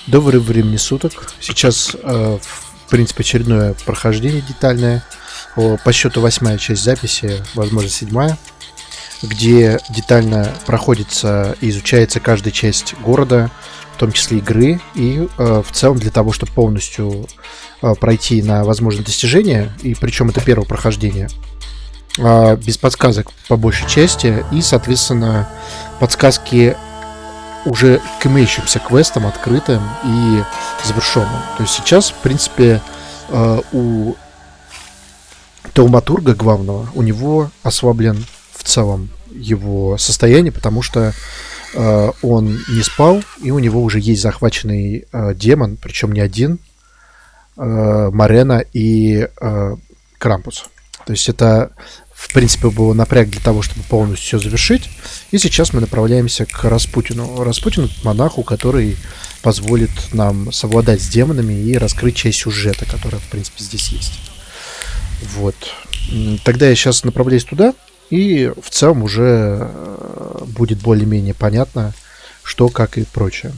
Доброго времени суток. Сейчас, в принципе, очередное прохождение детальное. По счету восьмая часть записи, возможно, седьмая, где детально проходится и изучается каждая часть города, в том числе игры, и в целом для того, чтобы полностью пройти на возможные достижения, и причем это первое прохождение, без подсказок по большей части, и, соответственно, подсказки уже к имеющимся квестам открытым и завершенным. То есть сейчас, в принципе, у тауматурга главного, у него ослаблен в целом его состояние, потому что он не спал, и у него уже есть захваченный демон, причем не один, Марена и Крампус. То есть это, в принципе, был напряг для того, чтобы полностью все завершить. И сейчас мы направляемся к Распутину. Распутину — монаху, который позволит нам совладать с демонами и раскрыть часть сюжета, которая, в принципе, здесь есть. Вот. Тогда я сейчас направляюсь туда, и в целом уже будет более-менее понятно, что, как и прочее.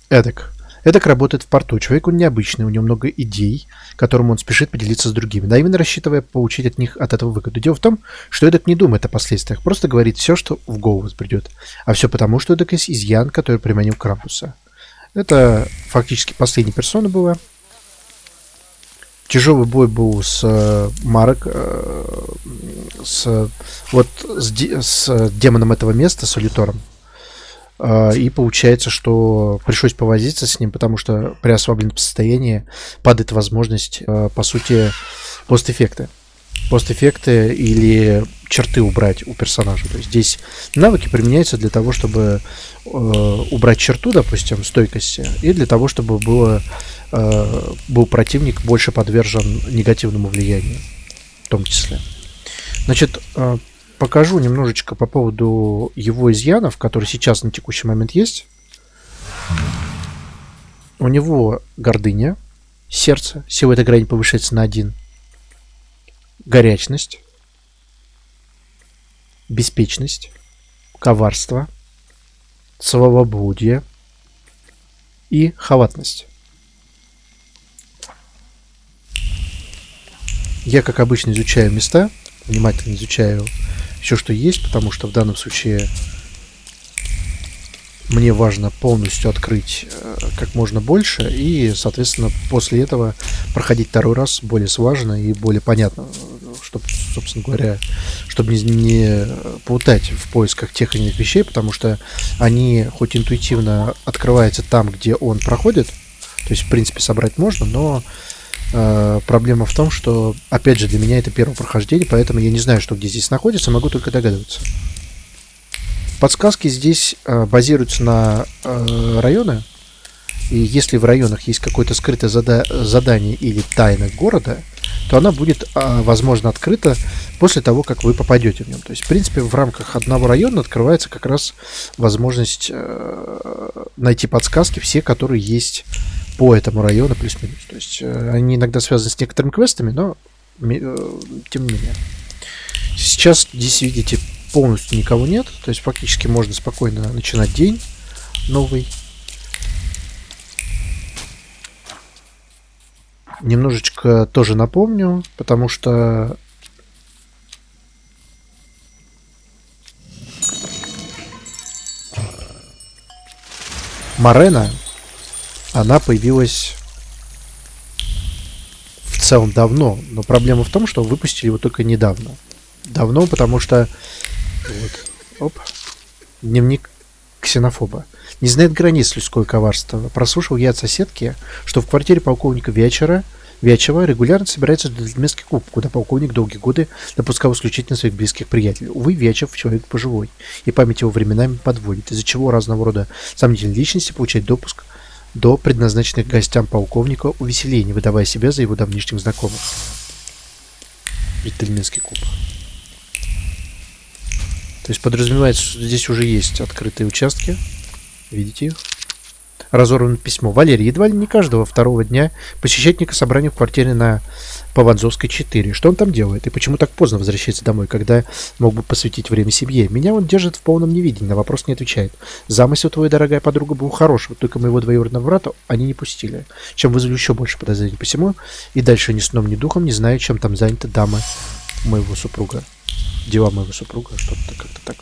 Эдак работает в порту. Человек он необычный, у него много идей, которым он спешит поделиться с другими, да, именно рассчитывая получить от них от этого выгоду. Дело в том, что Эдак не думает о последствиях, просто говорит все, что в голову взбредет. А все потому, что Эдак есть изъян, который приманил Крампуса. Это фактически последняя персона была. Тяжелый бой был с Марок, с демоном этого места, с Алютором. И получается, что пришлось повозиться с ним, потому что при ослабленном состоянии падает возможность, по сути, постэффекты. Постэффекты или черты убрать у персонажа. То есть здесь навыки применяются для того, чтобы убрать черту, допустим, стойкости, и для того, чтобы был противник больше подвержен негативному влиянию, в том числе. Значит, покажу немножечко по поводу его изъянов, которые сейчас на текущий момент есть. У него гордыня, сердце, сила этой грани повышается на 1, горячность, беспечность, коварство, словоблудие и халатность. Я, как обычно, изучаю места, внимательно изучаю все, что есть, потому что в данном случае мне важно полностью открыть как можно больше и, соответственно, после этого проходить второй раз более слаженно и более понятно, чтобы, собственно говоря, чтобы не плутать в поисках тех или иных вещей, потому что они хоть интуитивно открываются там, где он проходит, то есть, в принципе, собрать можно, но проблема в том, что, опять же, для меня это первое прохождение, поэтому я не знаю, что где здесь находится, могу только догадываться. Подсказки здесь базируются на районы, и если в районах есть какое-то скрытое задание или тайна города, то она будет, возможно, открыта после того, как вы попадете в нем. То есть, в принципе, в рамках одного района открывается как раз возможность найти подсказки, все, которые есть по этому району, плюс-минус. То есть они иногда связаны с некоторыми квестами, но тем не менее. Сейчас здесь, видите, полностью никого нет. То есть фактически можно спокойно начинать день новый. Немножечко тоже напомню, потому что Марена, она появилась в целом давно, но проблема в том, что выпустили его только недавно. Давно, потому что дневник ксенофоба. Не знает границ людское коварство. Прослушал я от соседки, что в квартире полковника Вячева регулярно собирается джентльменский клуб, куда полковник долгие годы допускал исключительно своих близких приятелей. Увы, Вячев человек пожилой, и память его временами подводит, из-за чего разного рода сомнительные личности получают допуск до предназначенных гостям полковника увеселений, выдавая себя за его давнишних знакомых. Джентльменский клуб. То есть подразумевается, что здесь уже есть открытые участки. Видите их? Разорвано письмо. Валерий, едва ли не каждого второго дня посещает Ника собрание в квартире на Пованзовской 4. Что он там делает? И почему так поздно возвращается домой, когда мог бы посвятить время семье? Меня он держит в полном неведении, на вопрос не отвечает. Замысел твоя дорогая подруга был хороший, только моего двоюродного брата они не пустили, чем вызвали еще больше подозрений. Посему и дальше ни сном, ни духом не знаю, чем там заняты дамы моего супруга. Дела моего супруга, что-то как-то так.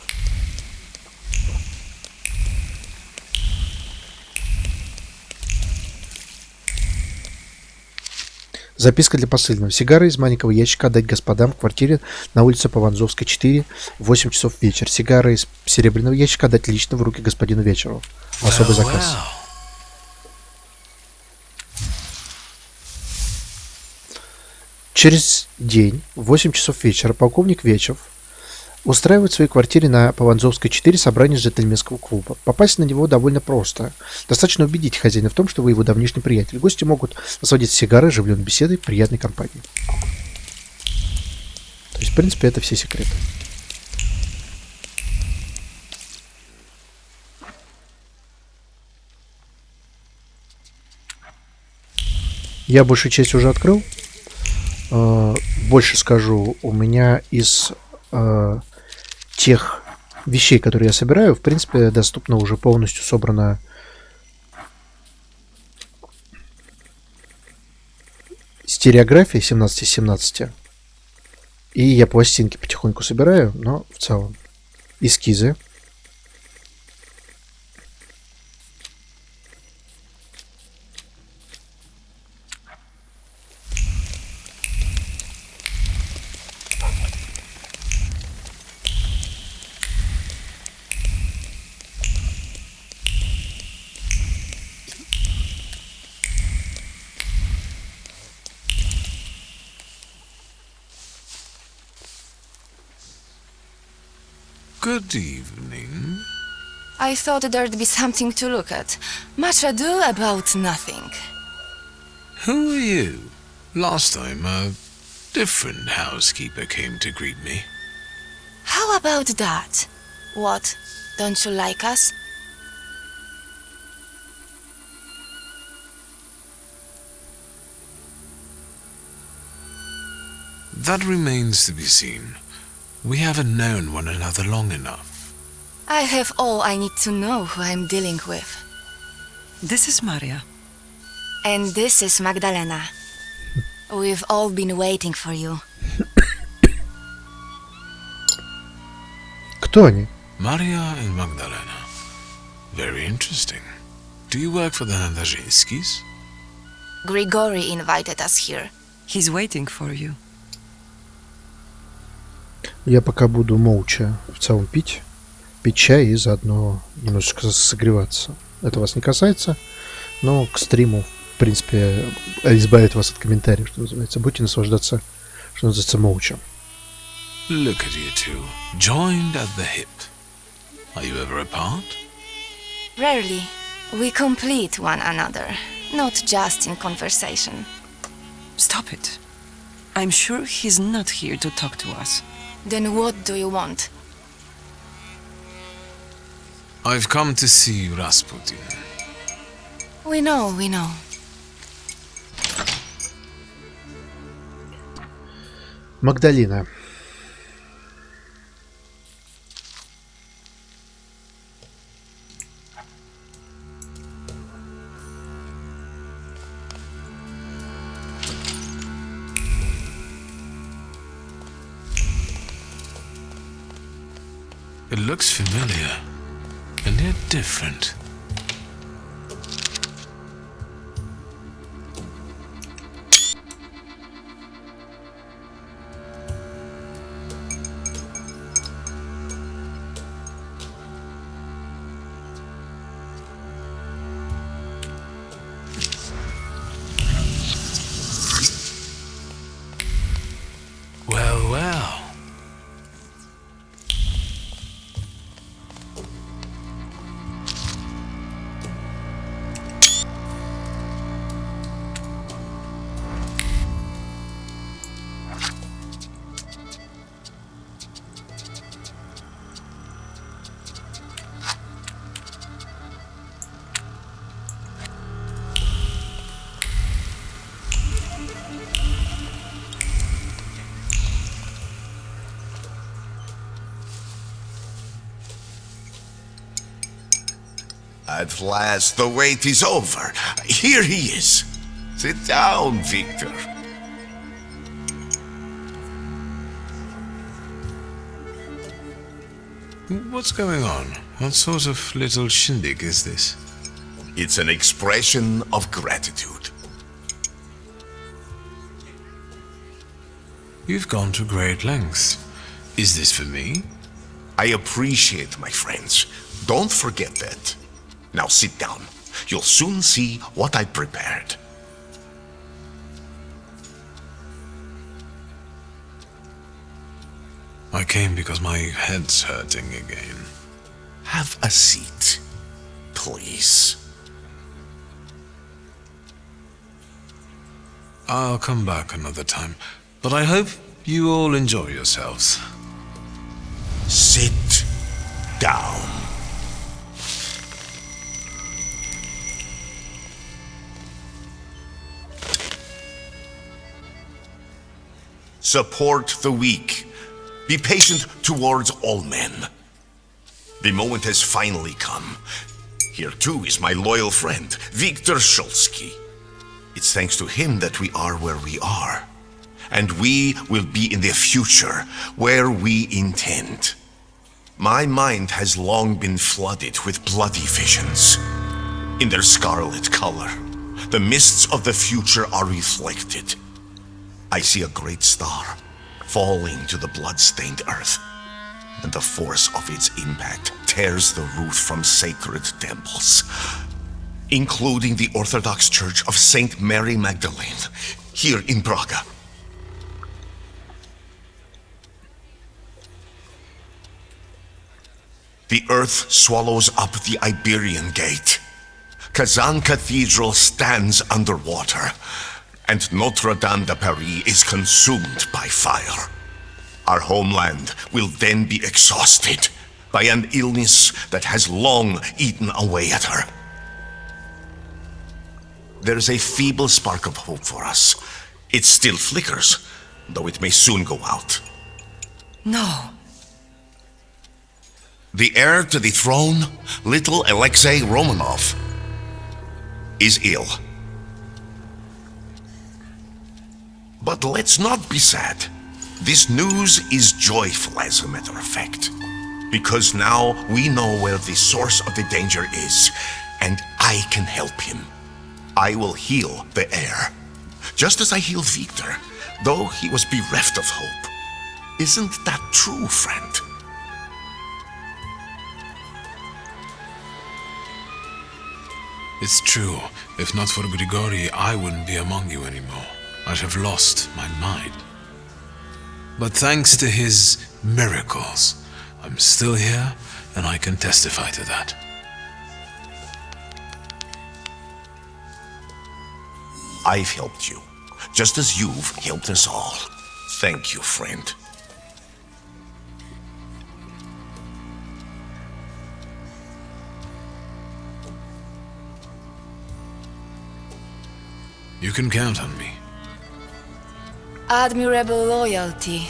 Записка для посыльного. Сигары из маленького ящика отдать господам в квартире на улице Пованзовской, 4, в 8 часов вечера. Сигары из серебряного ящика отдать лично в руки господину Вечеру. Особый заказ. Через день, в 8 часов вечера, полковник Вечев устраивает в своей квартире на Пованзовской 4 собрание джентльменского клуба. Попасть на него довольно просто. Достаточно убедить хозяина в том, что вы его давнишний приятель. Гости могут насладиться сигарой, оживленной беседой, приятной компанией. То есть, в принципе, это все секреты. Я большую часть уже открыл. Больше скажу, у меня из тех вещей, которые я собираю, в принципе, доступно уже полностью собрана стереография 17 из 17. И я пластинки потихоньку собираю, но в целом эскизы. Good evening. I thought there'd be something to look at. Much ado about nothing. Who are you? Last time, a different housekeeper came to greet me. How about that? What? Don't you like us? That remains to be seen. We haven't known one another long enough. I have all I need to know who I'm dealing with. This is Maria. And this is Magdalena. We've all been waiting for you. Кто они? Maria and Magdalena. Very interesting. Do you work for the Nadazhinskis? Grigory invited us here. He's waiting for you. Я пока буду молча в целом пить чай и заодно немножечко согреваться. Это вас не касается, но к стриму, в принципе, избавит вас от комментариев, что называется. Будете наслаждаться, что называется, молча. Look at you two, joined at the hip. Are you ever apart? Rarely. We complete one another, not just in conversation. Stop it. I'm sure he's not here to talk to us. Then what do you want? I've come to see Rasputin. We know, we know. Магдалина. It looks familiar, and yet different. Well, well. At last, the wait is over. Here he is. Sit down, Victor. What's going on? What sort of little shindig is this? It's an expression of gratitude. You've gone to great lengths. Is this for me? I appreciate my friends. Don't forget that. Now sit down. You'll soon see what I prepared. I came because my head's hurting again. Have a seat, please. I'll come back another time, but I hope you all enjoy yourselves. Sit down. Support the weak. Be patient towards all men. The moment has finally come. Here too is my loyal friend, Victor Shulsky. It's thanks to him that we are where we are. And we will be in the future, where we intend. My mind has long been flooded with bloody visions. In their scarlet color, the mists of the future are reflected. I see a great star falling to the blood-stained earth, and the force of its impact tears the roof from sacred temples, including the Orthodox Church of Saint Mary Magdalene, here in Praga. The earth swallows up the Iberian Gate. Kazan Cathedral stands underwater, and Notre Dame de Paris is consumed by fire. Our homeland will then be exhausted by an illness that has long eaten away at her. There is a feeble spark of hope for us. It still flickers, though it may soon go out. No. The heir to the throne, little Alexei Romanov, is ill. But let's not be sad. This news is joyful, as a matter of fact. Because now we know where the source of the danger is, and I can help him. I will heal the heir, just as I healed Victor, though he was bereft of hope. Isn't that true, friend? It's true. If not for Grigori, I wouldn't be among you anymore. I'd have lost my mind. But thanks to his miracles, I'm still here, and I can testify to that. I've helped you, just as you've helped us all. Thank you, friend. You can count on me. Admirable loyalty.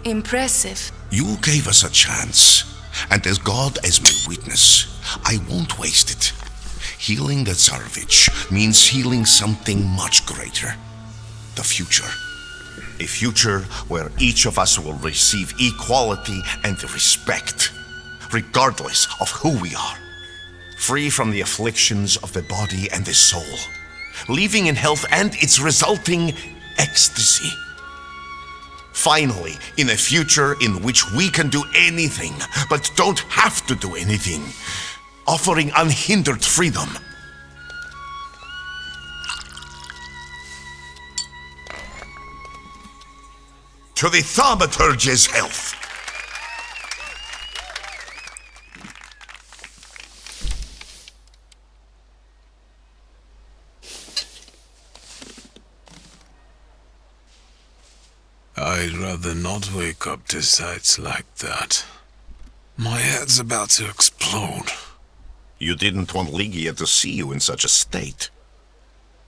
Impressive. You gave us a chance, and as God as my witness, I won't waste it. Healing the Tsarevich means healing something much greater. The future. A future where each of us will receive equality and respect, regardless of who we are. Free from the afflictions of the body and the soul. Living in health and its resulting ecstasy. Finally, in a future in which we can do anything, but don't have to do anything, offering unhindered freedom. To the thaumaturge's health. I'd rather not wake up to sights like that. My head's about to explode. You didn't want Ligia to see you in such a state.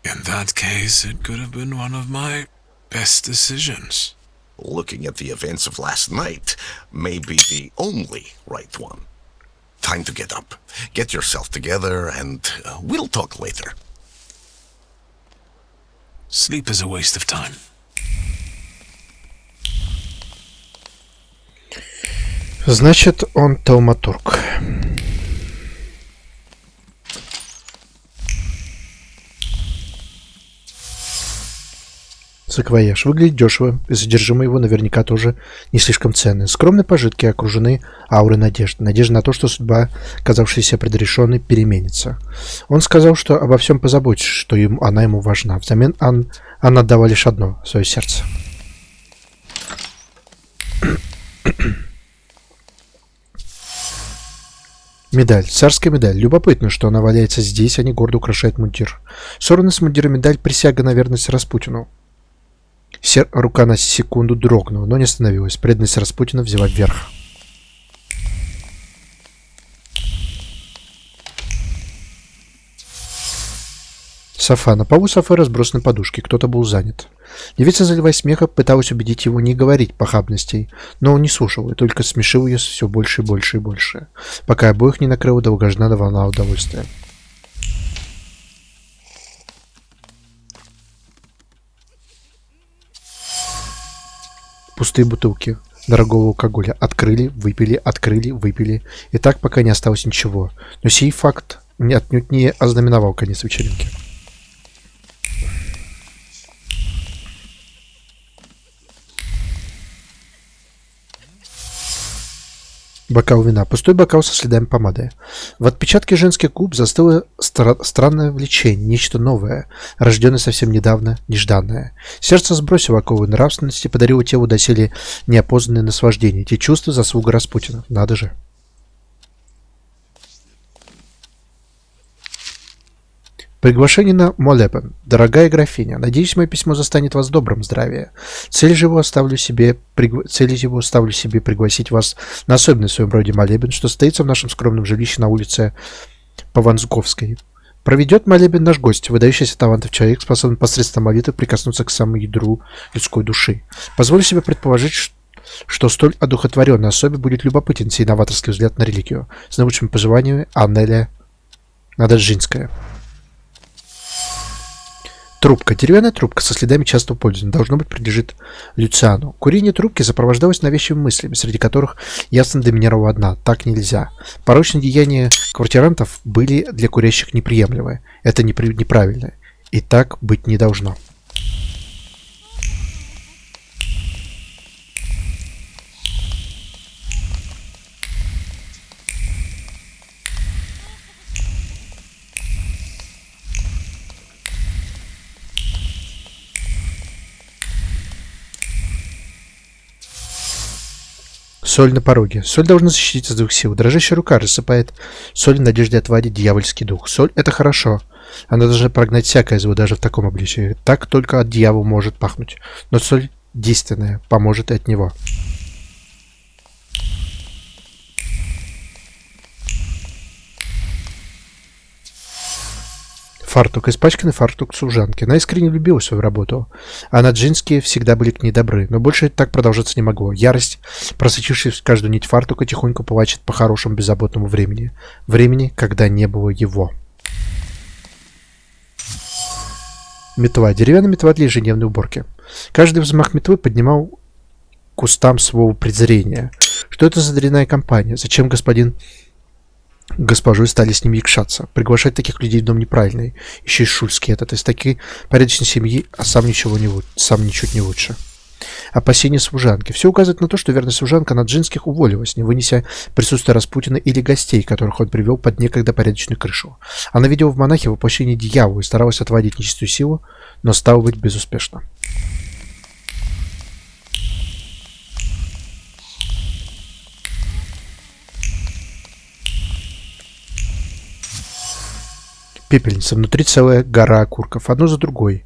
In that case, it could have been one of my best decisions. Looking at the events of last night may be the only right one. time to get up. Get yourself together and we'll talk later. Sleep is a waste of time. Значит, он тауматург. Саквояж выглядит дешево, и содержимое его наверняка тоже не слишком ценное. Скромные пожитки окружены аурой надежды. Надежда на то, что судьба, казавшаяся предрешенной, переменится. Он сказал, что обо всем позаботится, что она ему важна. Взамен она отдала лишь одно — свое сердце. Медаль. Царская медаль. Любопытно, что она валяется здесь, а не гордо украшает мундир. Сорванная с мундира медаль — присяга на верность Распутину. Рука на секунду дрогнула, но не остановилась. Преданность Распутина взяла вверх. Софа. На полу софы разбросаны подушки. Кто-то был занят. Девица, заливаясь смехом, пыталась убедить его не говорить похабностей, но он не слушал и только смешил ее все больше и больше и больше, пока обоих не накрыла долгожданная волна удовольствия. Пустые бутылки дорогого алкоголя открыли, выпили, и так пока не осталось ничего. Но сей факт отнюдь не ознаменовал конец вечеринки. Бокал вина. Пустой бокал со следами помады. В отпечатке женских губ застыло странное влечение, нечто новое, рожденное совсем недавно, нежданное. Сердце сбросило оковы нравственности, подарило телу доселе неопознанное наслаждение. Те чувства — заслуга Распутина. Надо же. Приглашение на молебен. Дорогая графиня, надеюсь, мое письмо застанет вас в добром здравии. Целью его ставлю себе пригласить вас на особенный в своем роде молебен, что состоится в нашем скромном жилище на улице Пованзковской. Проведет молебен наш гость, выдающийся талантов человек, способный посредством молитвы прикоснуться к самому ядру людской души. Позволю себе предположить, что столь одухотворенной особе будет любопытен сей новаторский взгляд на религию. С наилучшими пожеланиями, Аннеля Нададжинская. Трубка. Деревянная трубка со следами частого пользования. Должно быть, принадлежит Люциану. Курение трубки сопровождалось навязчивыми мыслями, среди которых ясно доминировала одна. Так нельзя. Порочные деяния квартирантов были для курящих неприемлемы. Это неправильно. И так быть не должно. Соль на пороге. Соль должна защитить от двух сил. Дрожащая рука рассыпает соль в надежде отводить дьявольский дух. Соль — это хорошо. Она должна прогнать всякое зло даже в таком обличии. Так только от дьявола может пахнуть. Но соль действенная, поможет и от него. Фартук. Испачканный фартук служанки. Она искренне любила свою работу. А наджинские всегда были к ней добры. Но больше так продолжаться не могло. Ярость, просочившись в каждую нить фартука, тихонько плачет по хорошему беззаботному времени. Времени, когда не было его. Метла. Деревянная метла для ежедневной уборки. Каждый взмах метлы поднимал к устам своего презрения. Что это за дрянная компания? Зачем госпожой стали с ними якшаться? Приглашать таких людей в дом неправильно. Еще и шульский этот. Из такой порядочной семьи, а сам ничуть не лучше. Опасения служанки. Все указывает на то, что верная служанка Наджинских уволилась, не вынеся присутствия Распутина или гостей, которых он привел под некогда порядочную крышу. Она видела в монахе воплощение дьявола и старалась отводить нечистую силу, но стало быть безуспешно. Пепельница. Внутри целая гора окурков. Одну за другой.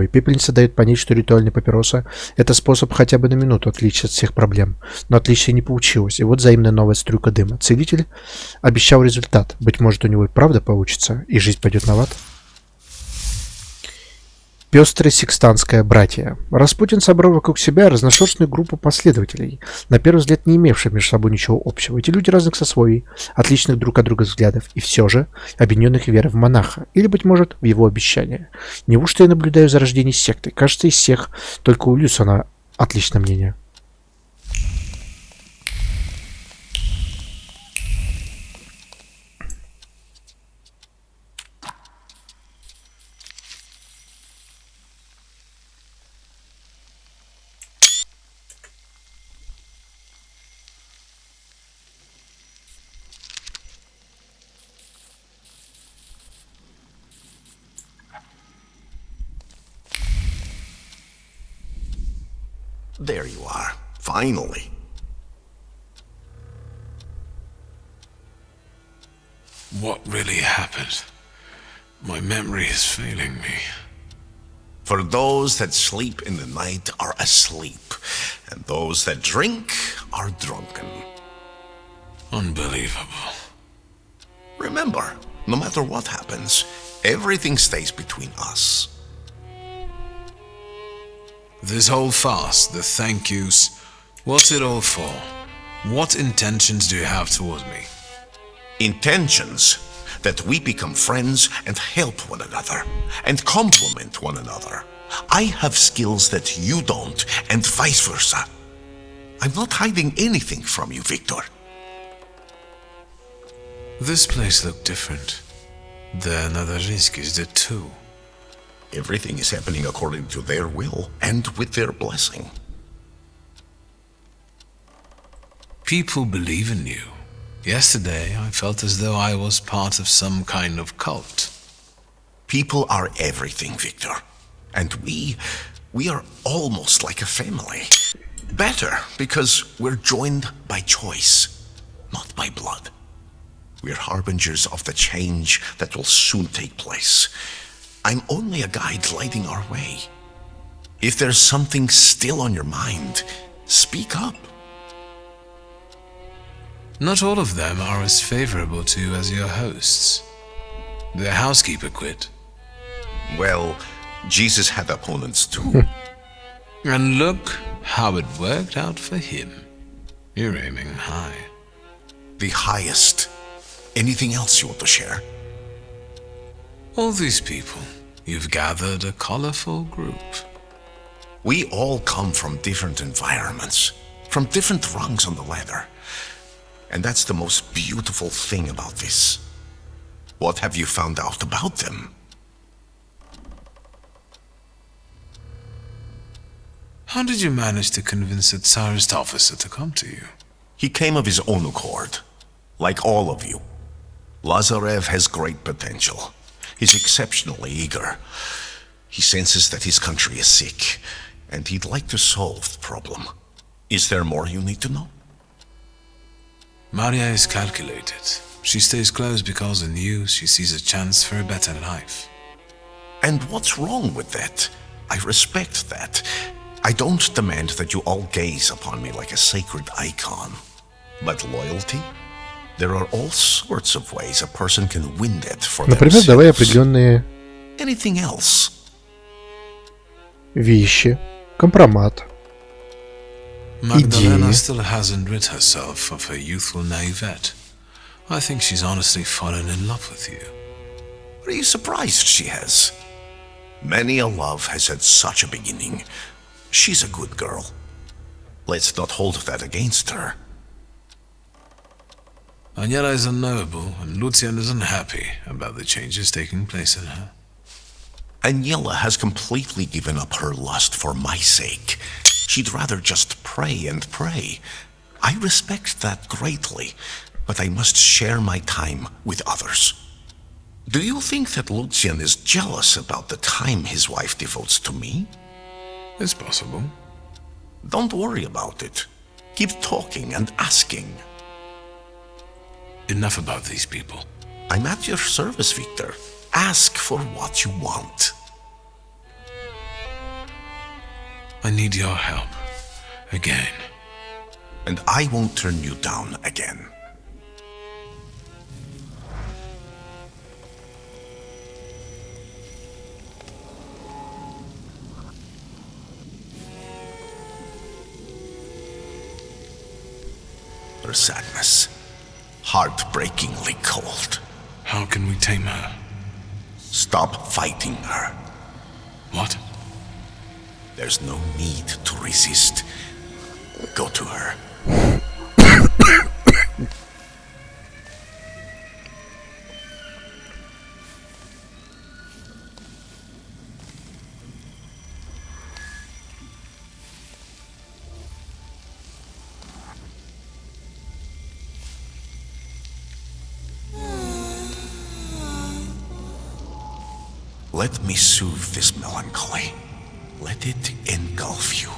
Пепельница дает понять, что ритуальная папироса — это способ хотя бы на минуту отличиться от всех проблем. Но отличия не получилось. И вот взаимная новая струйка дыма. Целитель обещал результат. Быть может, у него и правда получится, и жизнь пойдет на лад. Пестрое секстантское братья. Распутин собрал вокруг себя разношерстную группу последователей, на первый взгляд не имевших между собой ничего общего. Эти люди разных сословий, отличных друг от друга взглядов, и все же объединенных верой в монаха, или, быть может, в его обещание. Неужто я наблюдаю зарождение секты? Кажется, из всех только у Люсона отличное мнение. There you are, finally. What really happened? My memory is failing me. For those that sleep in the night are asleep, and those that drink are drunken. Unbelievable. Remember, no matter what happens, everything stays between us. This whole farce, the thank yous, what's it all for? What intentions do you have towards me? Intentions that we become friends and help one another, and complement one another. I have skills that you don't, and vice versa. I'm not hiding anything from you, Victor. This place looked different. The Nadarzinskis did too. Everything is happening according to their will and with their blessing. People believe in you. Yesterday, I felt as though I was part of some kind of cult. People are everything, Victor. And we are almost like a family. Better, because we're joined by choice, not by blood. We're harbingers of the change that will soon take place. I'm only a guide lighting our way. If there's something still on your mind, speak up. Not all of them are as favorable to you as your hosts. The housekeeper quit. Well, Jesus had opponents too. And look how it worked out for him. You're aiming high. The highest. Anything else you want to share? All these people, you've gathered a colorful group. We all come from different environments, from different rungs on the ladder. And that's the most beautiful thing about this. What have you found out about them? How did you manage to convince a Tsarist officer to come to you? He came of his own accord, like all of you. Lazarev has great potential. He's exceptionally eager. He senses that his country is sick, and he'd like to solve the problem. Is there more you need to know? Maria is calculated. She stays close because in you she sees a chance for a better life. And what's wrong with that? I respect that. I don't demand that you all gaze upon me like a sacred icon. But loyalty? There are all sorts of ways a person can win that for Например, давай themselves. определенные Anything else? вещи, компромат. Magdalena Идеи. still hasn't rid herself of her youthful naivete. I think she's honestly fallen in love with you. Are you surprised she has? Many a love has had such a beginning. She's a good girl. Let's not hold that against her. Aniela is unknowable, and Lucian is unhappy about the changes taking place in her. Aniela has completely given up her lust for my sake. She'd rather just pray and pray. I respect that greatly, but I must share my time with others. Do you think that Lucian is jealous about the time his wife devotes to me? It's possible. Don't worry about it. Keep talking and asking. Enough about these people. I'm at your service, Victor. Ask for what you want. I need your help. Again. And I won't turn you down again. her sadness. Heartbreakingly cold. How can we tame her? Stop fighting her. What? There's no need to resist. Go to her. Let me soothe this melancholy. Let it engulf you.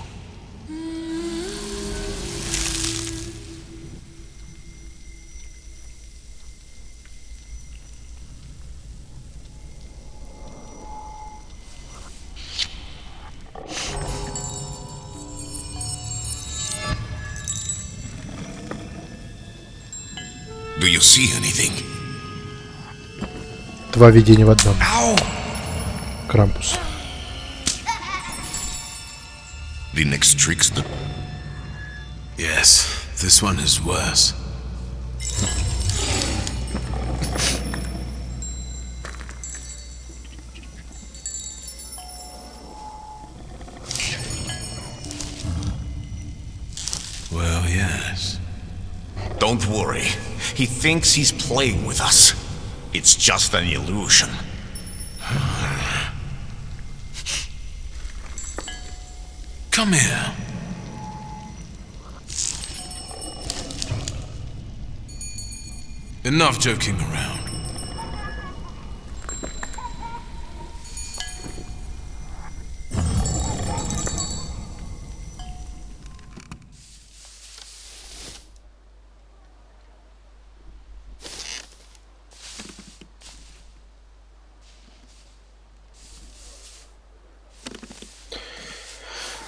Do you see anything? Два видения в одном. Крампус. The next trickster? Yes, this one is worse. Well, yes. Don't worry. He thinks he's playing with us. It's just an illusion. Come here. Enough joking around.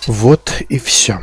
Вот и все.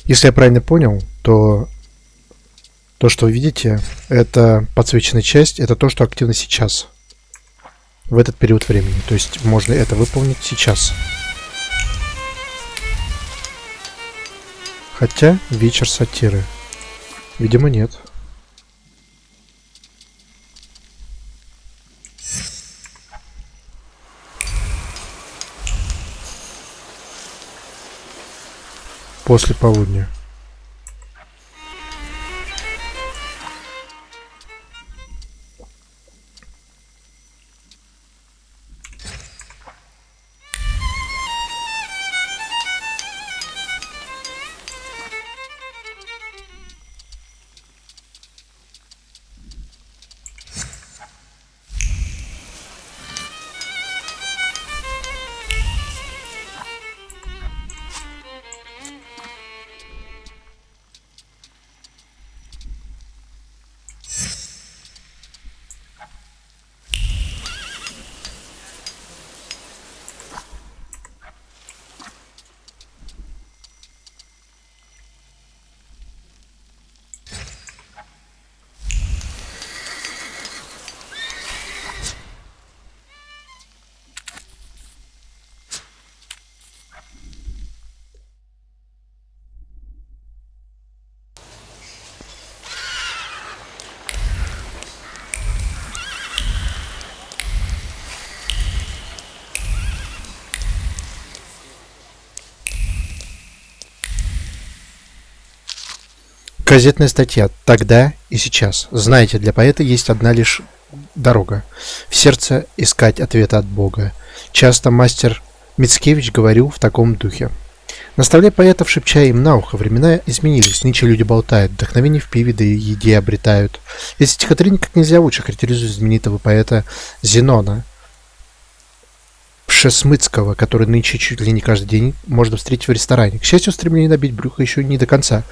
Если я правильно понял, то что вы видите, это подсвеченная часть, это то, что активно сейчас, в этот период времени. То есть можно это выполнить сейчас. Хотя вечер сатиры. Видимо, нет. После полудня. Газетная статья «Тогда и сейчас». Знаете, для поэта есть одна лишь дорога. В сердце искать ответа от Бога. Часто мастер Мицкевич говорил в таком духе. Наставляя поэтов, шепча им на ухо, времена изменились, нынче люди болтают, вдохновение в пиве да и еде обретают. Эти стихотворения как нельзя лучше характеризуют знаменитого поэта Зенона Пшесмыцкого, который нынче чуть ли не каждый день можно встретить в ресторане. К счастью, стремление набить брюхо еще не до конца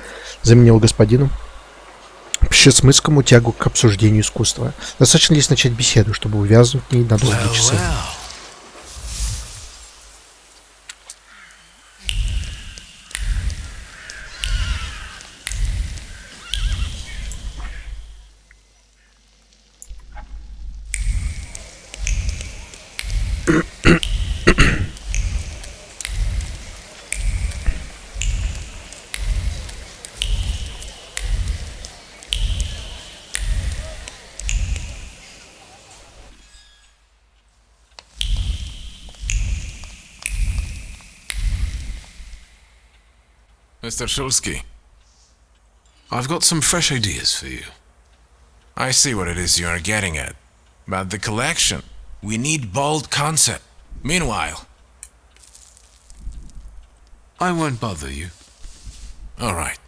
заменило господину Пшесмыцкому тягу к обсуждению искусства. Достаточно лишь начать беседу, чтобы увязнуть в ней на долгие часы. Mr. Shulsky, I've got some fresh ideas for you. I see what it is you are getting at. But the collection, we need bold concept. Meanwhile, I won't bother you. All right.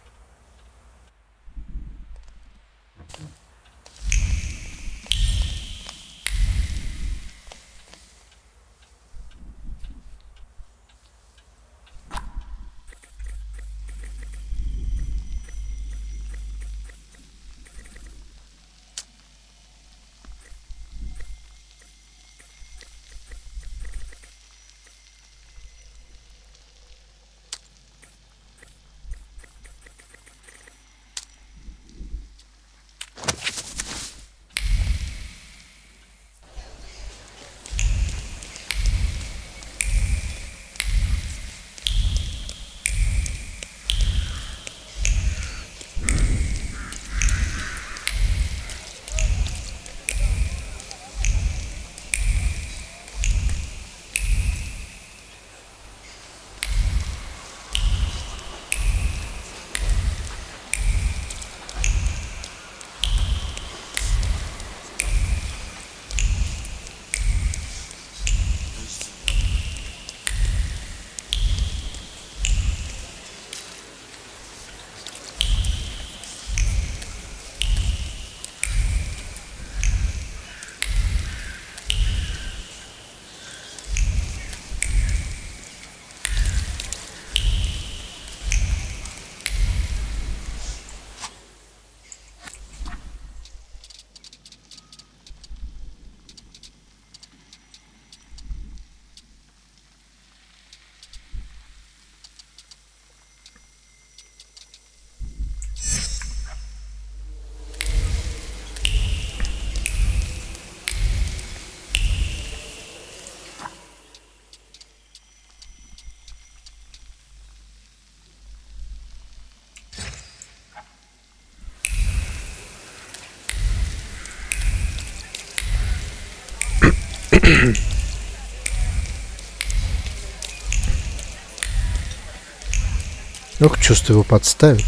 Ох, чувствую, его подставят.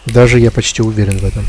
Даже я почти уверен в этом.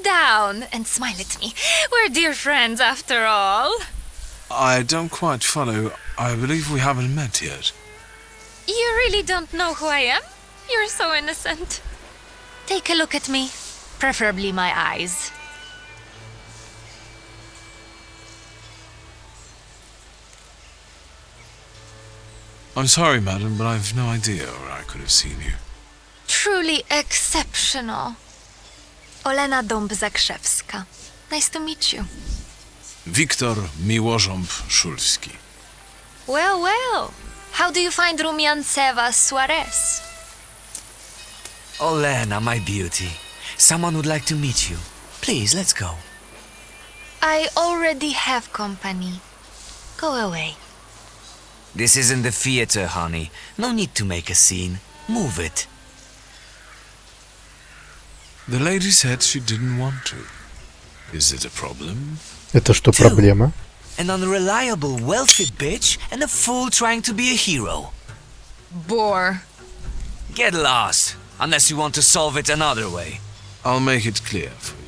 down and smile at me. We're dear friends after all. I don't quite follow. I believe we haven't met yet. You really don't know who I am? You're so innocent. Take a look at me, preferably my eyes. I'm sorry, madam, but I've no idea where I could have seen you. Truly exceptional. Olena Dąb-Zakrzewska. Nice to meet you. Wiktor Miłożąb-Szulski. Well, well. How do you find Rumianceva Suarez? Olena, my beauty. Someone would like to meet you. Please, let's go. I already have company. Go away. This isn't the theater, honey. No need to make a scene. Move it. The lady said she didn't want to. Is it a problem? Это что, проблема? An unreliable, wealthy bitch and a fool trying to be a hero. Bore. Get lost, unless you want to solve it another way. I'll make it clear for you.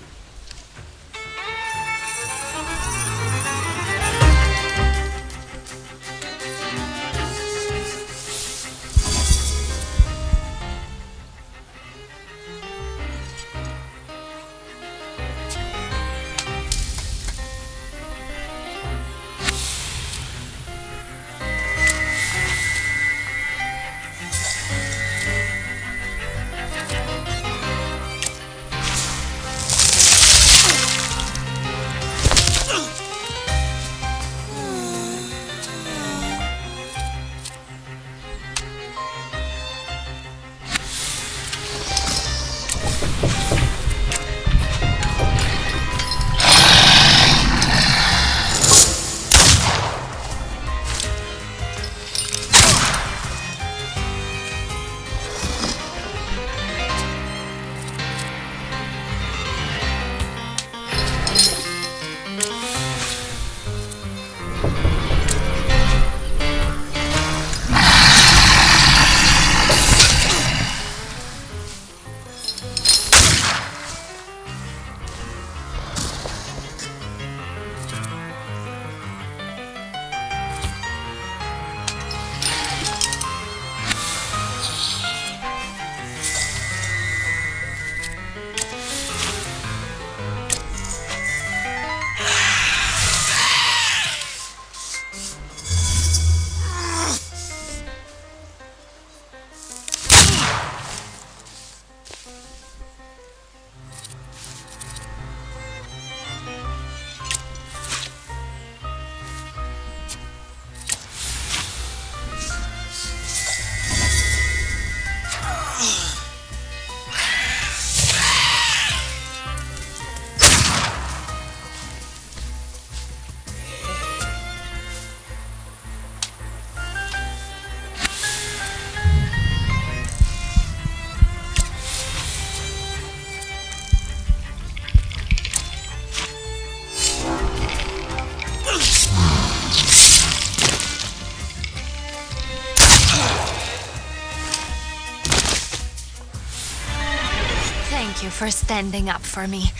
Thank you for standing up for me.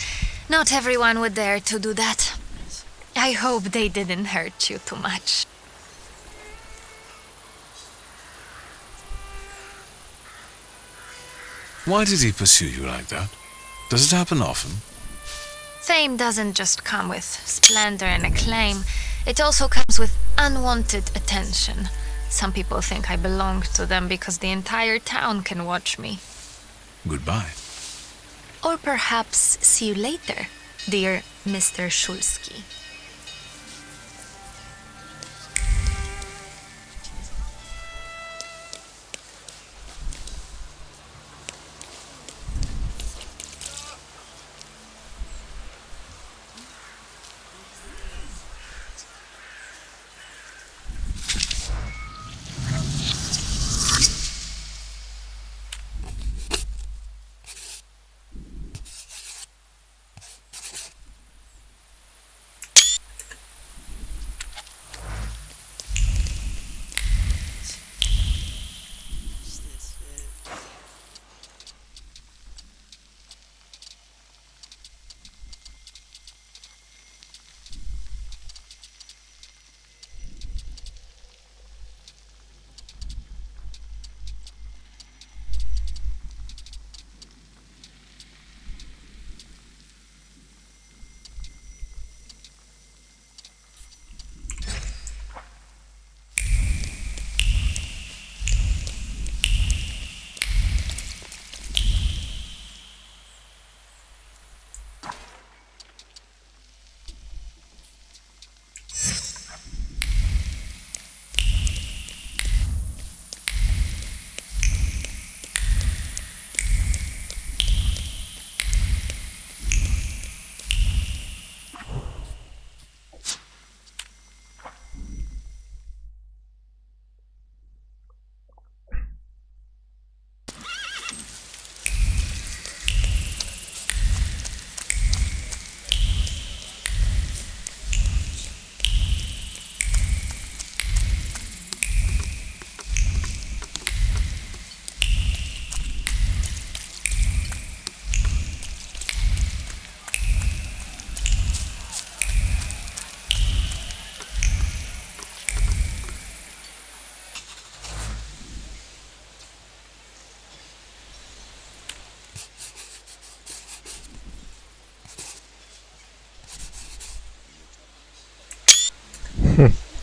Not everyone would dare to do that. I hope they didn't hurt you too much. Why did he pursue you like that? Does it happen often? Fame doesn't just come with splendor and acclaim. It also comes with unwanted attention. Some people think I belong to them because the entire town can watch me. Goodbye. Or perhaps see you later, dear Mr. Szulski.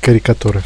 карикатуры.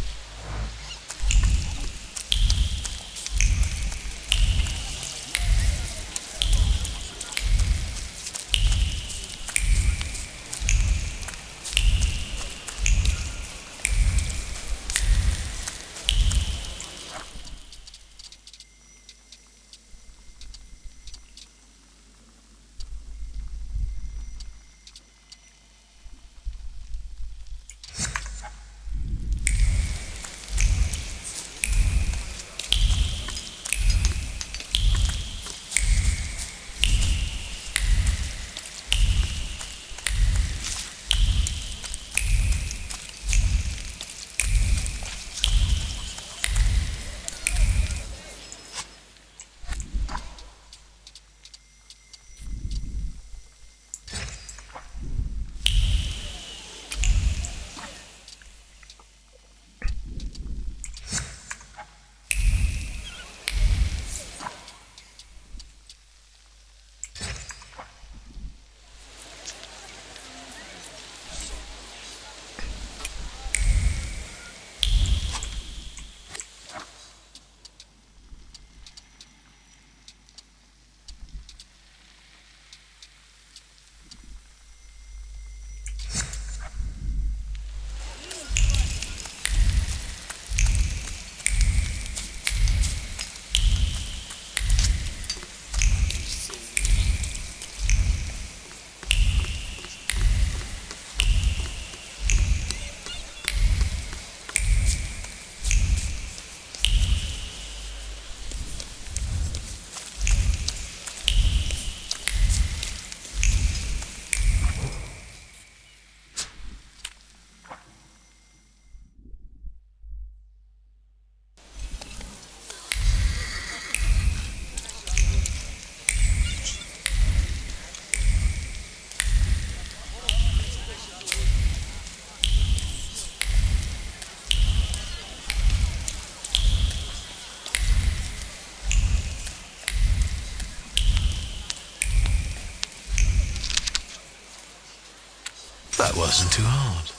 That wasn't too hard.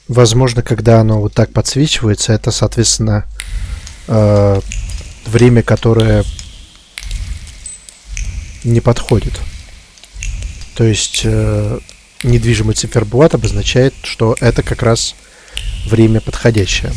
Возможно, когда оно вот так подсвечивается, это, соответственно, время, которое не подходит. То есть недвижимый циферблат обозначает, что это как раз время подходящее.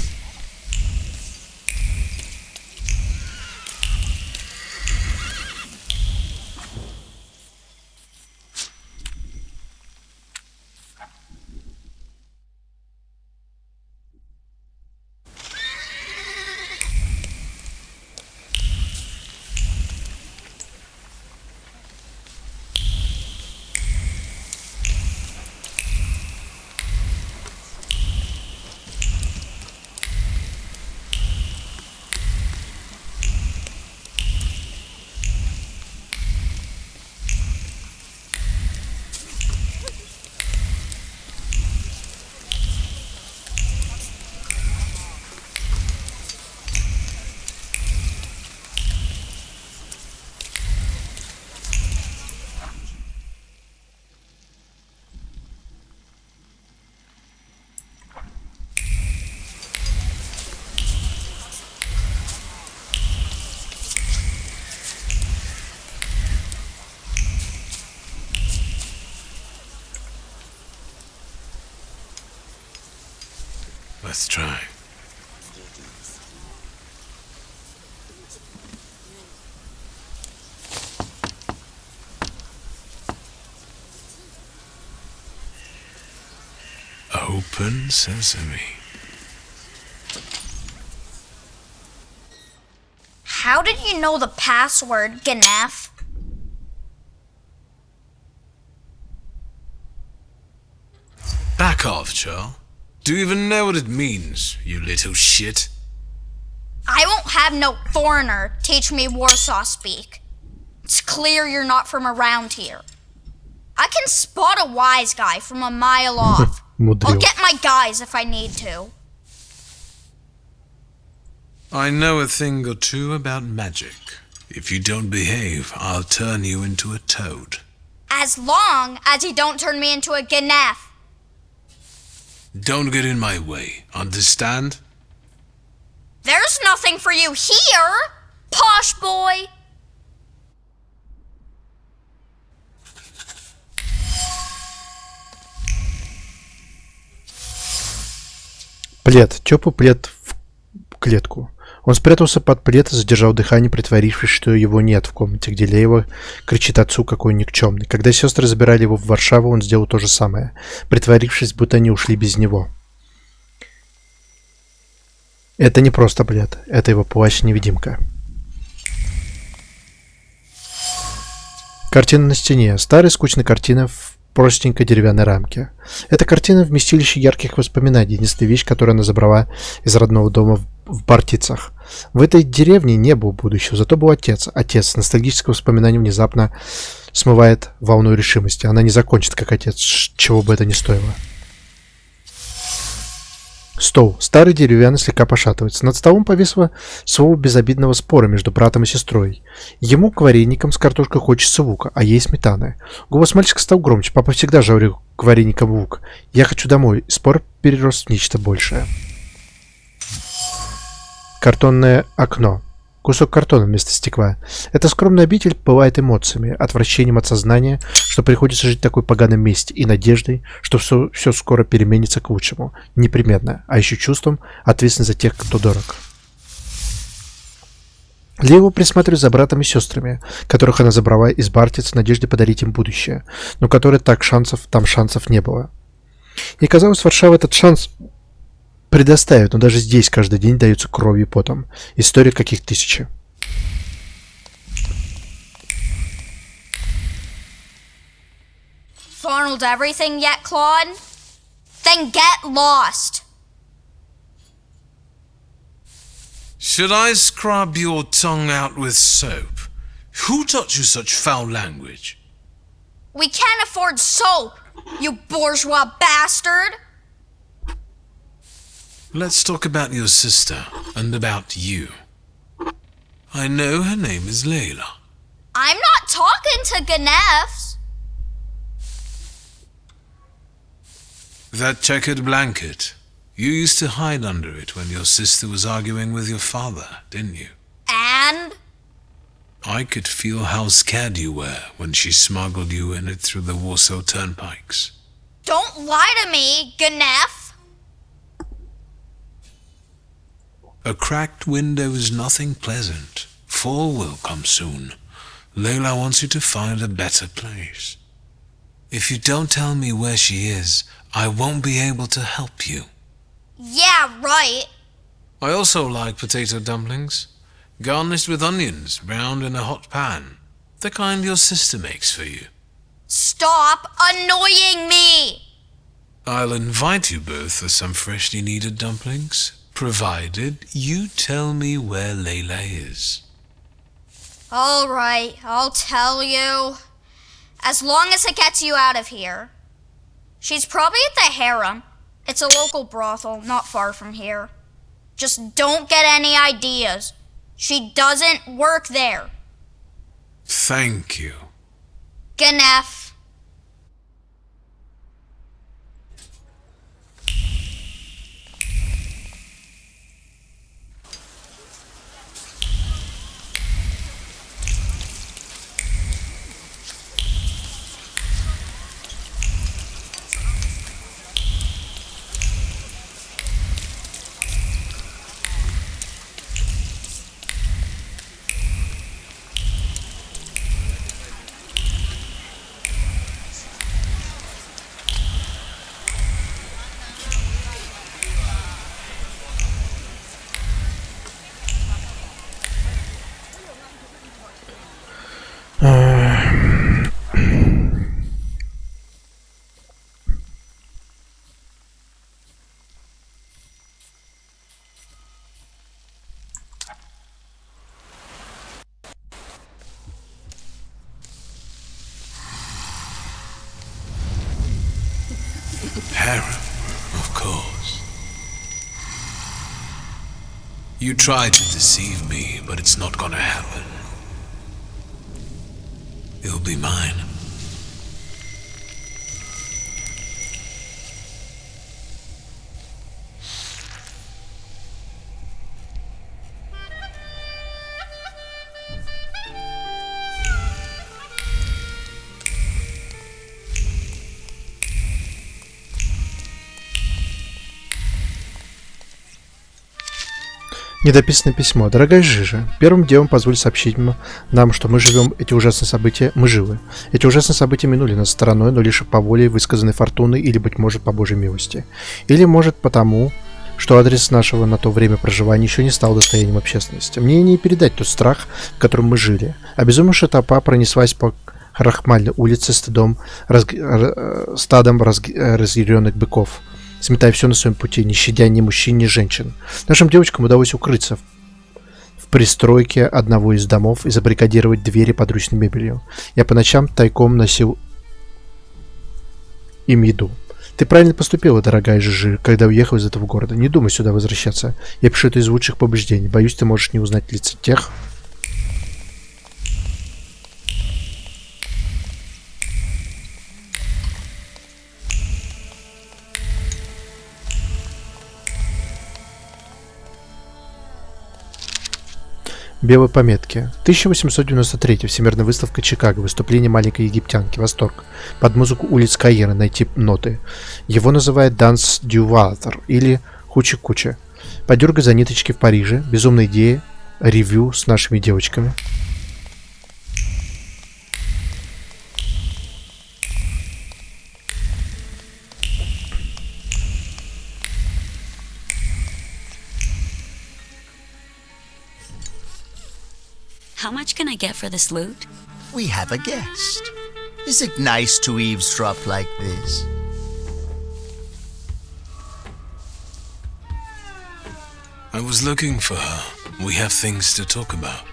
Let's try. Open sesame. How did you know the password, Ganef? Back off, Charles. Do you even know what it means, you little shit? I won't have no foreigner teach me Warsaw speak. It's clear you're not from around here. I can spot a wise guy from a mile off. I'll get my guys if I need to. I know a thing or two about magic. If you don't behave, I'll turn you into a toad. As long as you don't turn me into a Ganef. Don't get in my way, understand? There's nothing for you here, posh boy. Плед. Теплый плед в клетку. Он спрятался под плед и задержал дыхание, притворившись, что его нет в комнате, где Лейла кричит отцу, какой он никчемный. Когда сестры забирали его в Варшаву, он сделал то же самое, притворившись, будто они ушли без него. Это не просто плед, это его плащ-невидимка. Картина на стене. Старая скучная картина в простенькой деревянной рамке. Эта картина вместилище ярких воспоминаний, единственная вещь, которую она забрала из родного дома в Бартицах. В этой деревне не было будущего, зато был отец. Отец. Ностальгическое воспоминание внезапно смывает волну решимости. Она не закончит, как отец, чего бы это ни стоило. Стол. Старый деревянный слегка пошатывается. Над столом повисло слово безобидного спора между братом и сестрой. Ему к вареникам с картошкой хочется лука, а ей сметаны. Голос мальчика стал громче. Папа всегда жарил к вареникам лук. Я хочу домой. Спор перерос в нечто большее. Картонное окно. Кусок картона вместо стекла. Эта скромная обитель пылает эмоциями, отвращением от сознания, что приходится жить в такой поганом месте, и надеждой, что все скоро переменится к лучшему. Непременно. А еще чувством ответственности за тех, кто дорог. Лейла присматривает за братом и сестрами, которых она забрала из Бартиц в надежде подарить им будущее, но которые там шансов не было. И казалось, Варшава этот шанс предоставят, но даже здесь каждый день даются кровью и потом. История каких тысячи. Farnelled everything yet, Claude? Then get lost. Should I scrub your tongue out with soap? Who taught you such foul language? We can't afford soap, you bourgeois bastard. Let's talk about your sister and about you. I know her name is Layla. I'm not talking to Ganefs. That checkered blanket. You used to hide under it when your sister was arguing with your father, didn't you? And? I could feel how scared you were when she smuggled you in it through the Warsaw turnpikes. Don't lie to me, Ganef. A cracked window is nothing pleasant. Fall will come soon. Layla wants you to find a better place. If you don't tell me where she is, I won't be able to help you. Yeah, right. I also like potato dumplings, garnished with onions, browned in a hot pan. The kind your sister makes for you. Stop annoying me! I'll invite you both for some freshly kneaded dumplings, provided you tell me where Layla is. All right, I'll tell you. As long as it gets you out of here. She's probably at the harem. It's a local brothel not far from here. Just don't get any ideas. She doesn't work there. Thank you. Ganef. harem, of course. You try to deceive me, but it's not gonna happen. You'll be mine. Недописанное письмо. Дорогая Жижа, первым делом позволь сообщить нам, что мы живем эти ужасные события, мы живы. Эти ужасные события минули нас стороной, но лишь по воле высказанной фортуны или, быть может, по Божьей милости. Или, может, потому, что адрес нашего на то время проживания еще не стал достоянием общественности. Мне не передать тот страх, в котором мы жили. Обезумевшая толпа пронеслась по крахмальной улице стадом разъяренных быков, сметая все на своем пути, не щадя ни мужчин, ни женщин. Нашим девочкам удалось укрыться в пристройке одного из домов и забаррикадировать двери подручной мебелью. Я по ночам тайком носил им еду. Ты правильно поступила, дорогая Жижи, когда уехала из этого города. Не думай сюда возвращаться. Я пишу это из лучших побуждений. Боюсь, ты можешь не узнать лица тех, белой пометки. 1893. Всемирная выставка Чикаго. Выступление маленькой египтянки. Восторг. Под музыку улиц Каира. Найти ноты. Его называют «Данс дю Ватер» или «Хучи-кучи». Подергай за ниточки в Париже. Безумная идея. Ревью с нашими девочками. How much can I get for this loot? We have a guest. Is it nice to eavesdrop like this? I was looking for her. We have things to talk about.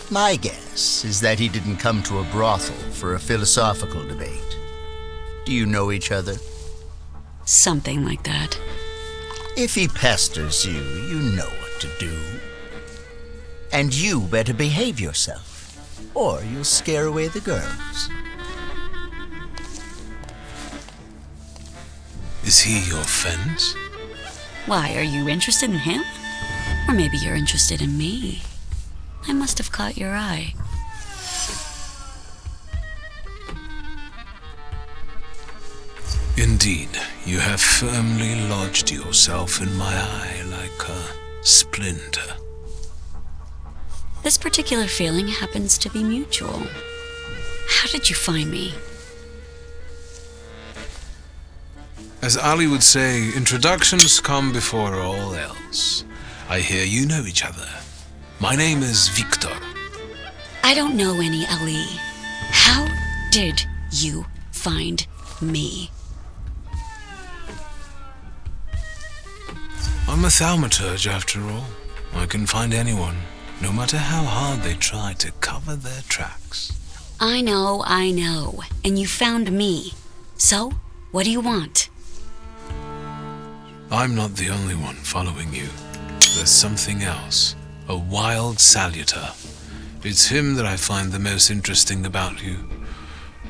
My guess is that he didn't come to a brothel for a philosophical debate. Do you know each other? Something like that. If he pesters you, you know what to do. And you better behave yourself, or you'll scare away the girls. Is he your friend? Why, are you interested in him? Or maybe you're interested in me. I must have caught your eye. Indeed, you have firmly lodged yourself in my eye like a splinter. This particular feeling happens to be mutual. How did you find me? As Ali would say, introductions come before all else. I hear you know each other. My name is Victor. I don't know any Ali. How did you find me? I'm a thaumaturge after all. I can find anyone, no matter how hard they try to cover their tracks. I know. And you found me. So, what do you want? I'm not the only one following you. There's something else. A wild saluter. It's him that I find the most interesting about you.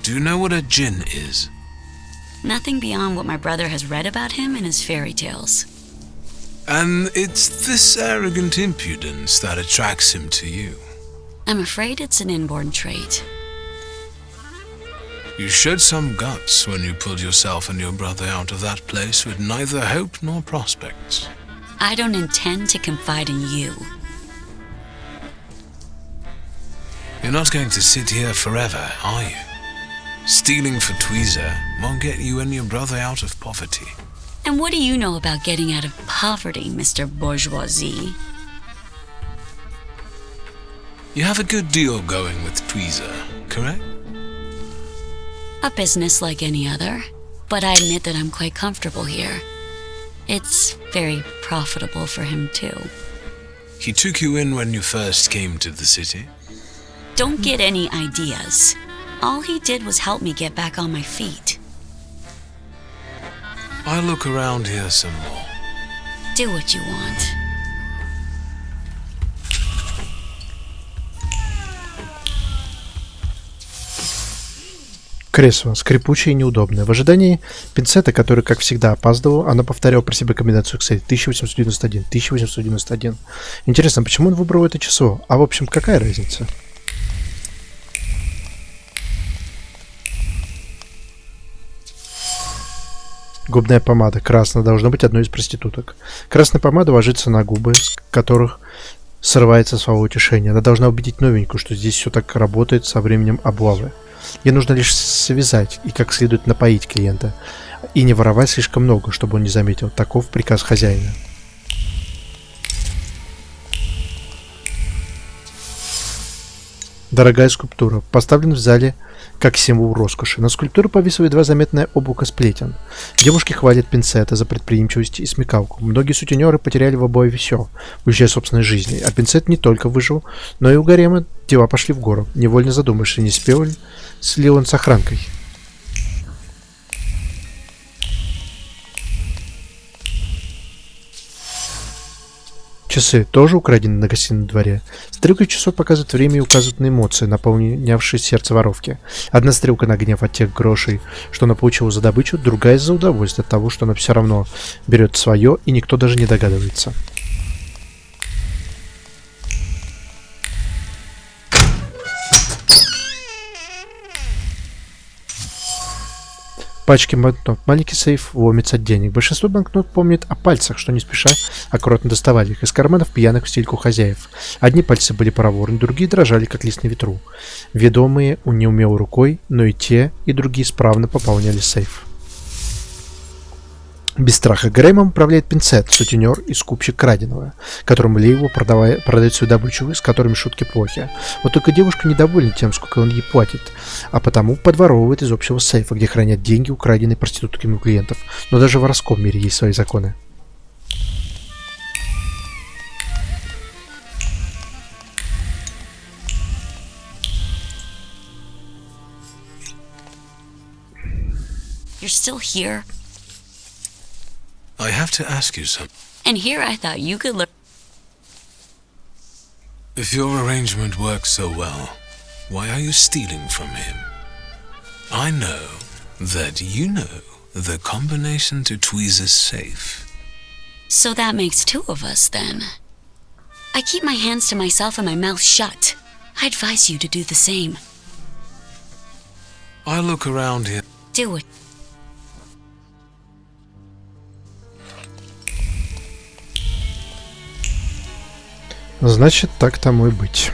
Do you know what a djinn is? Nothing beyond what my brother has read about him in his fairy tales. And it's this arrogant impudence that attracts him to you. I'm afraid it's an inborn trait. You showed some guts when you pulled yourself and your brother out of that place with neither hope nor prospects. I don't intend to confide in you. You're not going to sit here forever, are you? Stealing for tweezer won't get you and your brother out of poverty. And what do you know about getting out of poverty, Mr. Bourgeoisie? You have a good deal going with tweezer, correct? A business like any other, but I admit that I'm quite comfortable here. It's very profitable for him, too. He took you in when you first came to the city? Don't get any ideas. All he did was help me get back on my feet. I'll look around here some more. Do what you want. Кресло, скрипучее и неудобное. В ожидании пинцета, который, как всегда, опаздывал, она повторяла про себя комбинацию Excel 1891, 1891. Интересно, почему он выбрал это число? А в общем, какая разница? Губная помада. Красная. Должна быть одной из проституток. Красная помада ложится на губы, с которых срывается слова утешения. Она должна убедить новенькую, что здесь все так работает со временем облавы. Ей нужно лишь связать и как следует напоить клиента. И не воровать слишком много, чтобы он не заметил. Таков приказ хозяина. Дорогая скульптура. Поставлена в зале как символ роскоши. На скульптуру повисло едва заметное облако сплетен. Девушки хвалят пинцета за предприимчивость и смекалку. Многие сутенеры потеряли в обои все, уезжая собственной жизни. А пинцет не только выжил, но и у гарема дела пошли в гору. Невольно задумаешься, не спел ли он с охранкой. Часы тоже украдены на гостином дворе. Стрелки часов показывают время и указывают на эмоции, наполнявшие сердце воровки. Одна стрелка на гнев от тех грошей, что она получила за добычу, другая за удовольствие от того, что она все равно берет свое, и никто даже не догадывается. Пачки банкнот. Маленький сейф ломится от денег. Большинство банкнот помнит о пальцах, что не спеша аккуратно доставали их из карманов пьяных в стельку хозяев. Одни пальцы были проворны, другие дрожали, как лист на ветру. Ведомые неумелой рукой, но и те, и другие справно пополняли сейф. Без страха Грэмом управляет пинцет, сутенер и скупщик краденого, которому Лейву продает свою добычу, с которыми шутки плохи. Вот только девушка недовольна тем, сколько он ей платит, а потому подворовывает из общего сейфа, где хранят деньги, украденные проститутками у клиентов. Но даже в воровском мире есть свои законы. You're still here? I have to ask you something. And here I thought you could learn. If your arrangement works so well, why are you stealing from him? I know that you know the combination to Tweezer's safe. So that makes two of us, then. I keep my hands to myself and my mouth shut. I advise you to do the same. I'll look around here. Do it. Значит, так тому и быть.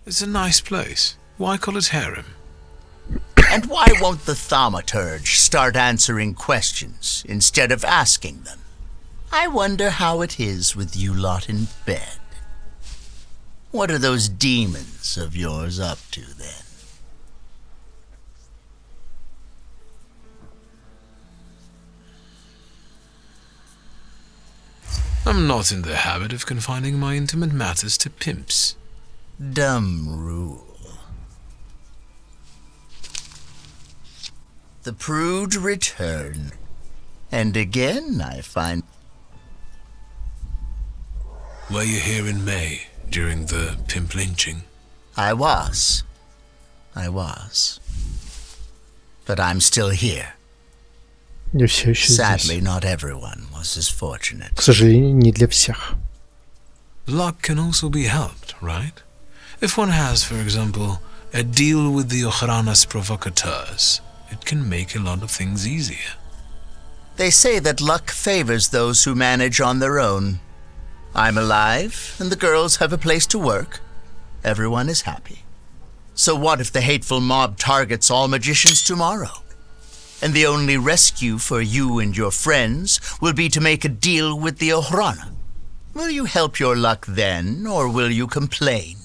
It's a nice place. Why call it harem? And why won't the thaumaturge start answering questions instead of asking them? I wonder how it is with you lot in bed. What are those demons of yours up to, then? I'm not in the habit of confining my intimate matters to pimps. Dumb rule. The prude return. And again I find... Were you here in May during the pimp lynching? I was. But I'm still here. Я все еще Sadly, здесь. not everyone was as fortunate. К сожалению, не для всех. Luck can also be helped, right? If one has, for example, a deal with the Охраnas provocateurs, it can make a lot of things easier. They say that luck favors those who manage on their own. I'm alive, and the girls have a place to work. Everyone is happy. So what if the hateful mob targets all magicians tomorrow? And the only rescue for you and your friends will be to make a deal with the Ochrana. Will you help your luck then, or will you complain?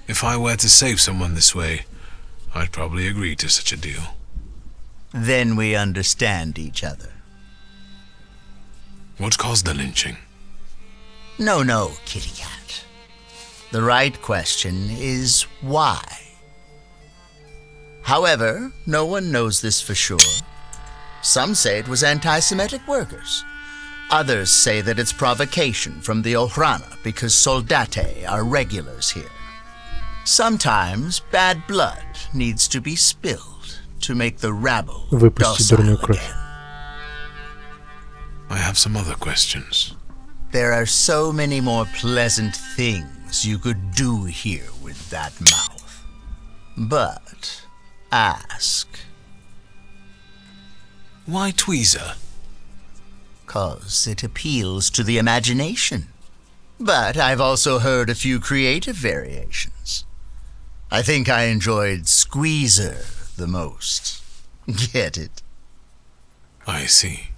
If I were to save someone this way, I'd probably agree to such a deal. Then we understand each other. What caused the lynching? No, kitty cat. The right question is why? However, no one knows this for sure. Some say it was anti-Semitic workers. Others say that it's provocation from the Ochrana because soldate are regulars here. Sometimes bad blood needs to be spilled to make the rabble Выпустить docile дурную кровь. again. I have some other questions. There are so many more pleasant things you could do here with that mouth. But ask, Why tweezer? 'cause it appeals to the imagination. But I've also heard a few creative variations. I think I enjoyed Squeezer the most. Get it? I see.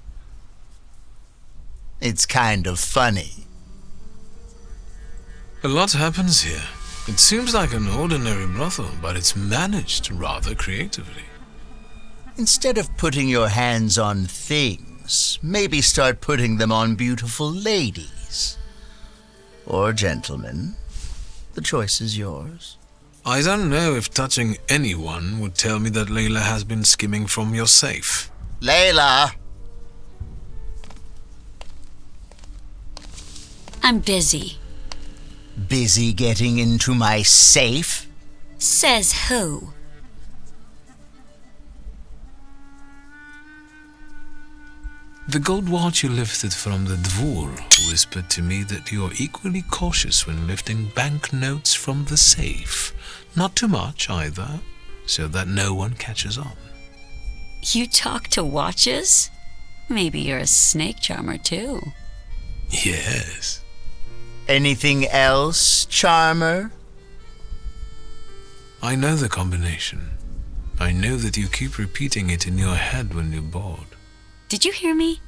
It's kind of funny. A lot happens here. It seems like an ordinary brothel, but it's managed rather creatively. Instead of putting your hands on things, maybe start putting them on beautiful ladies. Or gentlemen. The choice is yours. I don't know if touching anyone would tell me that Layla has been skimming from your safe. Layla! I'm busy. Busy getting into my safe? Says who? The gold watch you lifted from the dvor whispered to me that you're equally cautious when lifting banknotes from the safe. Not too much either, so that no one catches on. You talk to watches? Maybe you're a snake charmer too. Yes. Anything else, charmer? I know the combination. I know that you keep repeating it in your head when you're bored. Did you hear me?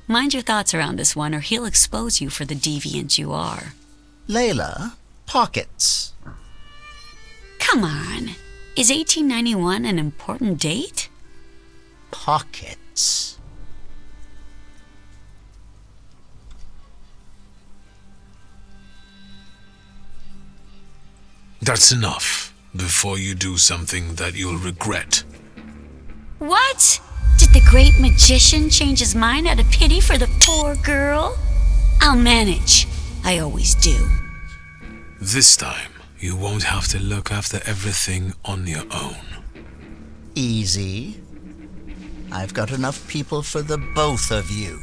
Mind your thoughts around this one, or he'll expose you for the deviant you are. Layla, pockets. Come on. Is 1891 an important date? Pockets. That's enough, before you do something that you'll regret. What? Did the great magician change his mind out of pity for the poor girl? I'll manage. I always do. This time, you won't have to look after everything on your own. Easy. I've got enough people for the both of you.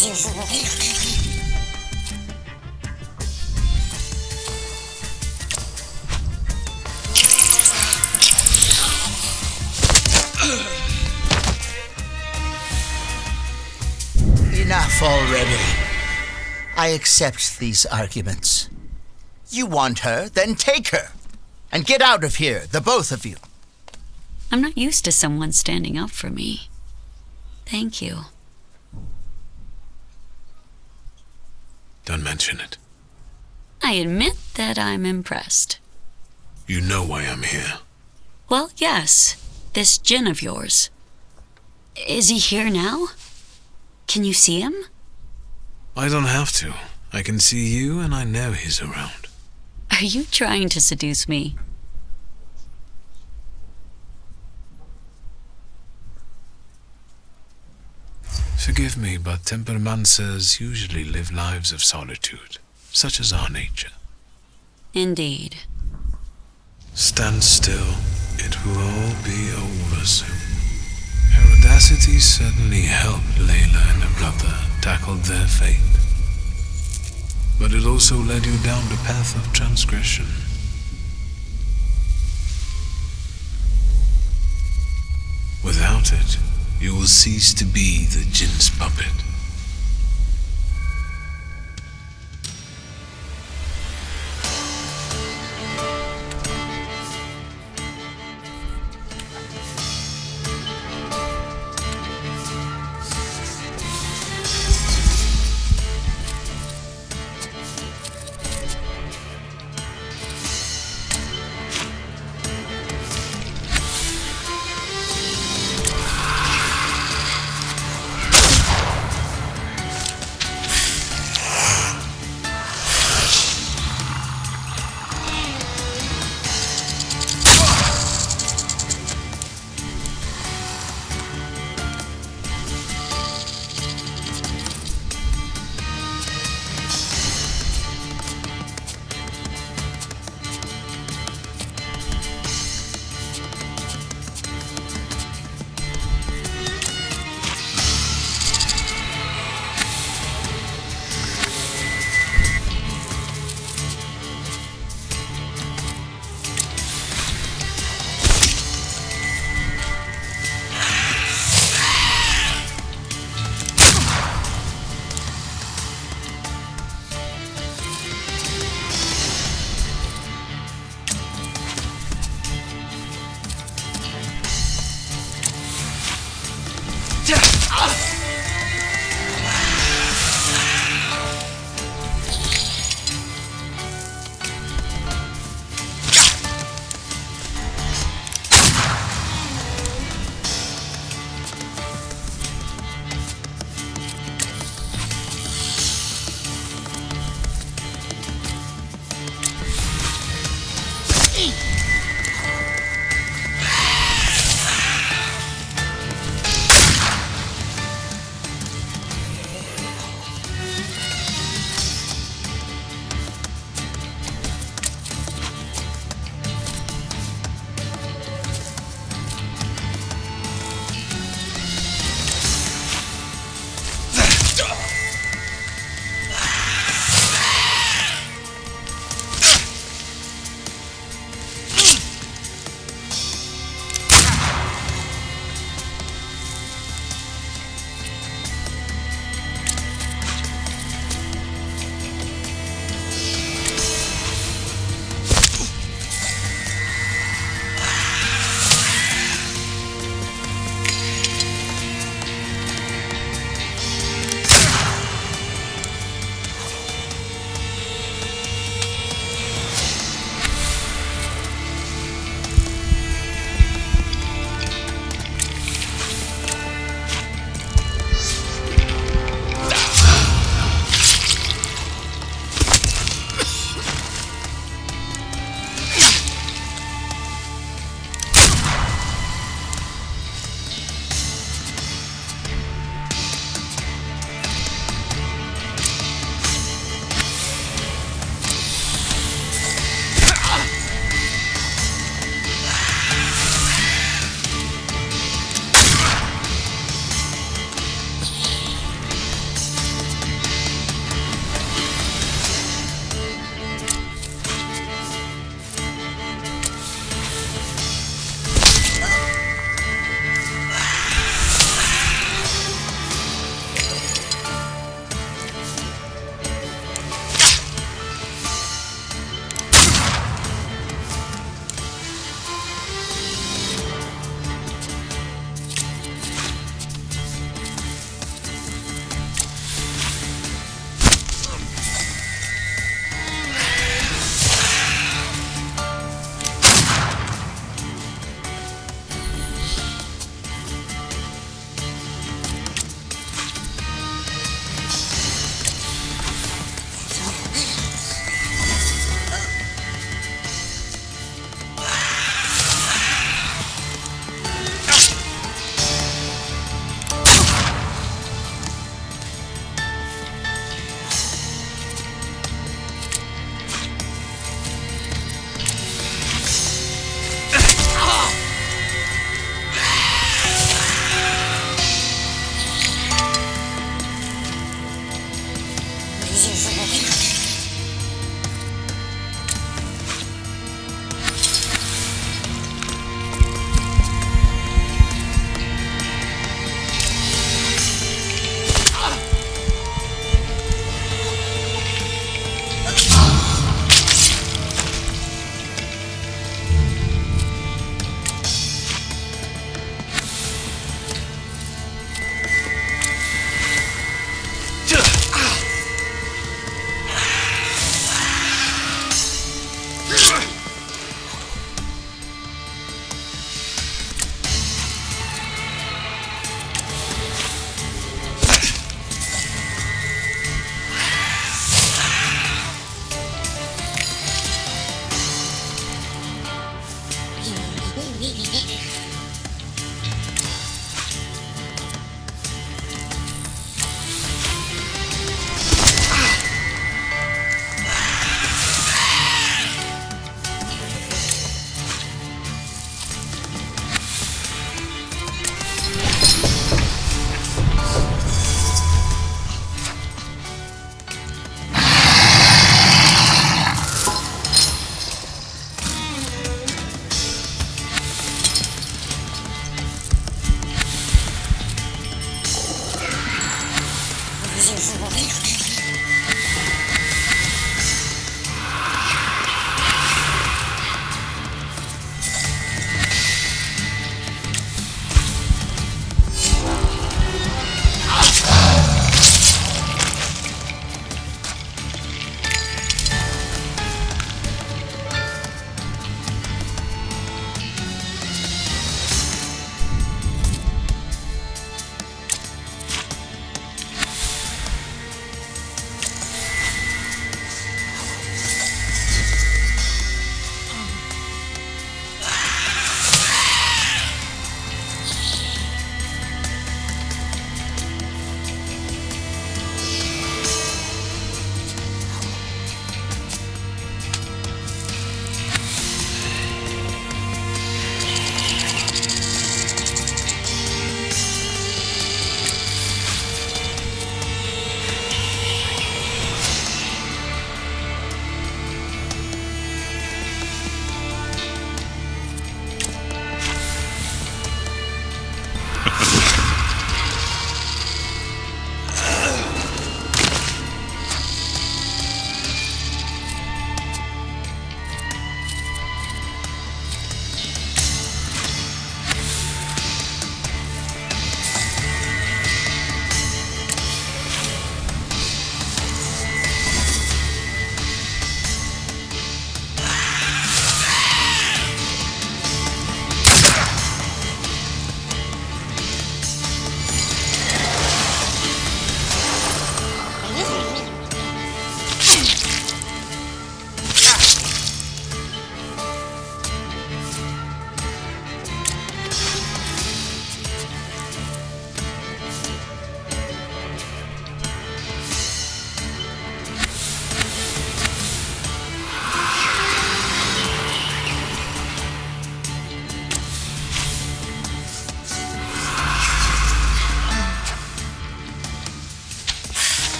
Enough already. I accept these arguments. You want her, then take her. And get out of here, the both of you. I'm not used to someone standing up for me. Thank you. Don't mention it. I admit that I'm impressed. You know why I'm here. Well, yes. This djinn of yours. Is he here now? Can you see him? I don't have to. I can see you and I know he's around. Are you trying to seduce me? Forgive me, but temperamancers usually live lives of solitude, such as our nature. Indeed. Stand still. It will all be over soon. Her audacity certainly helped Layla and her brother tackle their fate. But it also led you down the path of transgression. Without it, you will cease to be the djinn's puppet.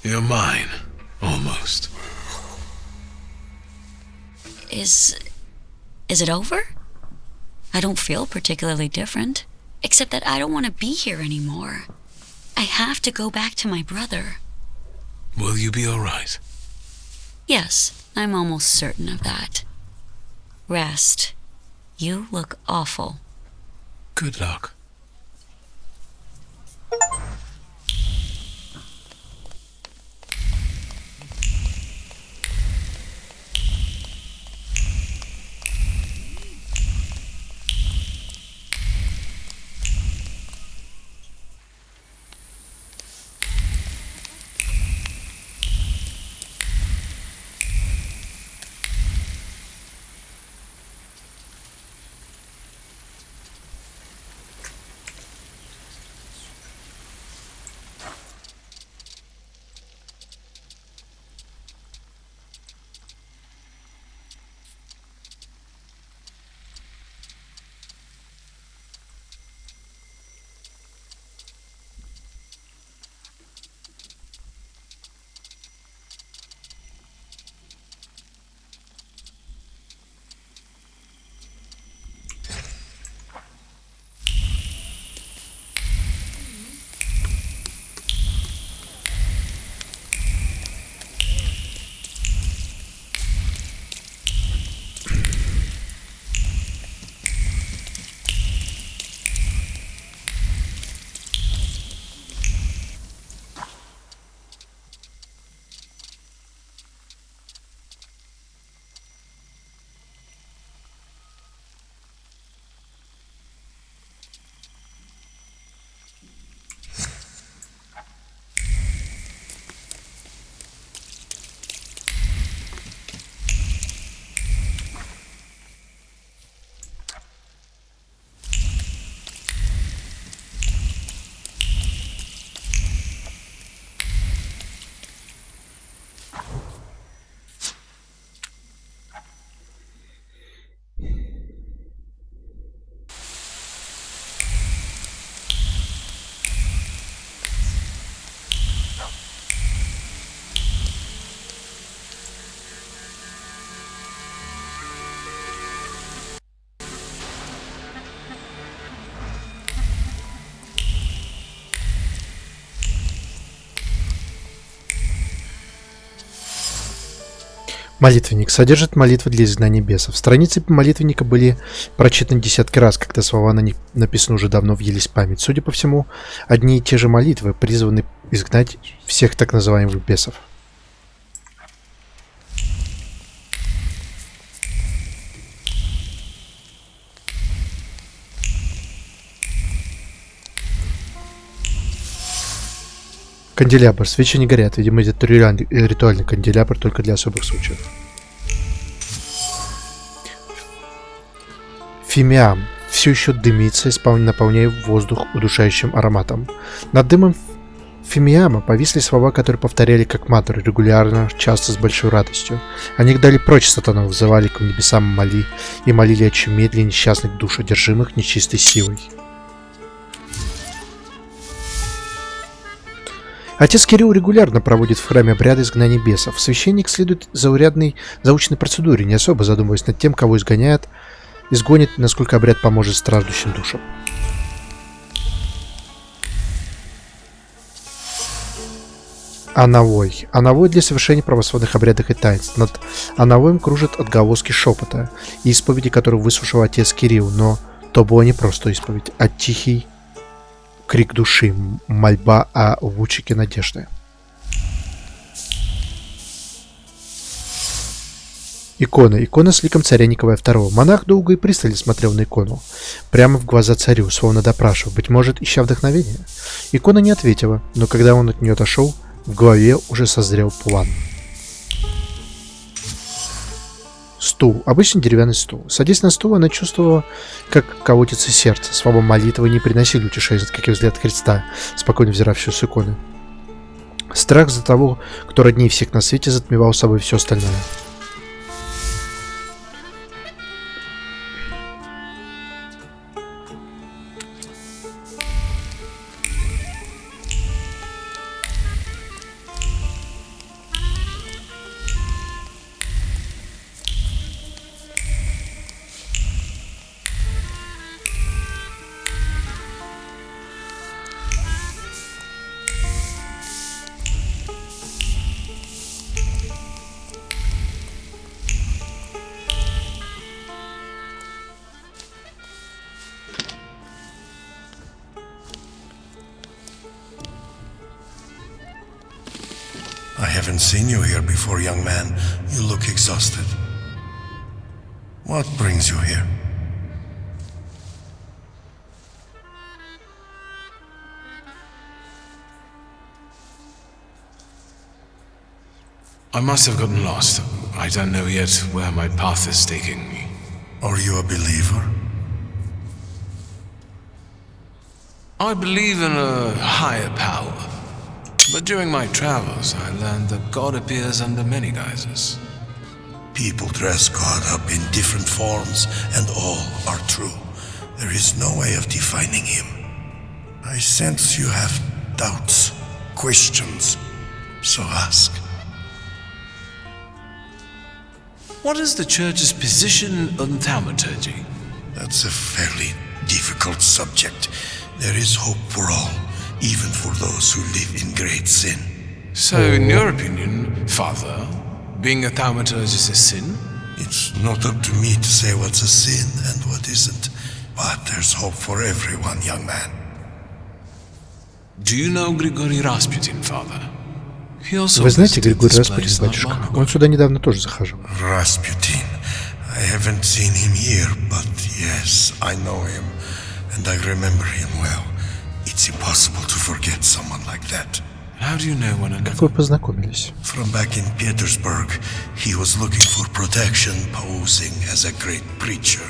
You're mine. Almost. Is it over? I don't feel particularly different, except that I don't want to be here anymore. I have to go back to my brother. Will you be alright? Yes, I'm almost certain of that. Rest. You look awful. Good luck. Молитвенник содержит молитвы для изгнания бесов. Страницы молитвенника были прочитаны десятки раз, когда слова на них написаны уже давно въелись в память. Судя по всему, одни и те же молитвы призваны изгнать всех так называемых бесов. Канделябр. Свечи не горят. Видимо, это ритуальный канделябр только для особых случаев. Фимиам. Все еще дымится, наполняя воздух удушающим ароматом. Над дымом фимиама повисли слова, которые повторяли как мантру регулярно, часто с большой радостью. Они гнали прочь сатану, взывали к небесам и молили о чуме для несчастных душ, одержимых нечистой силой. Отец Кирилл регулярно проводит в храме обряды изгнания бесов. Священник следует заученной процедуре, не особо задумываясь над тем, кого изгонит, насколько обряд поможет страждущим душам. Анавой. Анавой для совершения православных обрядов и таинств. Над анавоем кружат отголоски шепота, исповеди, которую выслушал отец Кирилл, но то была не просто исповедь, а тихий крик души, мольба о лучике надежды. Икона. Икона с ликом царя Николая II. Монах долго и пристально смотрел на икону, прямо в глаза царю, словно допрашивал, быть может, ища вдохновения. Икона не ответила, но когда он от нее отошел, в голове уже созрел план. Стул. Обычный деревянный стул. Садясь на стул, она чувствовала, как колотится сердце. Слова молитвы не приносили утешения, как и взгляд Христа, спокойно взиравшего с иконы. Страх за того, кто роднее всех на свете, затмевал собой все остальное. I haven't seen you here before, young man. You look exhausted. What brings you here? I must have gotten lost. I don't know yet where my path is taking me. Are you a believer? I believe in a higher power. But during my travels, I learned that God appears under many guises. People dress God up in different forms, and all are true. There is no way of defining him. I sense you have doubts, questions, so ask. What is the Church's position on thaumaturgy? That's a fairly difficult subject. There is hope for all, even for those who live in great sin. So, in your opinion, Father, being a thaumaturge is a sin? It's not up to me to say what's a sin and what isn't, but there's hope for everyone, young man. Do you know Grigory Rasputin, Father? Вы знаете Григорий Распутин, батюшка? Он сюда недавно тоже захаживал. Rasputin. I haven't seen him here, but yes, I know him, and I remember him well. It's impossible to forget someone like that. How do you know one another? Как вы познакомились? From back in Petersburg, he was looking for protection, posing as a great preacher,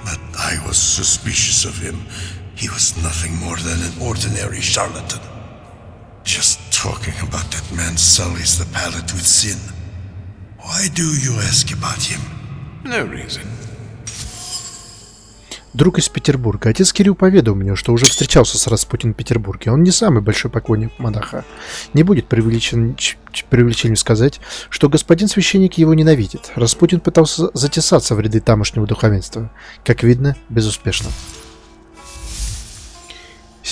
but I was suspicious of him. He was nothing more than an ordinary charlatan. Just talking about that man sullies the palate with sin. Why do you ask about him? No reason. Друг из Петербурга. Отец Кирилл поведал мне, что уже встречался с Распутиным в Петербурге. Он не самый большой поклонник монаха. Не будет преувеличением сказать, что господин священник его ненавидит. Распутин пытался затесаться в ряды тамошнего духовенства. Как видно, безуспешно.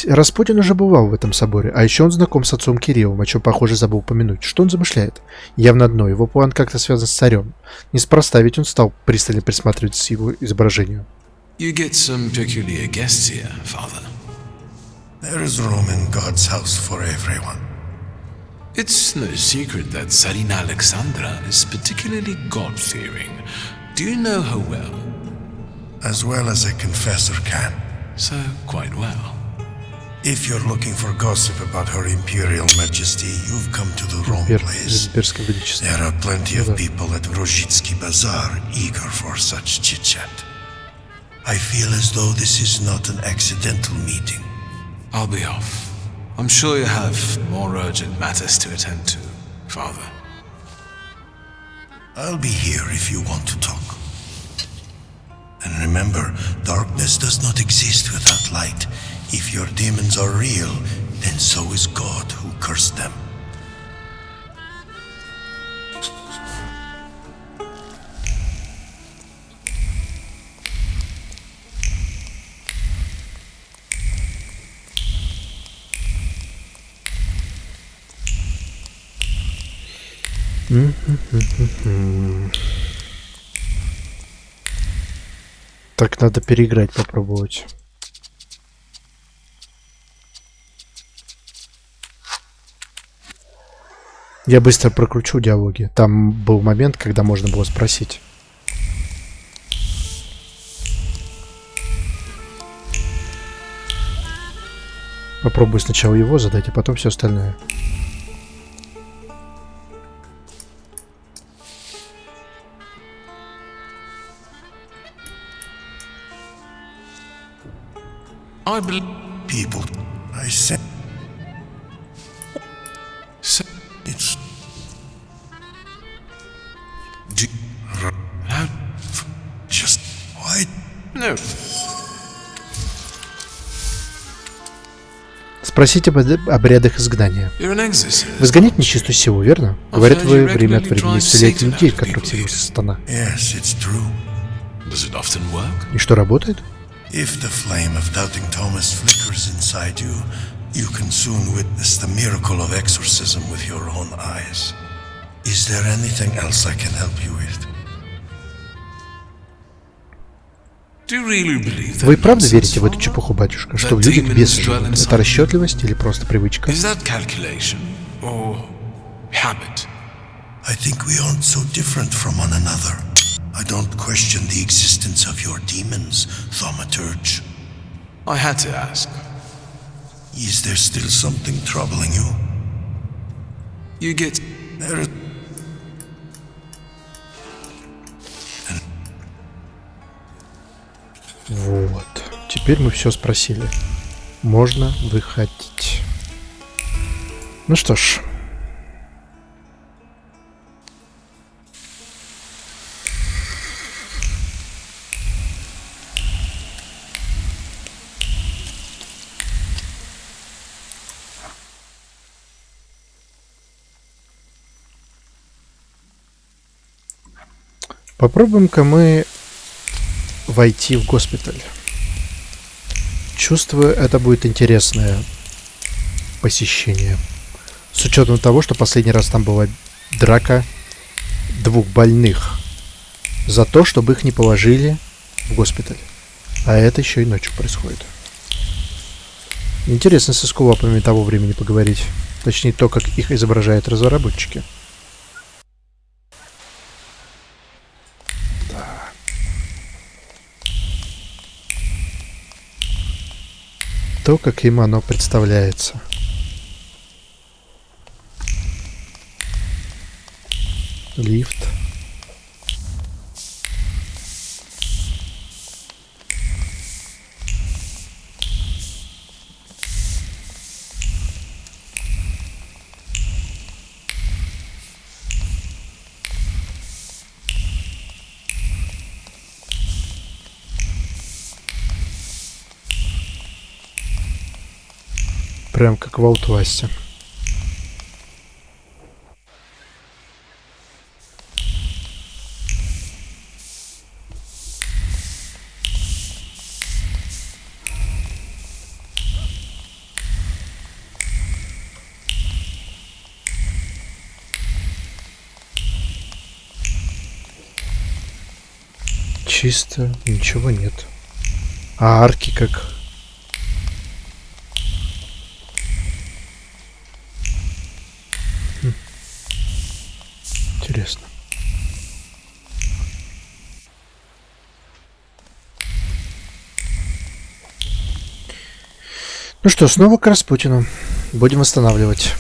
Распутин уже бывал в этом соборе, а еще он знаком с отцом Кириллом, о чем, похоже, забыл упомянуть. Что он замышляет? Явно одно, его план как-то связан с царем. Неспроста, ведь он стал пристально присматриваться к его изображению. You get some peculiar guests here, Father. There is room in God's house for everyone. It's no secret that Tsarina Alexandra is particularly God-fearing. Do you know her well? As well as a confessor can. So, quite well. If you're looking for gossip about Her Imperial Majesty, you've come to the wrong place. There are plenty of people at Rozhitsky Bazaar eager for such chit-chat. I feel as though this is not an accidental meeting. I'll be off. I'm sure you have more urgent matters to attend to, Father. I'll be here if you want to talk. And remember, darkness does not exist without light. If your demons are real, then so is God who cursed them. Так, надо переиграть, попробовать. Я быстро прокручу диалоги. Там был момент, когда можно было спросить. Попробую сначала его задать, а потом все остальное. I believe people. I said it's just why no. Спросите об обрядах изгнания. Вы изгоняете нечистую силу, верно? Говорят, вы время от времени исцеляете людей, в которых селился сатана. И что, работает? If the flame of doubting Thomas flickers inside you, you can soon witness the miracle of exorcism with your own eyes. Is there anything else I can help you with? Вы правда верите в эту чепуху, батюшка, что в людях бесы живут? Это расчетливость или просто привычка? habit. I think we aren't so different from one another. I don't question the existence of your demons, Thaumaturge. I had to ask. Is there still something troubling you? You get... There... Вот. Теперь мы все спросили. Можно выходить. Ну что ж. Попробуем-ка мы войти в госпиталь. Чувствую, это будет интересное посещение. С учетом того, что последний раз там была драка двух больных за то, чтобы их не положили в госпиталь. А это еще и ночью происходит. Интересно с эскулапами того времени поговорить. Точнее, то, как их изображают разработчики. То, как им оно представляется. Лифт. Прям как в Outlast'е. Чисто, ничего нет. А арки как? Интересно. Ну что, снова к Распутину. Будем восстанавливать.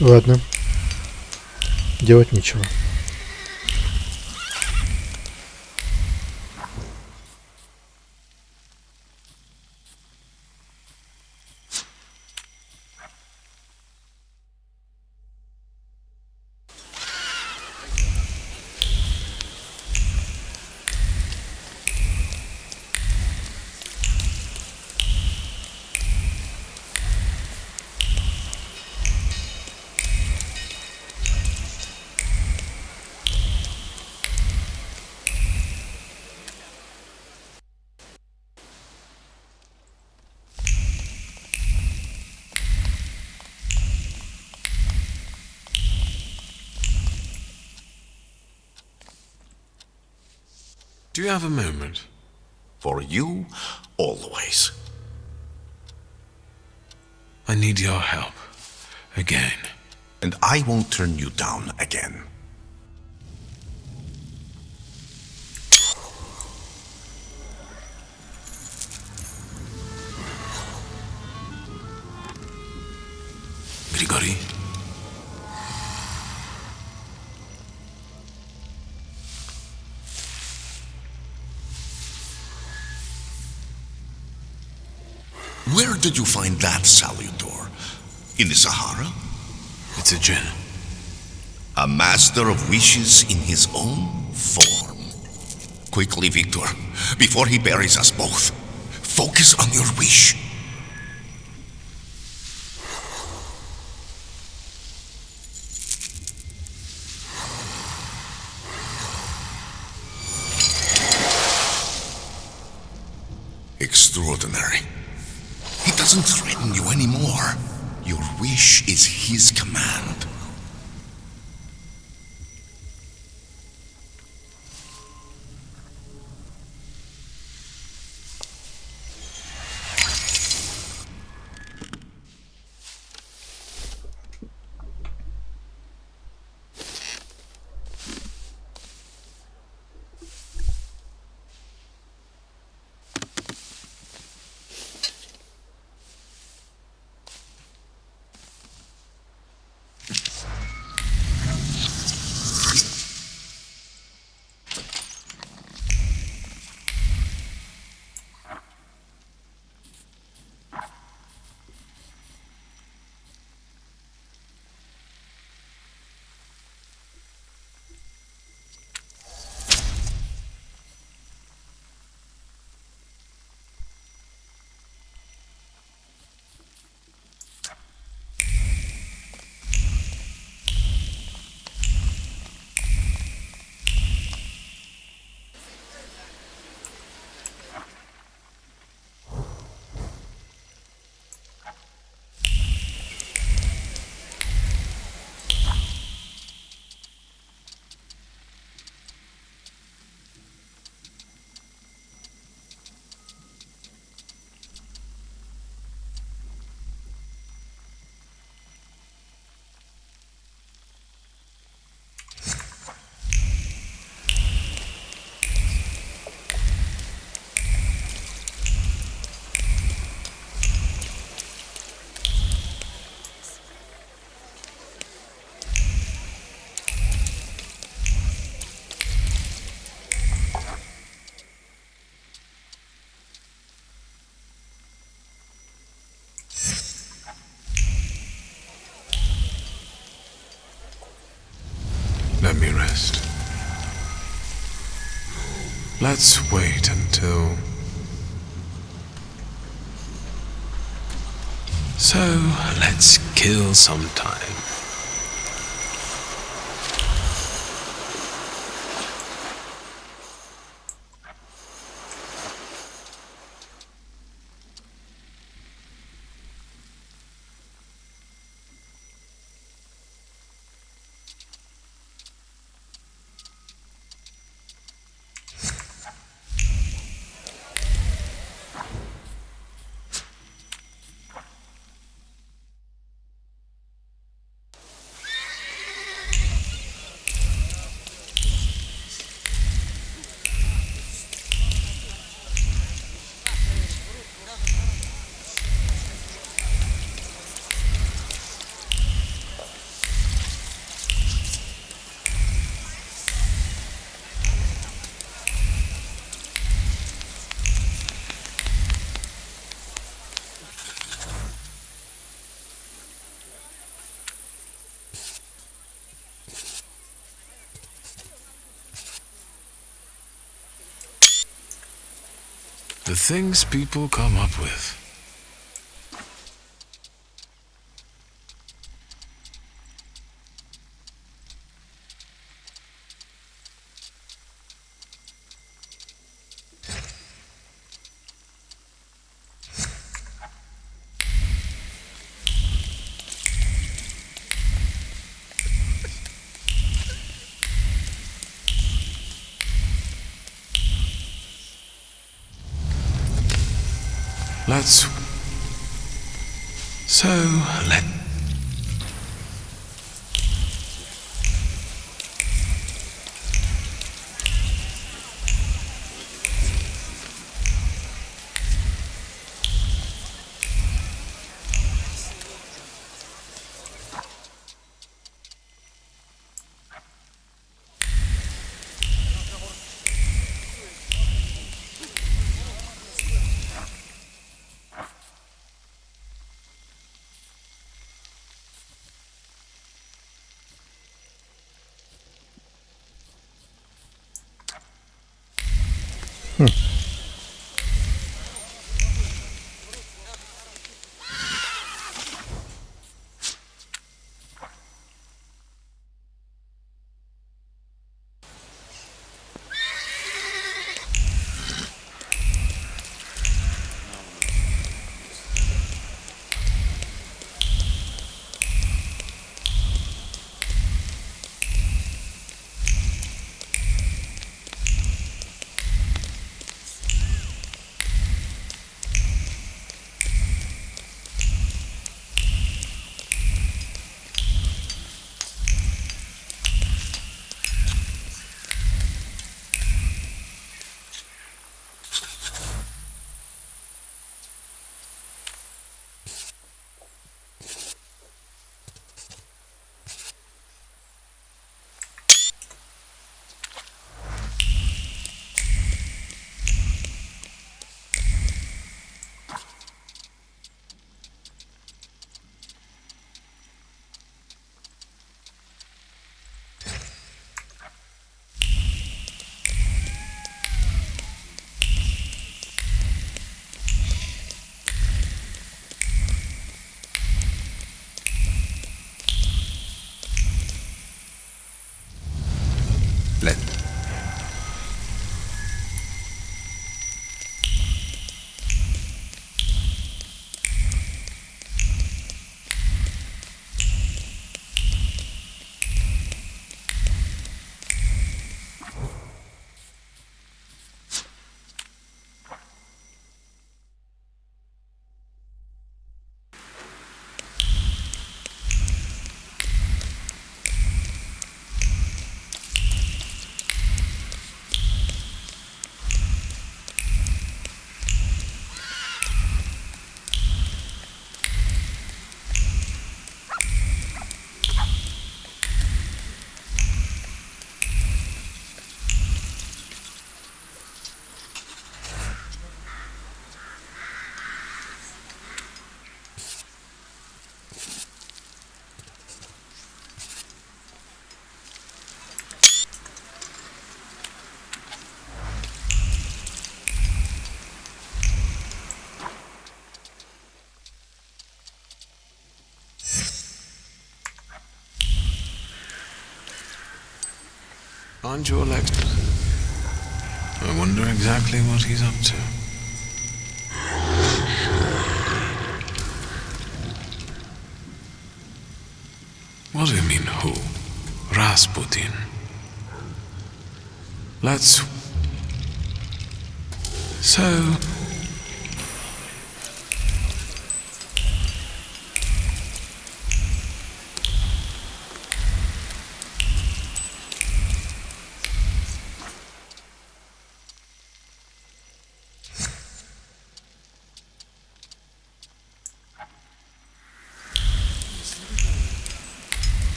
Ладно. Делать нечего. Do you have a moment? For you, always. I need your help. Again. And I won't turn you down again. Grigori? Where did you find that salutor? In the Sahara? It's a jinn. A master of wishes in his own form. Quickly, Victor, before he buries us both, focus on your wish. Extraordinary. He doesn't threaten you anymore. Your wish is his command. Let me rest. Let's wait until... So, let's kill some time. The things people come up with. Let Aren't you all experts? I wonder exactly what he's up to. What do you mean, who? Rasputin. So...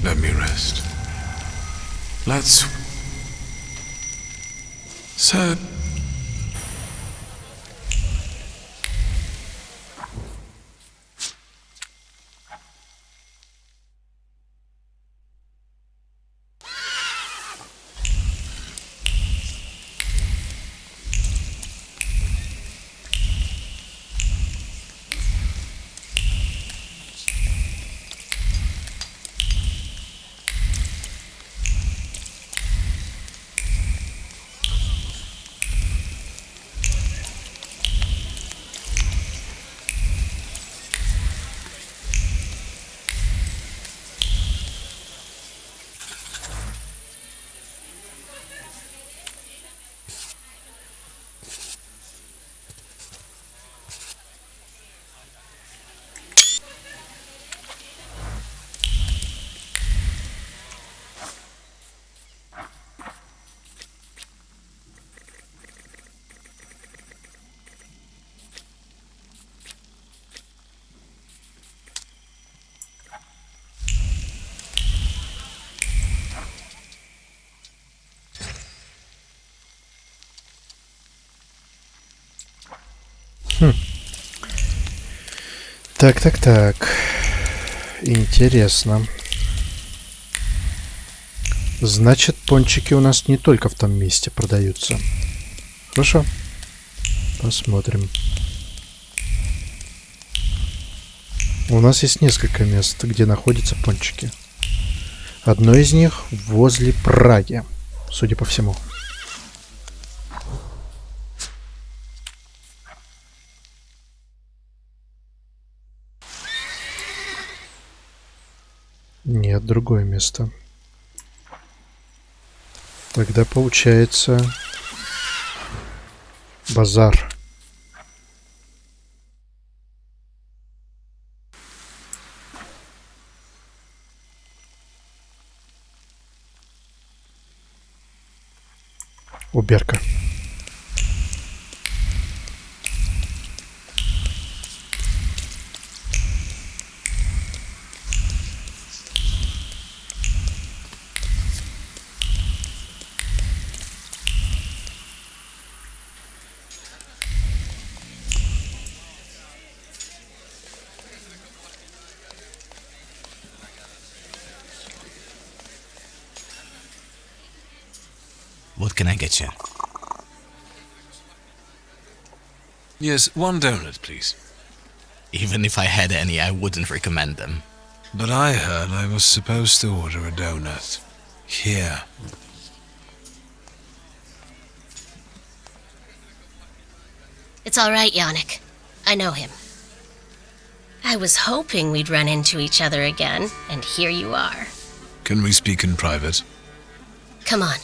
Let me rest. Let's... Sir... Так. Интересно. Значит, пончики у нас не только в том месте продаются. Хорошо. Посмотрим. У нас есть несколько мест, где находятся пончики. Одно из них возле Праги, судя по всему. Нет, другое место. Тогда получается базар. Уберка. What can I get you? Yes, one donut, please. Even if I had any, I wouldn't recommend them. But I heard I was supposed to order a donut. Here. It's all right, Yannick. I know him. I was hoping we'd run into each other again, and here you are. Can we speak in private? Come on.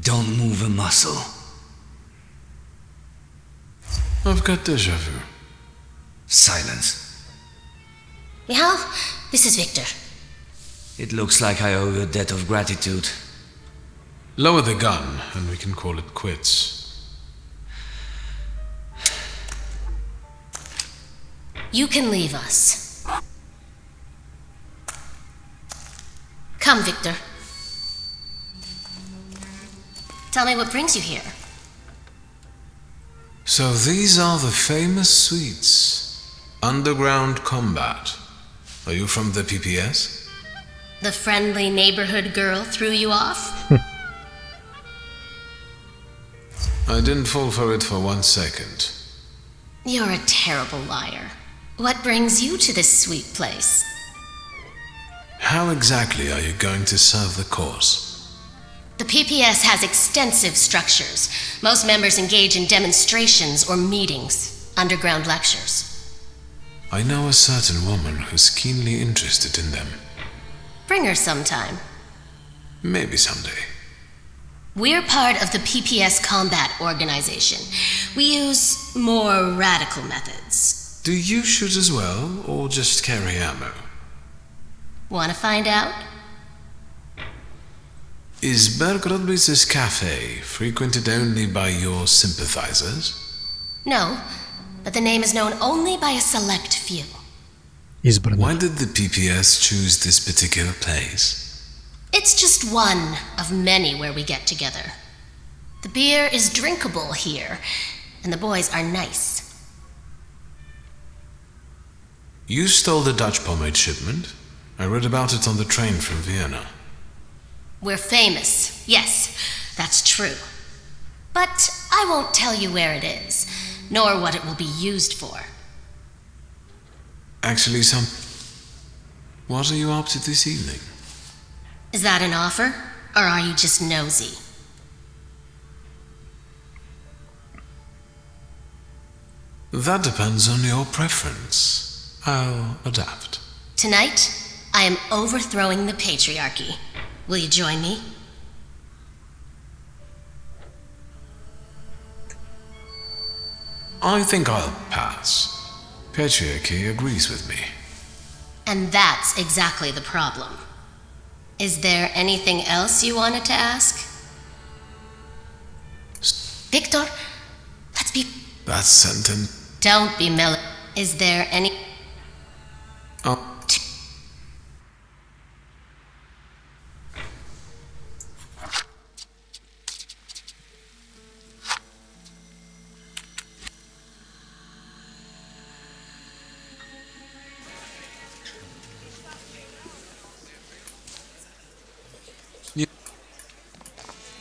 Don't move a muscle. I've got déjà vu. Silence. Michal, this is Victor. It looks like I owe you a debt of gratitude. Lower the gun, and we can call it quits. You can leave us. Come, Victor. Tell me what brings you here. So these are the famous suites. Underground combat. Are you from the PPS? The friendly neighborhood girl threw you off? I didn't fall for it for 1 second. You're a terrible liar. What brings you to this sweet place? How exactly are you going to serve the cause? The PPS has extensive structures. Most members engage in demonstrations or meetings, underground lectures. I know a certain woman who's keenly interested in them. Bring her sometime. Maybe someday. We're part of the PPS Combat Organization. We use more radical methods. Do you shoot as well, or just carry ammo? Want to find out? Is Bergrodbitz's cafe frequented only by your sympathizers? No, but the name is known only by a select few. Why did the PPS choose this particular place? It's just one of many where we get together. The beer is drinkable here, and the boys are nice. You stole the Dutch pomade shipment. I read about it on the train from Vienna. We're famous, yes, that's true. But I won't tell you where it is, nor what it will be used for. Actually, what are you up to this evening? Is that an offer, or are you just nosy? That depends on your preference. I'll adapt. Tonight, I am overthrowing the patriarchy. Will you join me? I think I'll pass. Patriarchy agrees with me. And that's exactly the problem. Is there anything else you wanted to ask? Victor, let's be... That sentence... Don't be mellow. Is there any... Oh.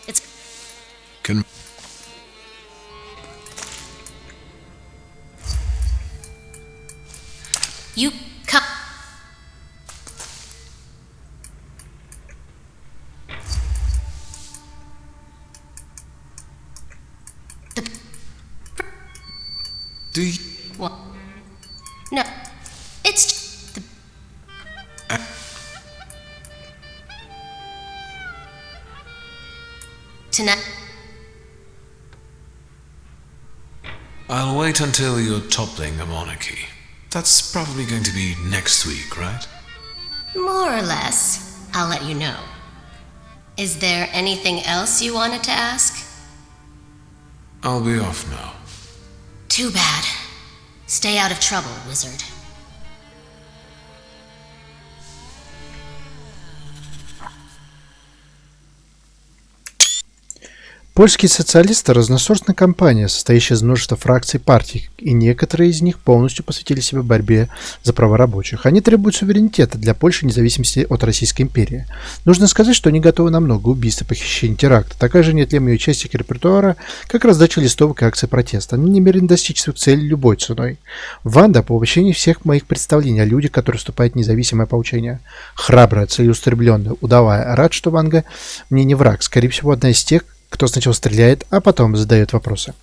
It's... Can... You come... Do you... What? No. It's... The... Tonight... I'll wait until you're toppling a monarchy. That's probably going to be next week, right? More or less. I'll let you know. Is there anything else you wanted to ask? I'll be off now. Too bad. Stay out of trouble, wizard. Польские социалисты – разносортная компания, состоящая из множества фракций и партий, и некоторые из них полностью посвятили себя борьбе за права рабочих. Они требуют суверенитета для Польши независимости от Российской империи. Нужно сказать, что они готовы на много убийств, похищений, терактов. Такая же неотъемлемая часть их репертуара, как раздача листовок и акций протеста. Они намерены достичь своих целей любой ценой. Ванда – по воплощению всех моих представлений о людях, которые вступают в независимое ополчение. Храбрая, целеустремленная, удавая. Рад, что Ванга мне не враг. Скорее всего, одна из тех, кто сначала стреляет, а потом задает вопросы.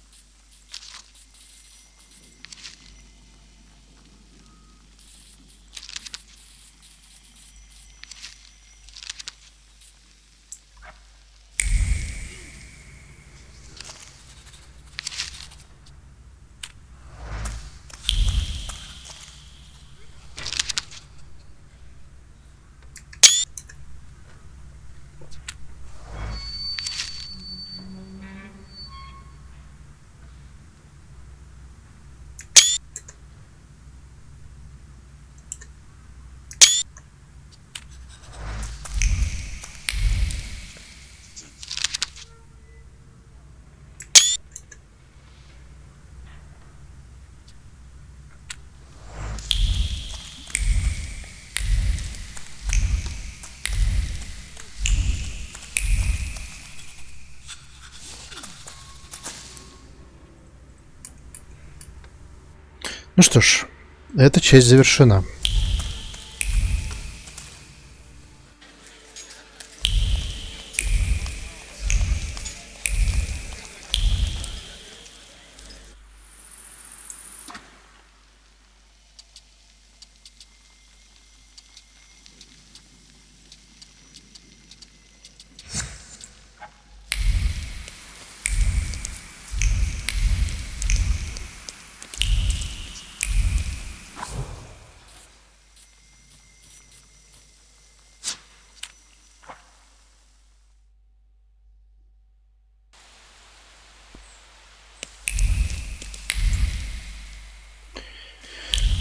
Ну что ж, эта часть завершена.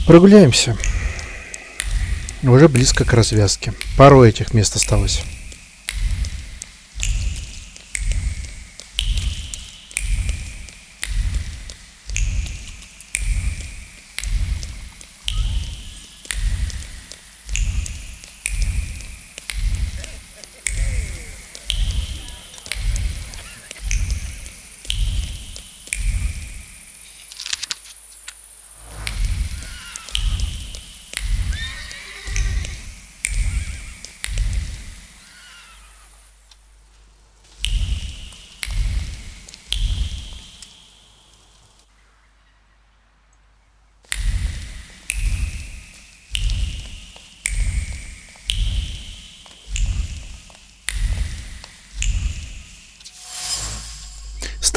Прогуляемся. Уже близко к развязке. Пару этих мест осталось.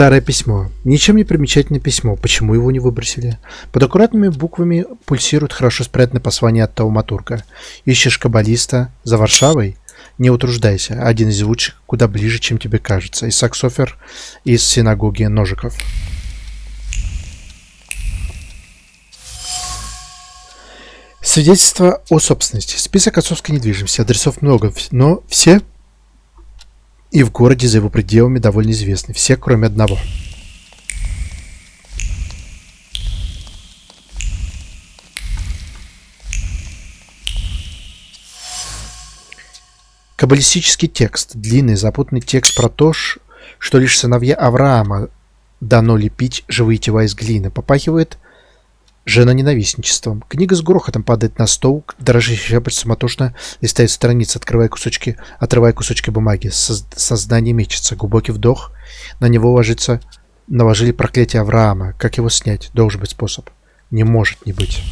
Старое письмо. Ничем не примечательное письмо. Почему его не выбросили? Под аккуратными буквами пульсирует хорошо спрятанное послание от тауматурга. Ищешь каббалиста за Варшавой? Не утруждайся. Один из лучших, куда ближе, чем тебе кажется. Исаак Софер из синагоги Ножиков. Свидетельство о собственности. Список отцовской недвижимости. Адресов много, но все и в городе за его пределами довольно известны. Все, кроме одного. Каббалистический текст. Длинный, запутанный текст про то, что лишь сыновья Авраама дано лепить живые тела из глины. Попахивает женоненавистничеством. Книга с грохотом падает на стол, дрожащий шепот суматошно листает страницы, отрывая кусочки бумаги. Сознание мечется. Глубокий вдох. На него наложили проклятие Авраама. Как его снять? Должен быть способ. Не может не быть.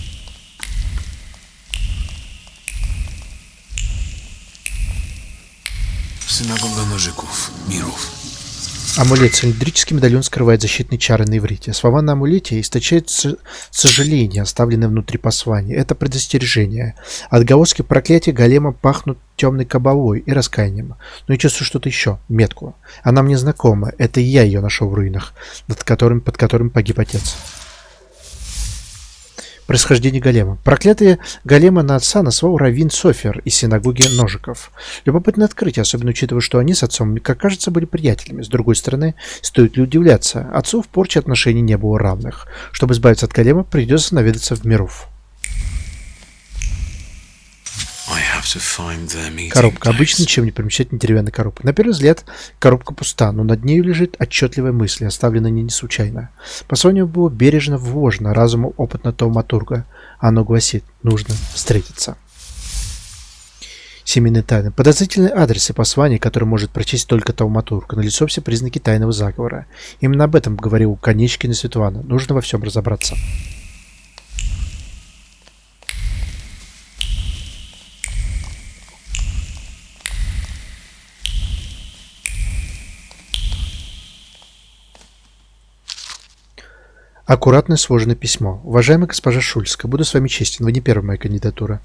Синагога Ножиков, Миров. Амулет. Цилиндрический медальон скрывает защитные чары на иврите. Слова на амулете источают сожаление, оставленное внутри послания. Это предостережение. Отголоски проклятия голема пахнут темной кабалой и раскаянием. Но я чувствую что-то еще. Метку. Она мне знакома. Это и я ее нашел в руинах, под которым погиб отец. Происхождение голема. Проклятые голема на отца назвал раввин Софер из синагоги Ножиков. Любопытное открытие, особенно учитывая, что они с отцом, как кажется, были приятелями. С другой стороны, стоит ли удивляться, отцу в порче отношений не было равных. Чтобы избавиться от голема, придется наведаться в Миров. Коробка. Обычно ничем не примечательная деревянная коробка. На первый взгляд, коробка пуста, но над нею лежит отчетливая мысль, оставленная не случайно. Послание было бережно вложено разуму опытного тауматурга. Оно гласит: нужно встретиться. Семейные тайны. Подозрительные адресы послания, которые может прочесть только тауматург. Налицо все признаки тайного заговора. Именно об этом говорил Конечкин и Светлана. Нужно во всем разобраться. Аккуратное сложенное письмо. Уважаемая госпожа Шульская, буду с вами честен, вы не первая моя кандидатура.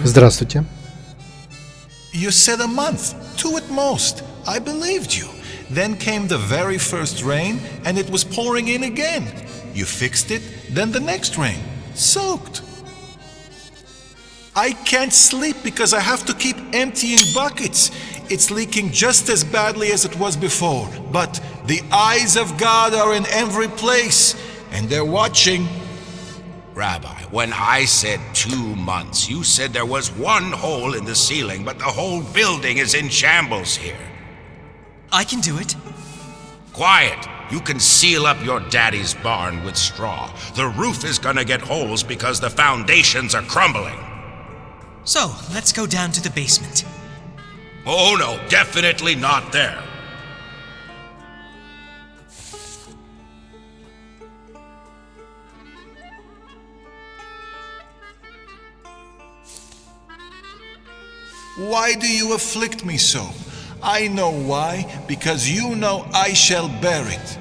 Здравствуйте. You said a month, 2 at most. I believed you. Then came the very first rain, and it was pouring in again. You fixed it, then the next rain. Soaked. I can't sleep because I have to keep emptying buckets. It's leaking just as badly as it was before. But the eyes of God are in every place, and they're watching. Rabbi, when I said 2 months, you said there was one hole in the ceiling, but the whole building is in shambles here. I can do it. Quiet! You can seal up your daddy's barn with straw. The roof is gonna get holes because the foundations are crumbling. So, let's go down to the basement. Oh no, definitely not there. Why do you afflict me so? I know why, because you know I shall bear it.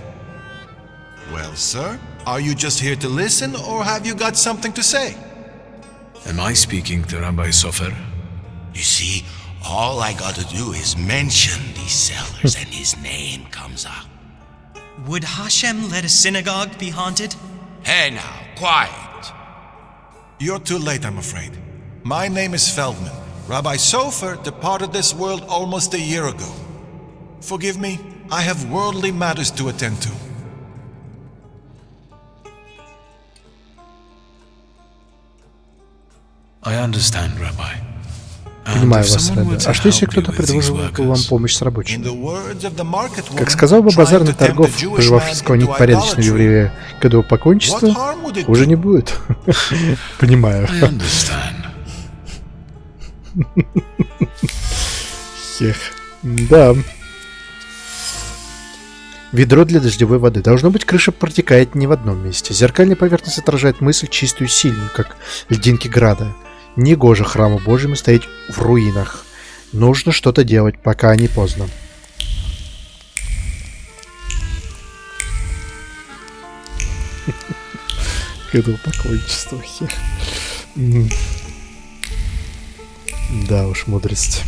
Well, sir, are you just here to listen, or have you got something to say? Am I speaking to Rabbi Sofer? You see, all I gotta do is mention these cellars and his name comes up. Would Hashem let a synagogue be haunted? Hey now, quiet. You're too late, I'm afraid. My name is Feldman. Rabbi Sofer departed this world almost a year ago. Forgive me, I have worldly matters to attend to. I understand, Rabbi. Понимаю вас, Рэбби. А что если кто-то предложил бы вам помощь с рабочими? Как сказал бы базарный торгов, пожелавший склонить порядочного еврея к идолопоклонничеству, уже не будет. Понимаю. Хех. Да. Ведро для дождевой воды. Должно быть, крыша протекает не в одном месте. Зеркальная поверхность отражает мысль чистую и сильную, как льдинки града. Негоже храму Божьему стоять в руинах. Нужно что-то делать, пока не поздно. Идолопоклонничество. Да уж, мудрость.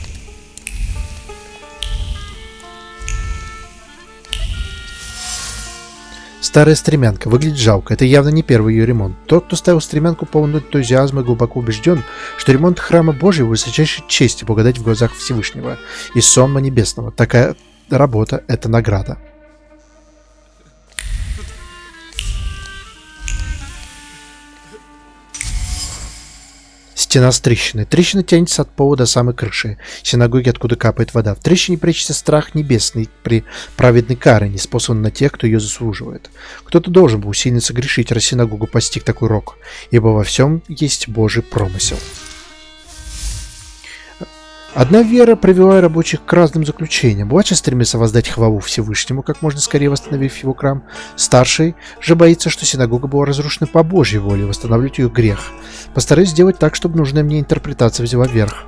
Старая стремянка. Выглядит жалко. Это явно не первый ее ремонт. Тот, кто ставил стремянку, полный энтузиазма и глубоко убежден, что ремонт храма Божьего высочайшей чести благодать в глазах Всевышнего и сонма небесного. Такая работа — это награда. Стена с трещиной. Трещина тянется от пола до самой крыши синагоги, откуда капает вода. В трещине прячется страх небесный при праведной каре, неспосланной на тех, кто ее заслуживает. Кто-то должен был сильно согрешить, раз синагогу постиг такой рок, ибо во всем есть Божий промысел. Одна вера привела рабочих к разным заключениям. Младший стремится воздать хвалу Всевышнему, как можно скорее восстановив его храм. Старший же боится, что синагога была разрушена по Божьей воле, восстанавливать ее грех. Постараюсь сделать так, чтобы нужная мне интерпретация взяла верх.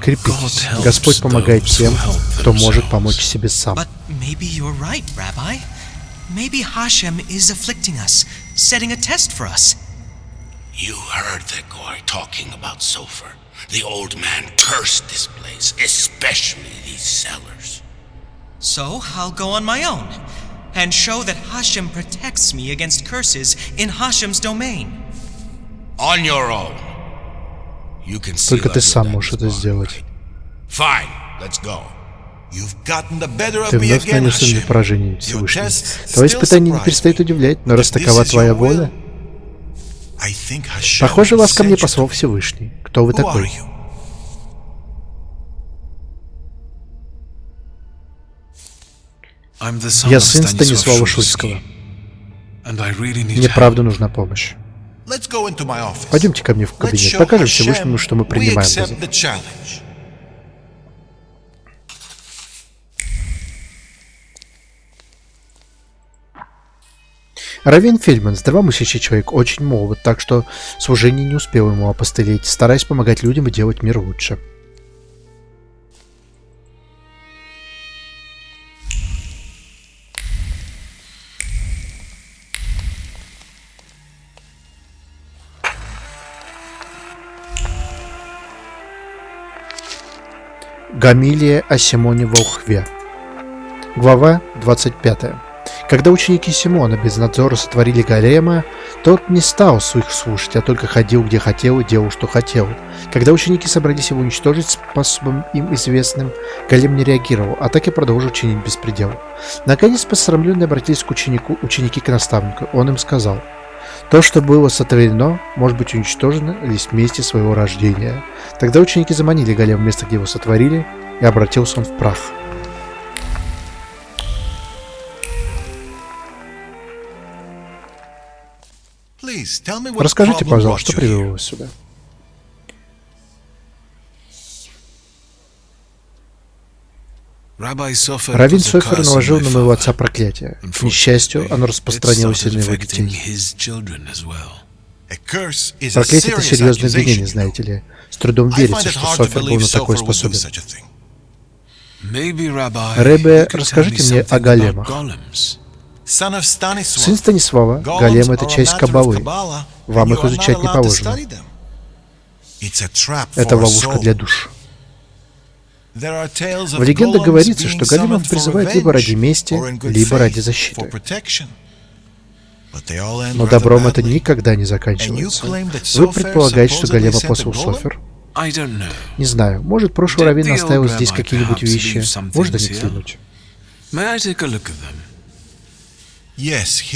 Крепитесь. Господь помогает тем, кто может помочь себе сам. Maybe you're right, Rabbi. Maybe Hashem is afflicting us, setting a test for us. You heard the guy talking about sulfur. The old man cursed this place, especially these cellars. So I'll go on my own and show that Hashem protects me against curses in Hashem's domain. On your own. You can see. Только ты сам можешь это сделать. Fine, let's go. Ты вновь нанес мне поражение, Всевышний. Твое испытание не перестает удивлять, но раз такова твоя воля... Похоже, вас ко мне послал Всевышний. Кто вы такой? Я сын Станислава Шульского. Мне правда нужна помощь. Пойдемте ко мне в кабинет. Покажем Всевышнему, что мы принимаем вызов. Раввин Фельдман, здравомыслящий человек, очень молод, так что служение не успело ему опостылеть, стараясь помогать людям и делать мир лучше. Гамилия о Симоне Волхве. Глава 25. Когда ученики Симона без надзора сотворили голема, тот не стал их слушать, а только ходил, где хотел, и делал, что хотел. Когда ученики собрались его уничтожить способом им известным, голем не реагировал, а так и продолжил чинить беспредел. Наконец, посрамленные обратились к ученики к наставнику. Он им сказал: «То, что было сотворено, может быть уничтожено лишь в месте своего рождения». Тогда ученики заманили голема в место, где его сотворили, и обратился он в прах. Расскажите, пожалуйста, что привело вас сюда? Раввин Софер наложил на моего отца проклятие. К несчастью, оно распространилось и на его детей. Проклятие — это серьезное обвинение, знаете ли. С трудом верится, что Софер был на такое способен. Ребе, расскажите мне о големах. Сын Станислава, голем — это часть Каббалы. Вам их изучать не положено. Это ловушка для душ. В легендах говорится, что големов призывают либо ради мести, либо ради защиты. Но добром это никогда не заканчивается. Вы предполагаете, что голема послал Софер? Не знаю. Может, прошлый раввин оставил здесь какие-нибудь вещи. Можно не взглянуть?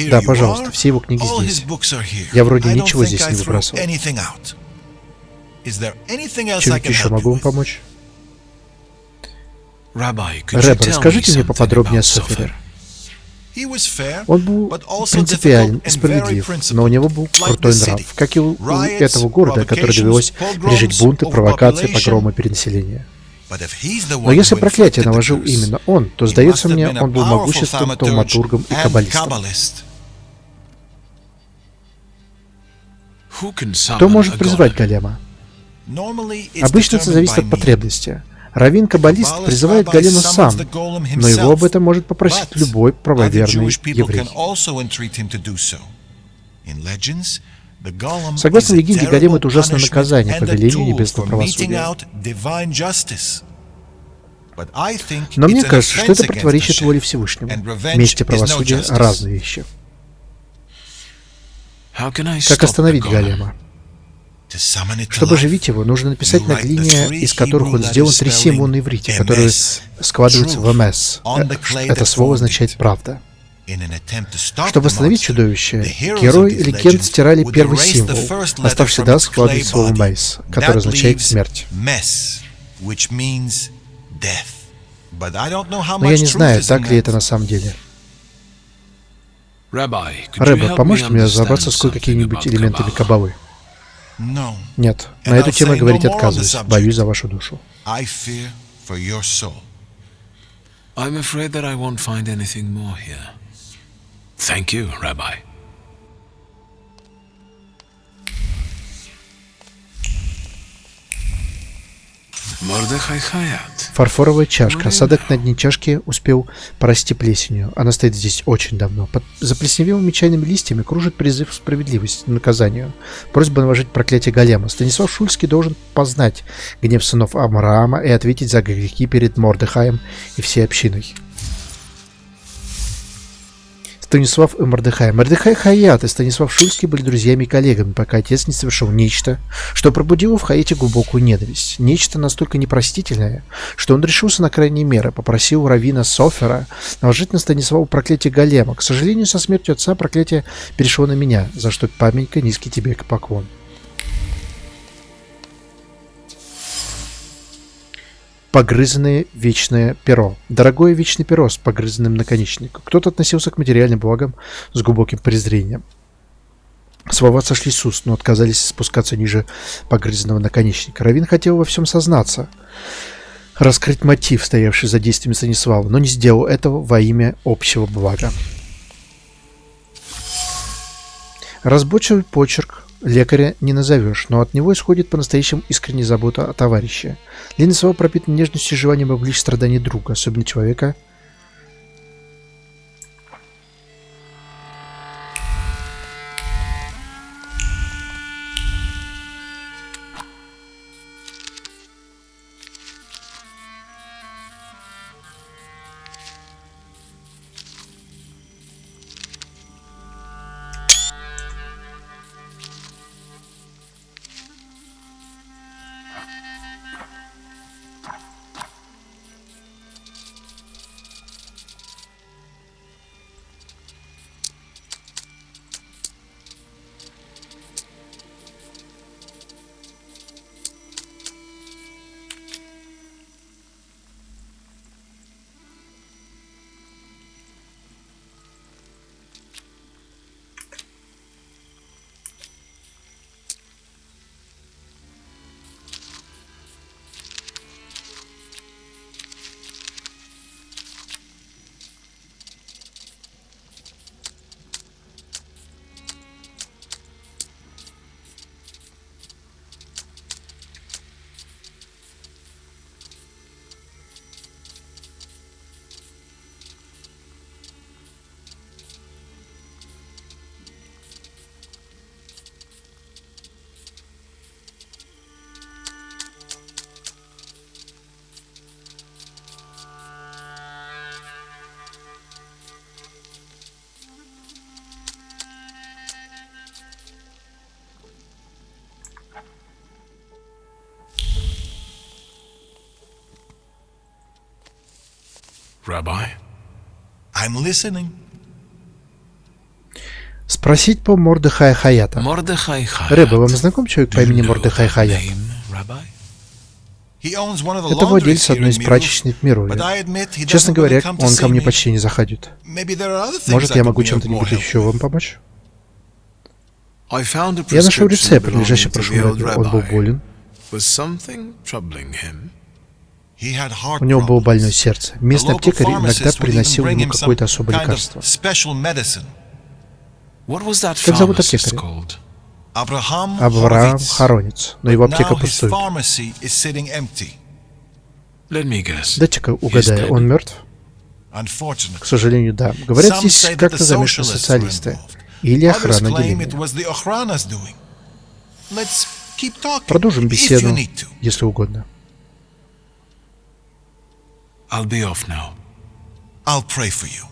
Да, пожалуйста, все его книги здесь. Я вроде ничего здесь не выбрасывал. Чем-нибудь еще могу вам помочь? Рэб, расскажите мне поподробнее о Софере. Он был принципиален и справедлив, но у него был крутой нрав, как и у этого города, который довелось пережить бунты, провокации, погромы, перенаселения. Но если проклятие наложил именно он, то, сдается мне, он был могущественным тауматургом и каббалистом. Кто может призвать голема? Обычно это зависит от потребности. Раввин-каббалист призывает голема сам, но его об этом может попросить любой правоверный еврей. Согласно легенде, голем — это ужасное наказание по велению небесного правосудия. Но мне кажется, что это противоречит воле Всевышнему. Месть и правосудие — разные вещи. Как остановить голема? Чтобы оживить его, нужно написать на глине, из которых он сделан, 3 символа на иврите, которые складываются в «эмес». Это слово означает «правда». Чтобы остановить чудовище, герои легенд стирали первый символ, оставшись всегда складывать слово «мейс», которое означает «смерть». Но я не знаю, так ли это на самом деле. Рэббе, поможете мне разобраться с кое-какими-нибудь элементами каббалы? Нет, на эту тему я говорить отказываюсь. Боюсь за вашу душу. I'm afraid that I won't find anything more here. Thank you, Rabbi. Мордехай Хаят. Фарфоровая чашка. Осадок на дне чашки успел порасти плесенью. Она стоит здесь очень давно. Под заплесневелыми чайными листьями кружит призыв справедливости к наказанию. Просьба наложить проклятие голема. Станислав Шульский должен познать гнев сынов Амраама и ответить за грехи перед Мордехаем и всей общиной. Станислав и Мордехай. Мордехай Хаят и Станислав Шульский были друзьями и коллегами, пока отец не совершил нечто, что пробудило в Хаяте глубокую ненависть. Нечто настолько непростительное, что он решился на крайние меры, попросил раввина Софера наложить на Станислава проклятие голема. К сожалению, со смертью отца проклятие перешло на меня, за что памятника низкий тебе поклон. Погрызанное вечное перо. Дорогое вечное перо с погрызанным наконечником. Кто-то относился к материальным благам с глубоким презрением. Слова сошли с уст, но отказались спускаться ниже погрызанного наконечника. Раввин хотел во всем сознаться, раскрыть мотив, стоявший за действиями Станислава, но не сделал этого во имя общего блага. Разборчивый почерк лекаря не назовешь, но от него исходит по-настоящему искренняя забота о товарище. Длинные слова пропитаны нежностью и желанием облегчить страдания друга, особенно человека, Rabbi? I'm listening. Спросить по Мордехая Хаята. Мордехай Хаят. Рэбе, вам знаком человек по имени Мордехай Хаят? Это владелец одной из прачечных в Мирове. Честно говоря, он ко мне почти не заходит. Может, я могу чем-то-нибудь еще вам помочь? Я нашел рецепт, лежащий в прошлом году. Он был болен. У него было больное сердце. Местный аптекарь иногда приносил ему какое-то особое лекарство. Как зовут аптекаря? Авраам Хоронец, но его аптека пустует. Дайте-ка угадаю, он мертв? К сожалению, да. Говорят, здесь как-то замешаны социалисты. Или охрана деления. Продолжим беседу, если угодно. I'll be off now. I'll pray for you.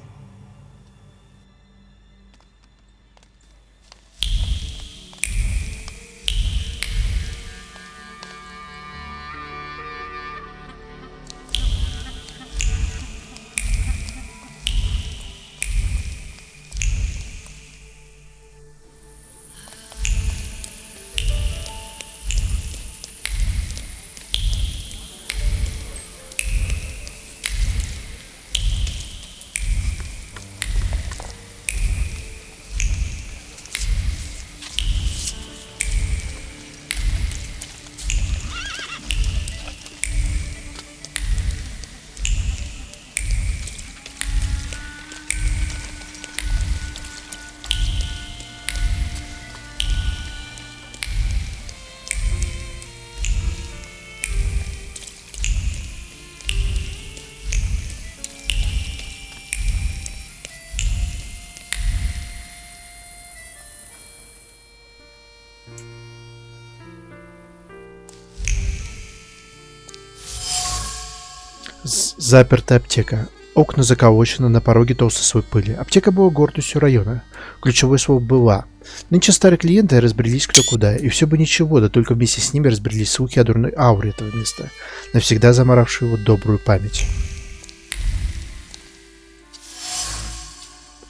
Запертая аптека. Окна заколочены, на пороге толстый слой пыли. Аптека была гордостью района. Ключевое слово «была». Нынче старые клиенты разбрелись кто куда, и все бы ничего, да только вместе с ними разбрелись слухи о дурной ауре этого места, навсегда заморавшей его добрую память.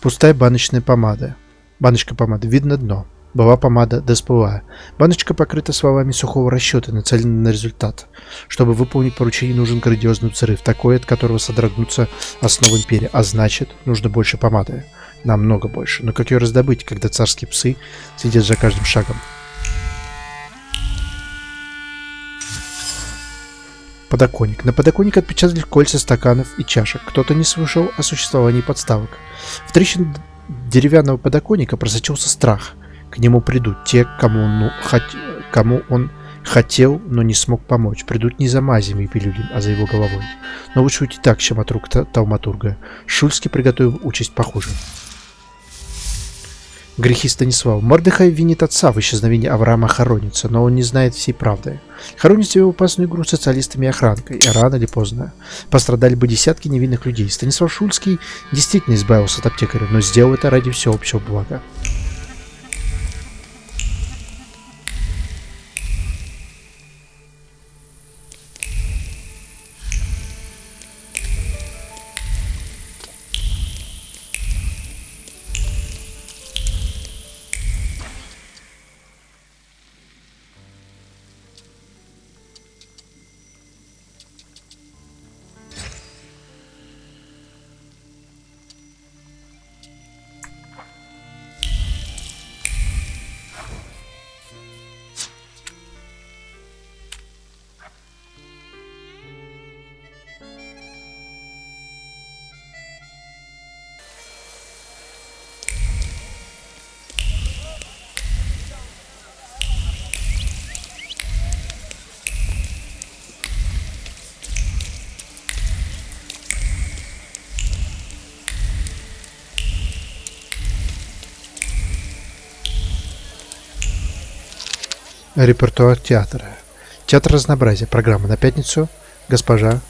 Пустая баночная помада. Баночка помады. Видно дно. Была помада, да сплыла. Баночка покрыта словами сухого расчета, нацелена на результат. Чтобы выполнить поручение, нужен грандиозный взрыв, такой, от которого содрогнутся основы империи. А значит, нужно больше помады. Намного больше. Но как ее раздобыть, когда царские псы следят за каждым шагом? Подоконник. На подоконник отпечатались кольца стаканов и чашек. Кто-то не слышал о существовании подставок. В трещину деревянного подоконника просочился страх. К нему придут те, кому он хотел, но не смог помочь. Придут не за мазями и пилюлями, а за его головой. Но лучше уйти так, чем от рук тауматурга. Шульский приготовил участь похуже. Грехи Станислава. Мордехай винит отца в исчезновении Авраама Хоронеца, но он не знает всей правды. Хоронец вел опасную игру с социалистами и охранкой, и рано или поздно пострадали бы десятки невинных людей. Станислав Шульский действительно избавился от аптекаря, но сделал это ради всеобщего блага. Репертуар театра. Театр разнообразия. Программа на пятницу. Госпожа.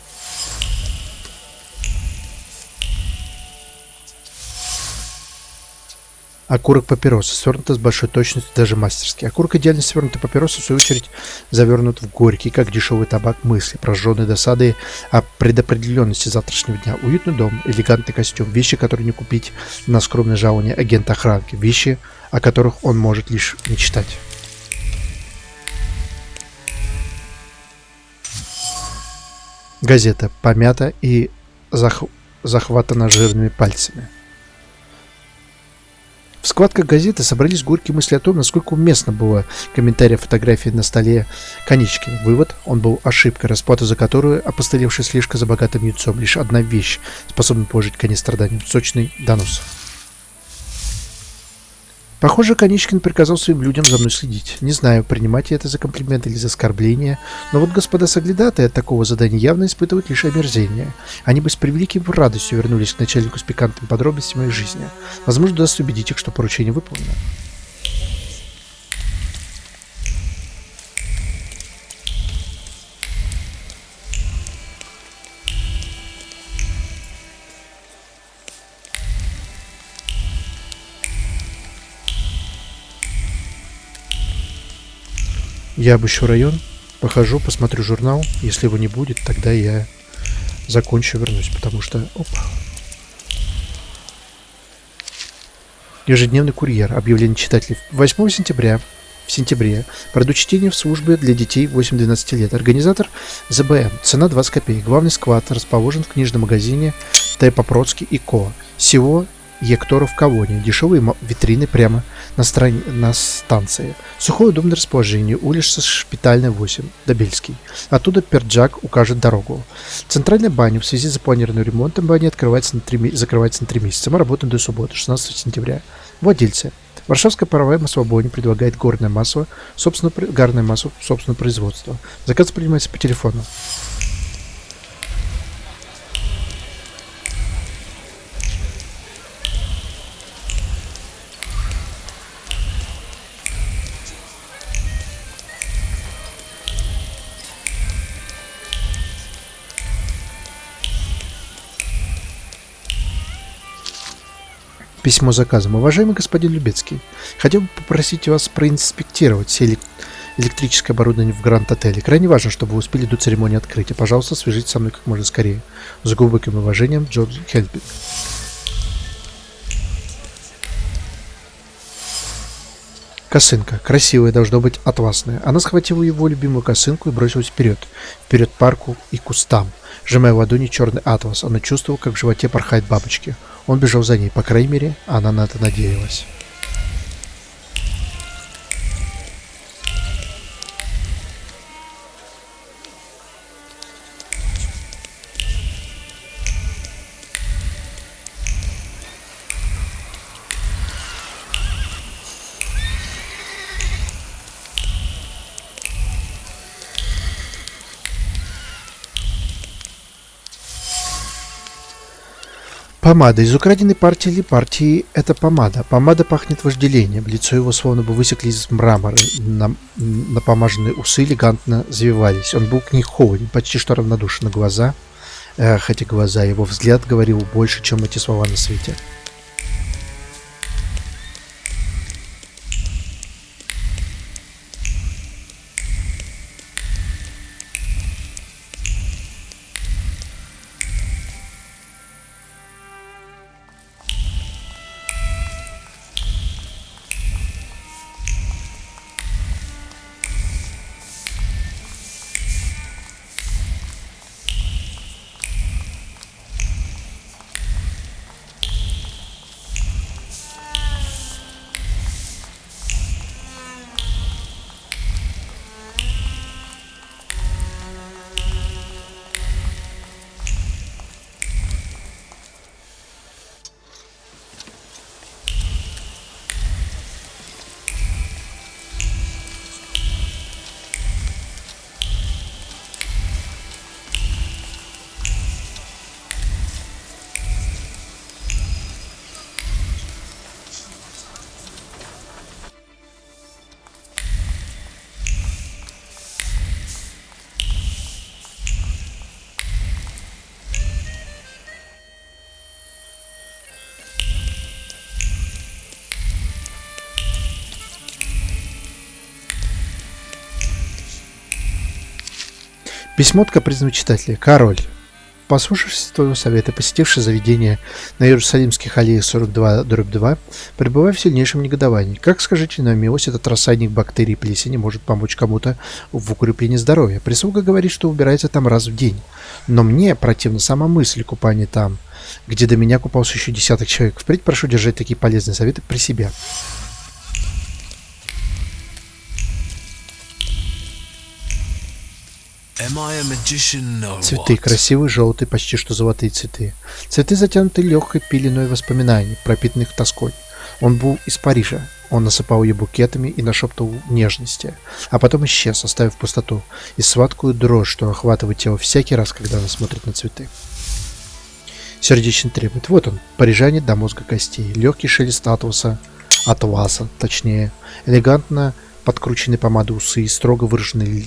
Окурок папиросы. Свернута с большой точностью, даже мастерски. Окурок идеально свернутый папиросы, в свою очередь, завернут в горький, как дешевый табак, мысли, прожженные досадой о предопределенности завтрашнего дня. Уютный дом, элегантный костюм, вещи, которые не купить на скромное жалование агента охранки, вещи, о которых он может лишь мечтать. Газета помята и захватана жирными пальцами. В складках газеты собрались горькие мысли о том, насколько уместно было комментарий фотографии на столе Конечкина. Вывод: он был ошибкой, расплата за которую опостылевшая слежка за богатым юнцом. Лишь одна вещь способна положить конец страданиям: сочный донос. Похоже, Конечкин приказал своим людям за мной следить. Не знаю, принимать я это за комплимент или за оскорбление, но вот господа соглядатые от такого задания явно испытывают лишь омерзение. Они бы с превеликой радостью вернулись к начальнику с пикантными подробностями моей жизни. Возможно, удастся убедить их, что поручение выполнено. Я обыщу район, похожу, посмотрю журнал. Если его не будет, тогда я закончу, вернусь, потому что... Опа. Ежедневный курьер. Объявление читателей. 8 сентября. В сентябре. Предучтение в службе для детей 8-12 лет. Организатор ЗБМ. Цена 20 копеек. Главный склад расположен в книжном магазине Т.Попроцкий и Ко. Всего гектаров в колонии. Дешевые витрины прямо на станции. Сухое удобное расположение. Улица Шпитальная, 8. Добельский. Оттуда Перджак укажет дорогу. Центральная баня. В связи с запланированным ремонтом бани закрывается на 3 месяца. Мы работаем до субботы, 16 сентября. Владельцы. Варшавская паровая маслобойня предлагает горное масло собственного производства. Заказ принимается по телефону. Письмо с заказом. Уважаемый господин Любецкий, хотел бы попросить вас проинспектировать все электрическое оборудование в Гранд-отеле. Крайне важно, чтобы вы успели до церемонии открытия. Пожалуйста, свяжитесь со мной как можно скорее. С глубоким уважением, Джордж Хельбик. Косынка. Красивая, должно быть атласная. Она схватила его любимую косынку и бросилась вперед. Вперед парку и кустам. Сжимая в ладони черный атлас, она чувствовала, как в животе порхают бабочки. Он бежал за ней, по крайней мере, она на это надеялась. Помада. Из украденной партии или партии это помада. Помада пахнет вожделением. Лицо его словно бы высекли из мрамора. Напомаженные усы элегантно завивались. Он был к ней холоден, почти что равнодушен. Глаза, хотя глаза, его взгляд говорил больше, чем эти слова на свете. Письмо от капризного читателя. Король. Послушавшись твоего совета, посетивший заведение на Иерусалимских аллеях 42/2, пребывая в сильнейшем негодовании. Как, скажите на милость, этот рассадник бактерий и плесени может помочь кому-то в укреплении здоровья? Прислуга говорит, что убирается там раз в день. Но мне противна сама мысль купания там. где до меня купался еще десяток человек. Впредь прошу держать такие полезные советы при себе. Цветы. Красивые, желтые, почти что золотые цветы. Цветы затянуты легкой пеленой воспоминаний, пропитанных тоской. Он был из Парижа. Он насыпал ее букетами и нашептывал нежности. А потом исчез, оставив пустоту и сладкую дрожь, что охватывает тело всякий раз, когда она смотрит на цветы. Сердечный трепет. Вот он, парижане до мозга костей. Легкий шелест атласа, точнее. Элегантно подкрученные помады усы, строго выраженные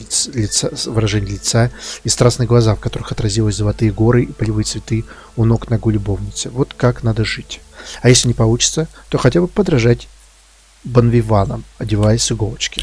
выражение лица и страстные глаза, в которых отразились золотые горы и полевые цветы у ног ногу любовницы. Вот как надо жить. А если не получится, то хотя бы подражать бонвиванам, одеваясь с иголочки.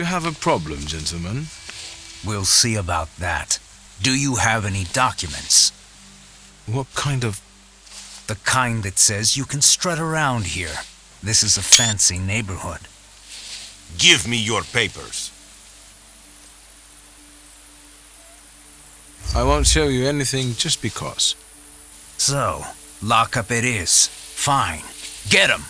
You have a problem, gentlemen? We'll see about that. Do you have any documents? What kind of... The kind that says you can strut around here. This is a fancy neighborhood. Give me your papers. I won't show you anything just because. So, lockup it is. Fine. Get him!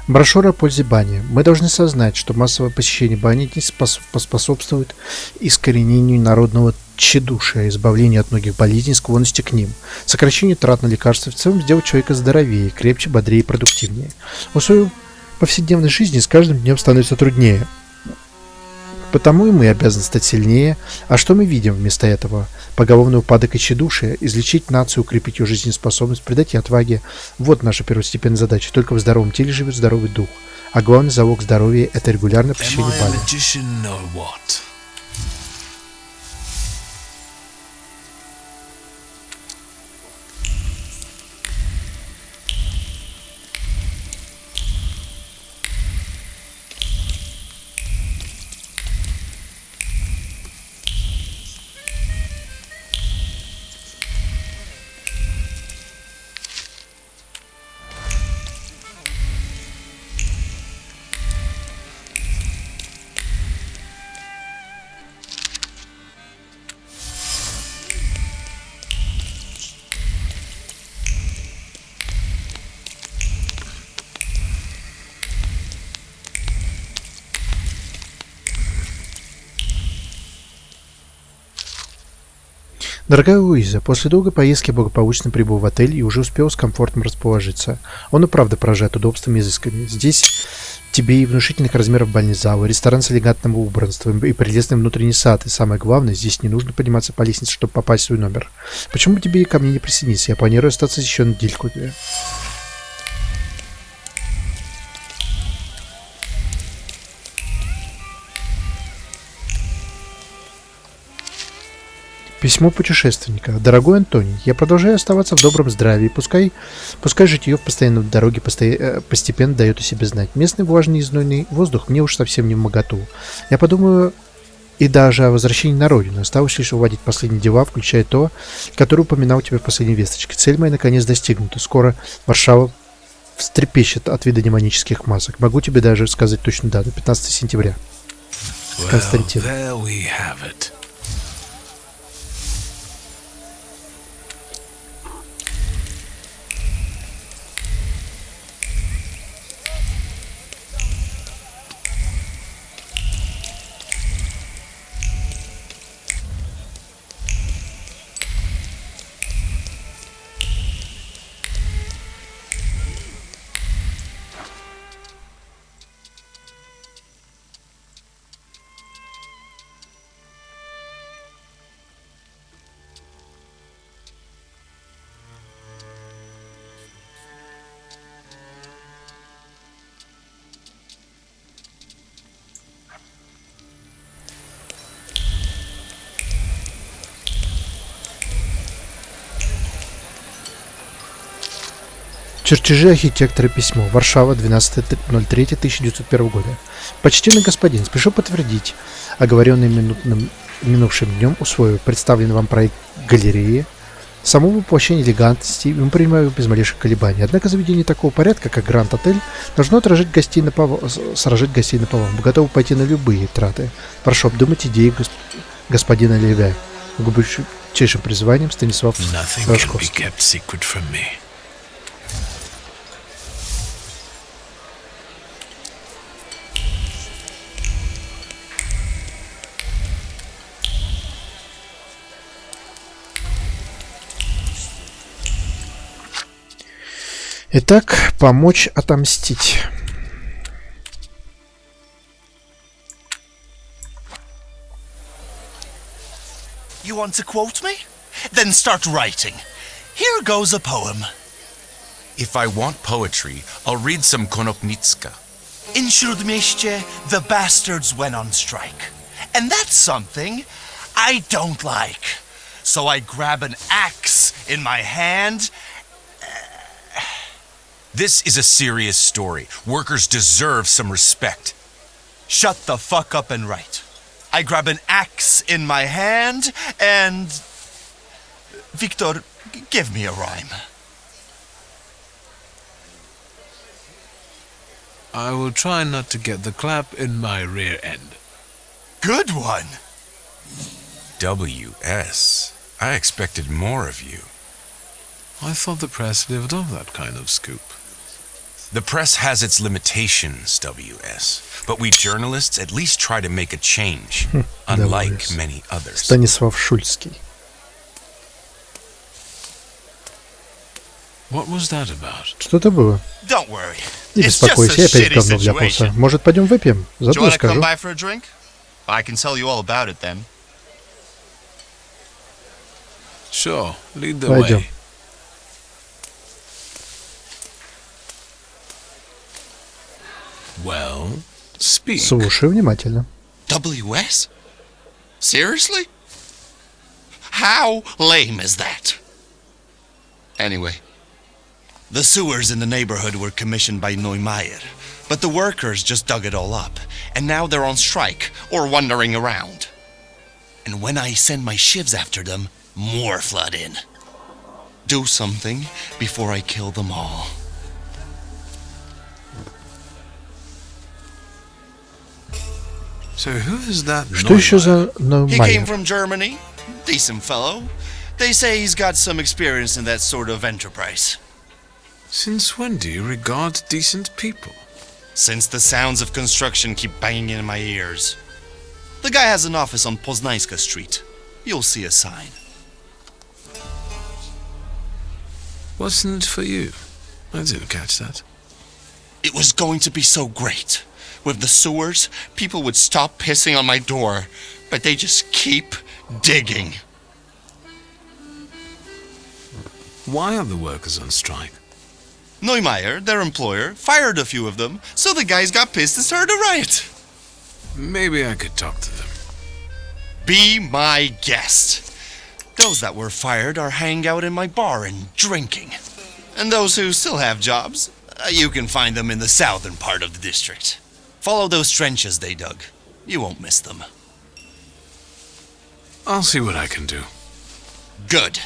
Брошюра о пользе бани. Мы должны сознать, что массовое посещение бани не поспособствует искоренению народного тщедушия, избавлению от многих болезней, склонности к ним, сокращению трат на лекарства, в целом сделать человека здоровее, крепче, бодрее и продуктивнее. Условия повседневной жизни с каждым днем становятся труднее. Потому и мы обязаны стать сильнее. А что мы видим вместо этого? Поголовный упадок и тщедушие, излечить нацию, укрепить ее жизнеспособность, придать ей отваге. Вот наша первостепенная задача. Только в здоровом теле живет здоровый дух. А главный залог здоровья – это регулярное посещение бани. Дорогая Луиза, после долгой поездки я благополучно прибыл в отель и уже успел с комфортом расположиться. Он и правда поражает удобствами и изысками. Здесь тебе и внушительных размеров бальный зал, и ресторан с элегантным убранством, и прелестный внутренний сад, и самое главное, здесь не нужно подниматься по лестнице, чтобы попасть в свой номер. Почему бы тебе ко мне не присоединиться? Я планирую остаться еще на недельку. Письмо путешественника. Дорогой Антоний, я продолжаю оставаться в добром здравии. Пускай житье в постоянной дороге постепенно дает о себе знать. Местный влажный и знойный воздух мне уж совсем не вмоготу. Я подумаю и даже о возвращении на родину. Осталось лишь уладить последние дела, включая то, которое упоминал тебе в последней весточке. Цель моя наконец достигнута. Скоро Варшава встрепещет от вида демонических масок. Могу тебе даже сказать точную дату. 15 сентября. Константин. Чертежи архитектора. Письмо. Варшава, 12.03.1901 года. Почтенный господин, спешу подтвердить оговоренный минувшим днем условия, представленный вам проект галереи. Само воплощение элегантности мы принимаем без малейших колебаний. Однако заведение такого порядка, как Гранд-отель, должно сражать гостей на повал. Мы готовы пойти на любые траты. Прошу обдумать идеи господина Левя. Глубочайшим призванием Станислав Рожковский. Итак, помочь отомстить. You want to quote me? Then start writing. Here goes a poem. If I want poetry, I'll read some Konopnicka. In Śródmieście, the bastards went on strike. And that's something I don't like. So I grab an axe in my hand. This is a serious story. Workers deserve some respect. Shut the fuck up and write. I grab an axe in my hand and... Victor, give me a rhyme. I will try not to get the clap in my rear end. Good one. W.S. I expected more of you. I thought the press lived off that kind of scoop. The press has its limitations, WS. But we journalists at least try to make a change, unlike many others. Станислав Шульский. What was that about? Что это было? Don't worry. Не беспокойся, я опять говно для босса. Может, пойдем выпьем? Заодно расскажу. I can tell you all about it then. Sure, lead the Пойдем. way. Well, speak. Слушай внимательно. WS? Seriously? How lame is that? Anyway, the sewers in the neighborhood were commissioned by Neumeier, but the workers just dug it all up, and now they're on strike or wandering around. And when I send my shivs after them, more flood in. Do something before I kill them all. So who is that? Что еще за He came Ноймайер? from Germany. Decent fellow. They say he's got some experience in that sort of enterprise. Since when do you regard decent people? Since the sounds of construction keep banging in my ears. The guy has an office on Poznańska Street. You'll see a sign. What's in it for you? I didn't catch that. It was going to be so great. With the sewers, people would stop pissing on my door, but they just keep digging. Why are the workers on strike? Neumeier, their employer, fired a few of them, so the guys got pissed and started a riot. Maybe I could talk to them. Be my guest. Those that were fired are hanging out in my bar and drinking. And those who still have jobs, you can find them in the southern part of the district. Follow those trenches they dug. You won't miss them. I'll see what I can do. Good.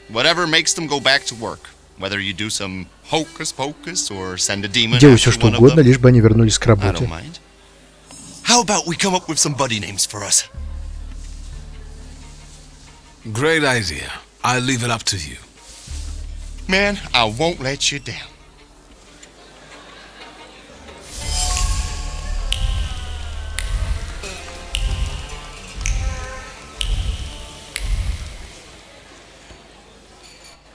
Whatever makes them go back to work. Whether you do some hocus pocus or send a demon Делай after все, что one of угодно, them. лишь бы они вернулись к I don't работе. mind. How about we come up with some buddy names for us? Great idea. I'll leave it up to you. Man, I won't let you down.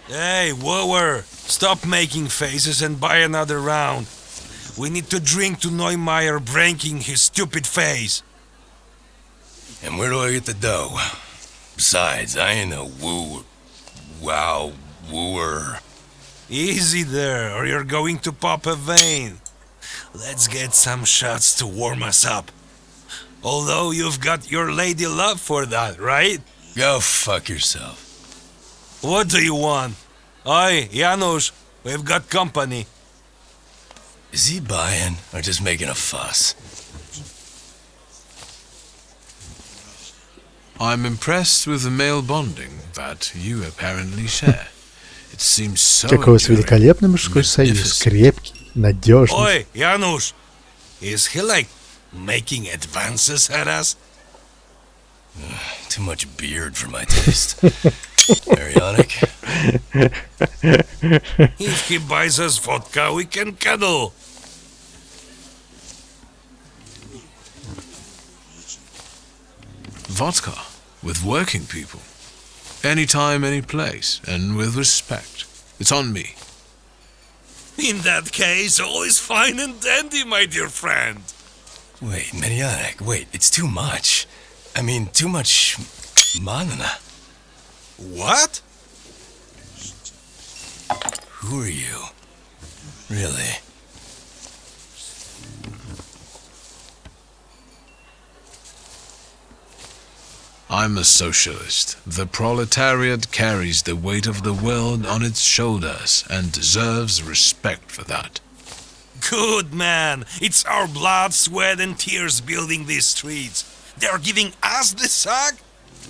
Hey, wooer! Stop making faces and buy another round. We need to drink to Neumeier breaking his stupid face. And where do I get the dough? Besides, I ain't a wooer. Easy there, or you're going to pop a vein. Let's get some shots to warm us up. Although you've got your lady love for that, right? Go fuck yourself. What do you want? Oi, Janusz, we've got company. Is he buying or just making a fuss? I'm impressed with the male bonding that you apparently share. It seems so Какой у вас enduring. великолепный мужской союз. Крепкий, надежный. Oi, Janusz, is he like making advances at us? Too much beard for my taste. Arionic? If he buys us vodka, we can cuddle. Vodka with working people. Anytime, any place, and with respect. It's on me. In that case, all is fine and dandy, my dear friend. Wait, Manionic, wait, it's too much. I mean, too much manana. What? Who are you? Really? I'm a socialist. The proletariat carries the weight of the world on its shoulders and deserves respect for that. Good man. It's our blood, sweat, and tears building these streets. They're giving us the sack?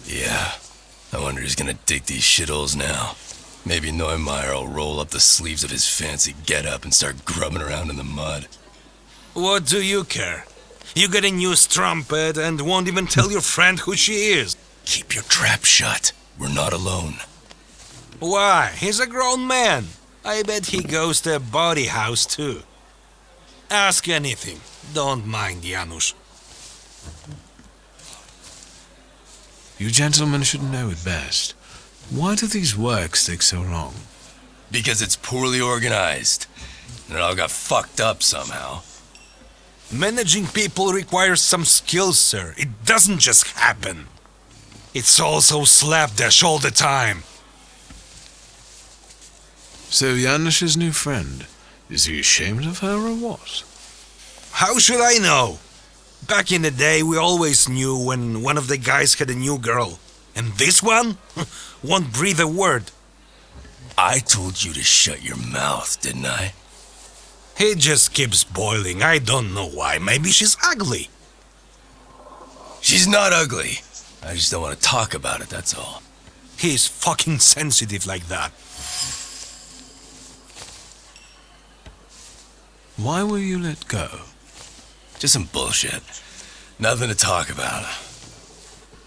Yeah. I wonder who's gonna dig these shitholes now. Maybe Neumeier will roll up the sleeves of his fancy get-up and start grubbing around in the mud. What do you care? You get a new strumpet and won't even tell your friend who she is. Keep your trap shut. We're not alone. Why? He's a grown man. I bet he goes to a body house too. Ask anything. Don't mind Janusz. You gentlemen should know it best. Why do these works take so long? Because it's poorly organized. And it all got fucked up somehow. Managing people requires some skills, sir. It doesn't just happen. It's also slapdash all the time. So Janusz's new friend, is he ashamed of her or what? How should I know? Back in the day, we always knew when one of the guys had a new girl. And this one? Won't breathe a word. I told you to shut your mouth, didn't I? He just keeps boiling. I don't know why. Maybe she's ugly. She's not ugly. I just don't want to talk about it, that's all. He's fucking sensitive like that. Why were you let go? Just some bullshit. Nothing to talk about.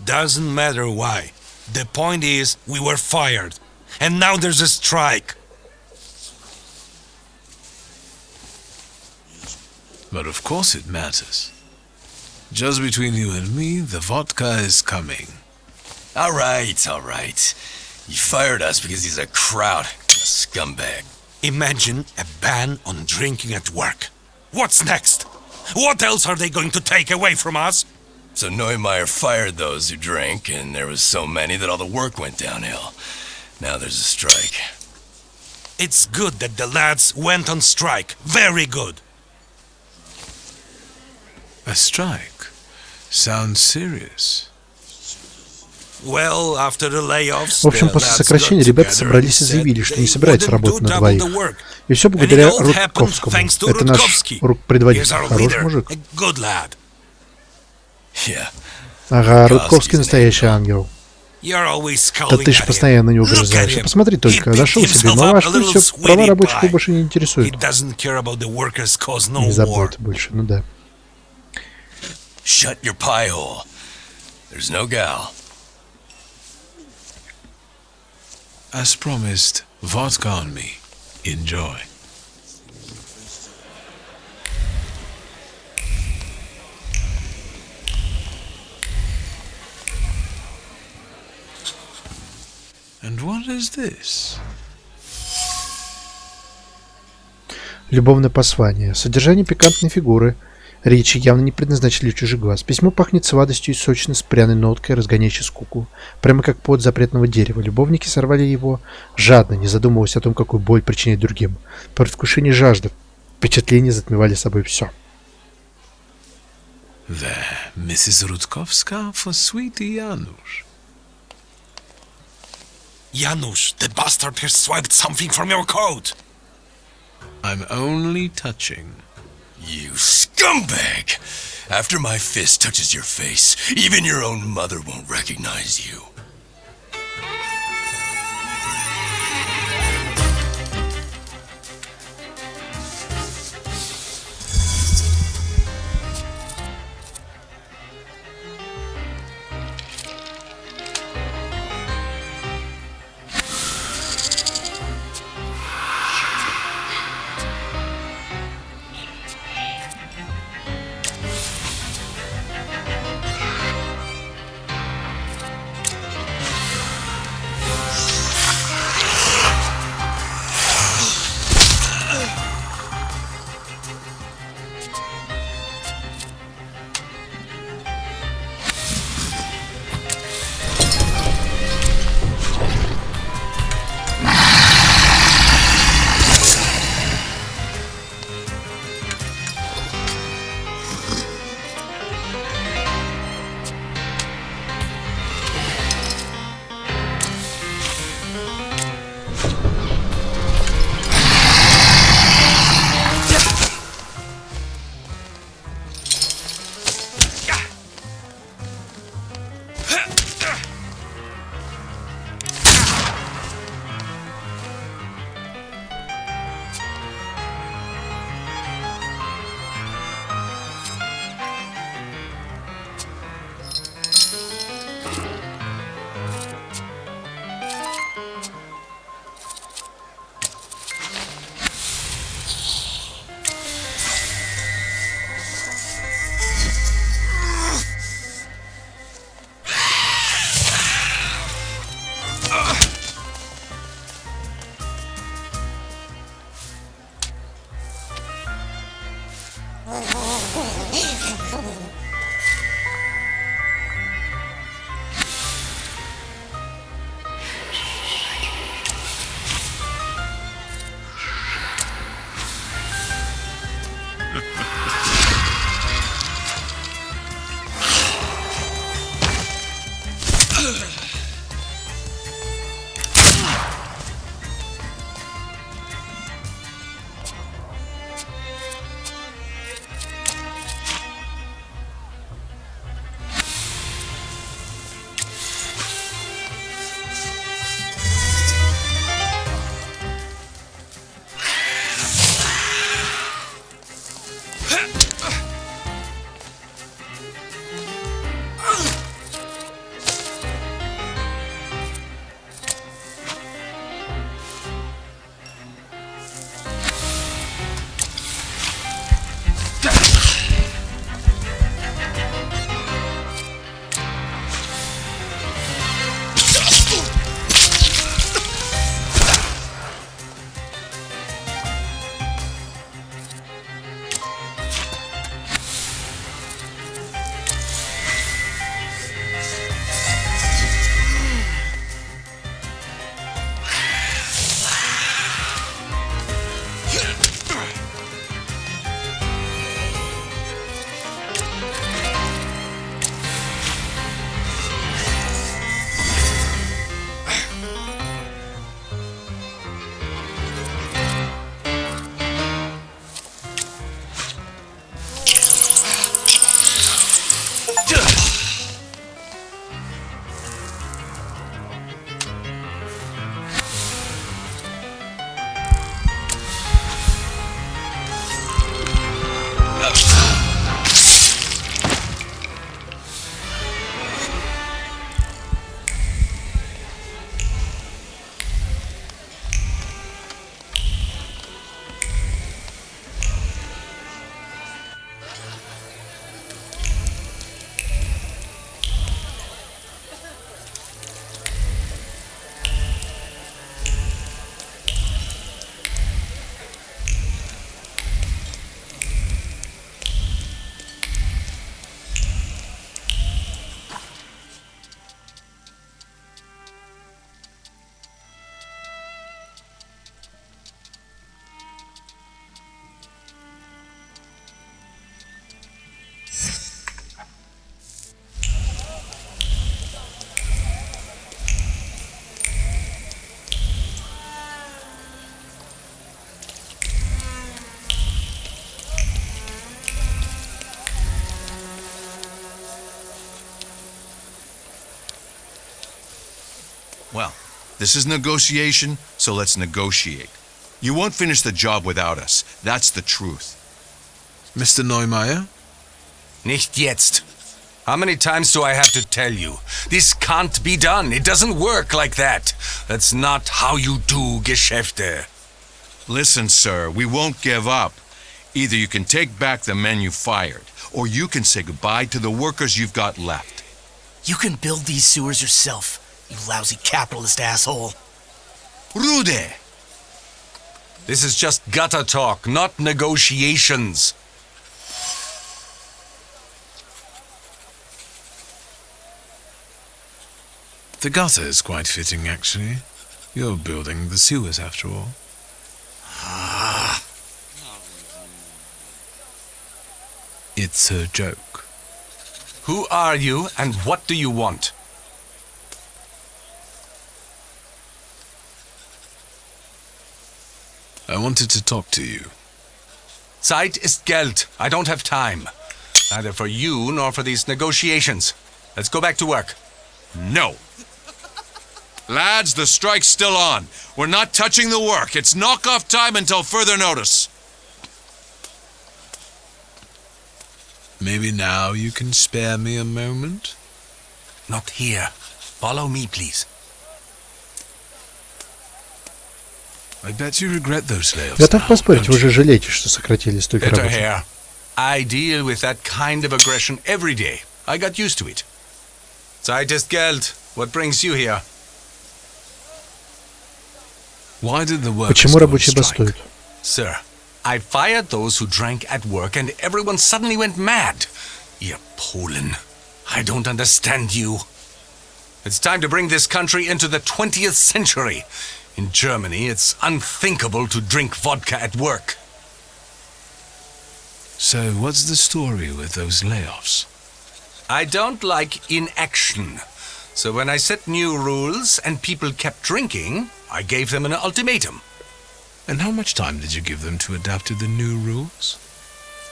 Doesn't matter why. The point is, we were fired. And now there's a strike. But of course it matters. Just between you and me, the vodka is coming. All right. You fired us because he's a kraut, a scumbag. Imagine a ban on drinking at work. What's next? What else are they going to take away from us? So Neumeier fired those who drank, and there was so many that all the work went downhill. Now there's a strike. It's good that the lads went on strike. Very good. A strike? Sounds serious. Well, after the layoffs, В общем, после сокращения ребята собрались и заявили, что не собираются работать на двоих. И все благодаря Рудковскому. Это наш предводитель. Хороший мужик. Ага, Рудковский настоящий ангел. Да ты же постоянно на него грызаешься. Посмотри только, нашел себе малашку, и все, права рабочих его больше не интересуют. Не заботы больше, ну да. Shut your pie hole. There's no gal. As promised, vodka on me. Enjoy. And what is this? Любовное послание. Содержание пикантной фигуры. Речи явно не предназначили для чужих глаз. Письмо пахнет сладостью и сочно с пряной ноткой, разгоняющей скуку. Прямо как плод запретного дерева. Любовники сорвали его жадно, не задумываясь о том, какую боль причинять другим. Предвкушение жажды. Впечатления затмевали собой все. There, Mrs. Rutkowska for sweetie Janusz. Janusz, the bastard has swiped something from your coat. I'm only touching. You scumbag! After my fist touches your face, even your own mother won't recognize you. Well, this is negotiation, so let's negotiate. You won't finish the job without us. That's the truth. Mr. Neumeier? Nicht jetzt. How many times do I have to tell you? This can't be done. It doesn't work like that. That's not how you do Geschäfte. Listen, sir, we won't give up. Either you can take back the men you fired, or you can say goodbye to the workers you've got left. You can build these sewers yourself, you lousy capitalist asshole. Rude! This is just gutter talk, not negotiations. The gutter is quite fitting, actually. You're building the sewers, after all. It's a joke. Who are you and what do you want? I wanted to talk to you. Zeit ist Geld. I don't have time. Neither for you nor for these negotiations. Let's go back to work. No. Lads, the strike's still on. We're not touching the work. It's knock-off time until further notice. Maybe now you can spare me a moment? Not here. Follow me, please. I bet you regret those layoffs. Готов поспорить, вы же жалеете, что сократили столько Better рабочих. here. I deal with that kind of aggression every day. I got used to it. Zeit ist Geld. What brings you here? Why did the workers Почему go on рабочие strike? бастуют? Sir, I fired those who drank at work and everyone suddenly went mad. You Polen. I don't understand you. It's time to bring this country into the 20th century. In Germany, it's unthinkable to drink vodka at work. So, what's the story with those layoffs? I don't like inaction. So when I set new rules and people kept drinking, I gave them an ultimatum. And how much time did you give them to adapt to the new rules?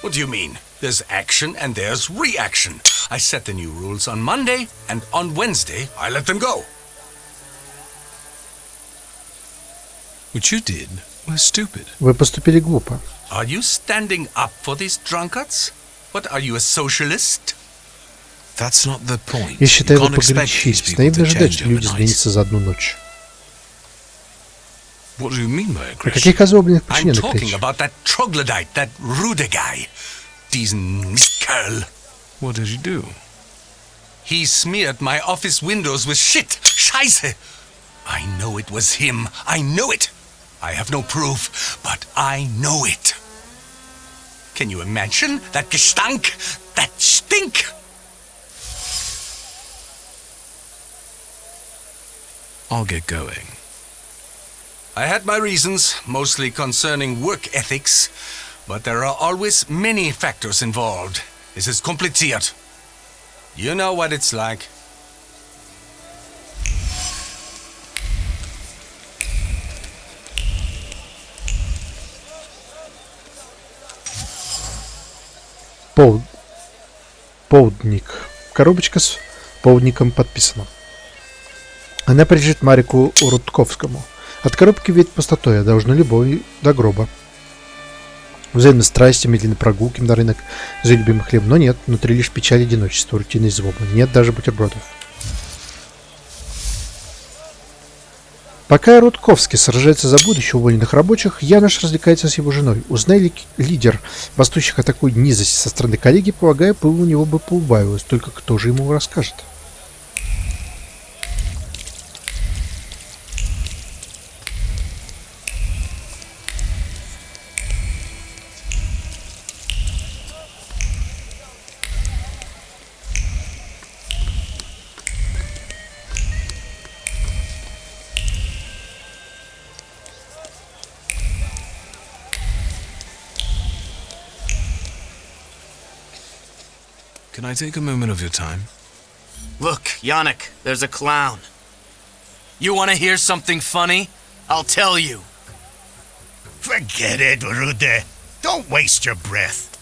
What do you mean? There's action and there's reaction. I set the new rules on Monday, and on Wednesday, I let them go. What you did was stupid. Вы поступили глупо. Are you standing up for these drunkards? What, are you a socialist? That's not the point. Я считаю, You вы can't expect these погорячились. people Наивно to ожидать, change что люди overnight. изменятся за одну ночь. What do you mean by О aggression? каких озлобленных I'm причинах talking речь? about that troglodyte, that Rude guy. Diesen Mistkerl. What did you do? He smeared my office windows with shit. Scheiße. I know it was him. I know it. I have no proof, but I know it. Can you imagine that Gestank? That stink? I'll get going. I had my reasons, mostly concerning work ethics, but there are always many factors involved. Es ist kompliziert. You know what it's like. Полдник. Коробочка с полдником подписана. Она принадлежит Марику Рудковскому. От коробки веет пустотой, а должно любовь до гроба. Взаимно страсти, медленные прогулки на рынок за любимый хлеб. Но нет, внутри лишь печаль и одиночество, рутина и злоба. Нет даже бутербродов. Пока Рудковский сражается за будущее уволенных рабочих, Янош развлекается с его женой. Узнай ли лидер бастующих о такой низости со стороны коллеги, полагаю, у него бы поубавилось. Только кто же ему расскажет? Can I take a moment of your time? Look, Yannick, there's a clown. You want to hear something funny? I'll tell you. Forget it, Rude. Don't waste your breath.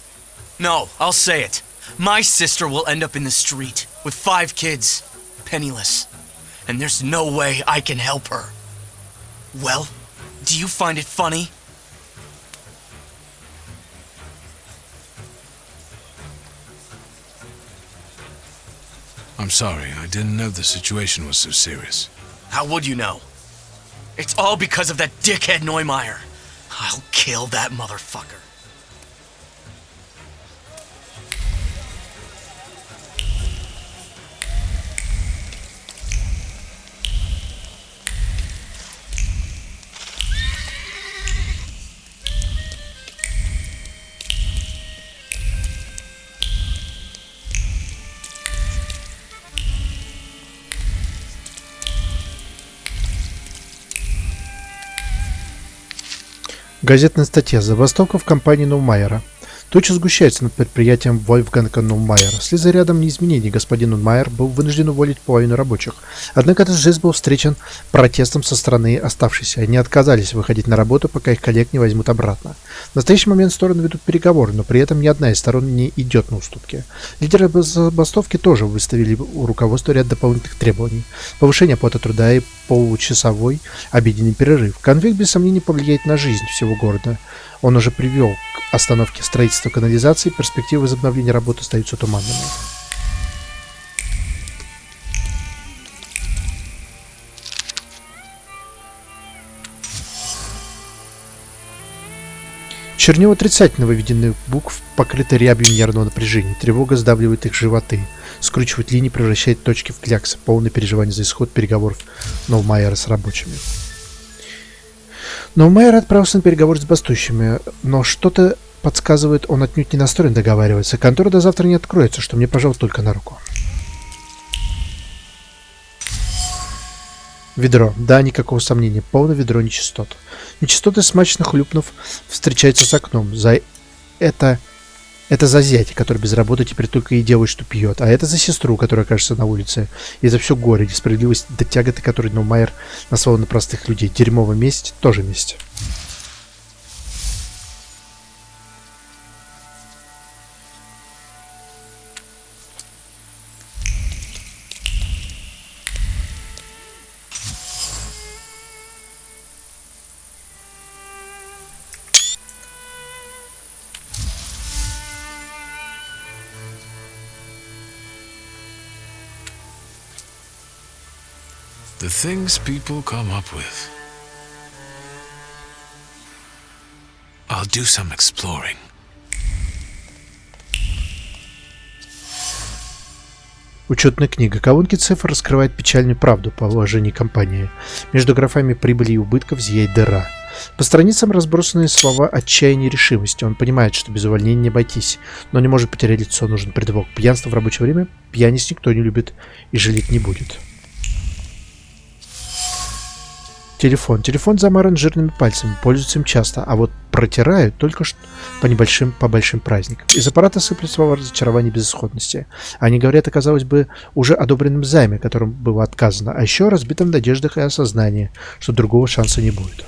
No, I'll say it. My sister will end up in the street with 5 kids, penniless. and there's no way I can help her. Well, do you find it funny? I'm sorry, I didn't know the situation was so serious. How would you know? It's all because of that dickhead Neumeier. I'll kill that motherfucker. Газетная статья «Забастовка в компании Неумайера». Туча сгущается над предприятием Вольфганга Неумайера. Вслед за рядом изменений господин Неумайер был вынужден уволить половину рабочих. Однако этот жест был встречен протестом со стороны оставшихся. Они отказались выходить на работу, пока их коллег не возьмут обратно. В настоящий момент стороны ведут переговоры, но при этом ни одна из сторон не идет на уступки. Лидеры забастовки тоже выставили у руководства ряд дополнительных требований. Повышение оплаты труда и получасовой обеденный перерыв. Конфликт без сомнений повлияет на жизнь всего города. Он уже привел к остановке строительства канализации, перспективы возобновления работы остаются туманными. Чернила отрицательно выведенных букв покрыты рябью нервного напряжения. Тревога сдавливает их животы, скручивает линии, превращает точки в кляксы, полное переживание за исход переговоров Неумайера с рабочими. Неумайер отправился на переговоры с бастующими, но что-то подсказывает, он отнюдь не настроен договариваться. Контора до завтра не откроется, что мне, пожалуй, только на руку. Ведро. Да, никакого сомнения. Полное ведро нечистот. Нечистоты, смачно хлюпнув, встречаются с окном. Это за зятя, который без работы теперь только и делает, что пьет. А это за сестру, которая окажется на улице. И за все горе, несправедливость до тяготы, которой Неумайер наслал на простых людей. Дерьмовая месть тоже месть. The things people come up with. I'll do some exploring. Учетная книга. Колонки цифр раскрывает печальную правду по положению компании. Между графами прибыли и убытков зияет дыра. По страницам разбросаны слова отчаяния и решимости. Он понимает, что без увольнения не обойтись, но не может потерять лицо. Нужен предлог. Пьянство в рабочее время пьяниц никто не любит и жалеть не будет. Телефон. Телефон замаран жирными пальцами, пользуются им часто, а вот протирают только что по большим праздникам. Из аппарата сыплют слова разочарования и безысходности. Они говорят о, казалось бы, уже одобренном займе, которым было отказано, а еще о разбитом надеждах и осознании, что другого шанса не будет.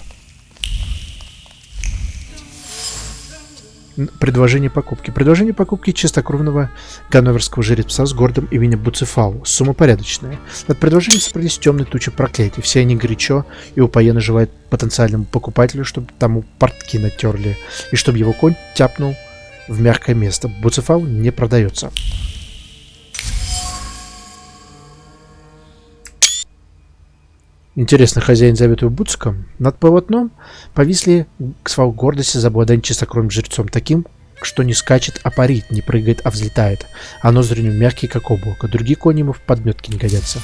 Предложение покупки. Предложение покупки чистокровного ганноверского жеребца с городом именем Буцефалу. Сумма порядочная. Над предложением собрались темные тучи проклятий. Все они горячо и упоенно желают потенциальному покупателю, чтобы тому портки натерли, и чтобы его конь тяпнул в мягкое место. Буцефал не продается. Интересно, хозяин зовет его Буциком. Над полотном повисли свал гордости за обладание чистокровным жрецом, таким, что не скачет, а парит, не прыгает, а взлетает. А ноздри у него мягкие, как облако. Другие кони ему в подметке не годятся.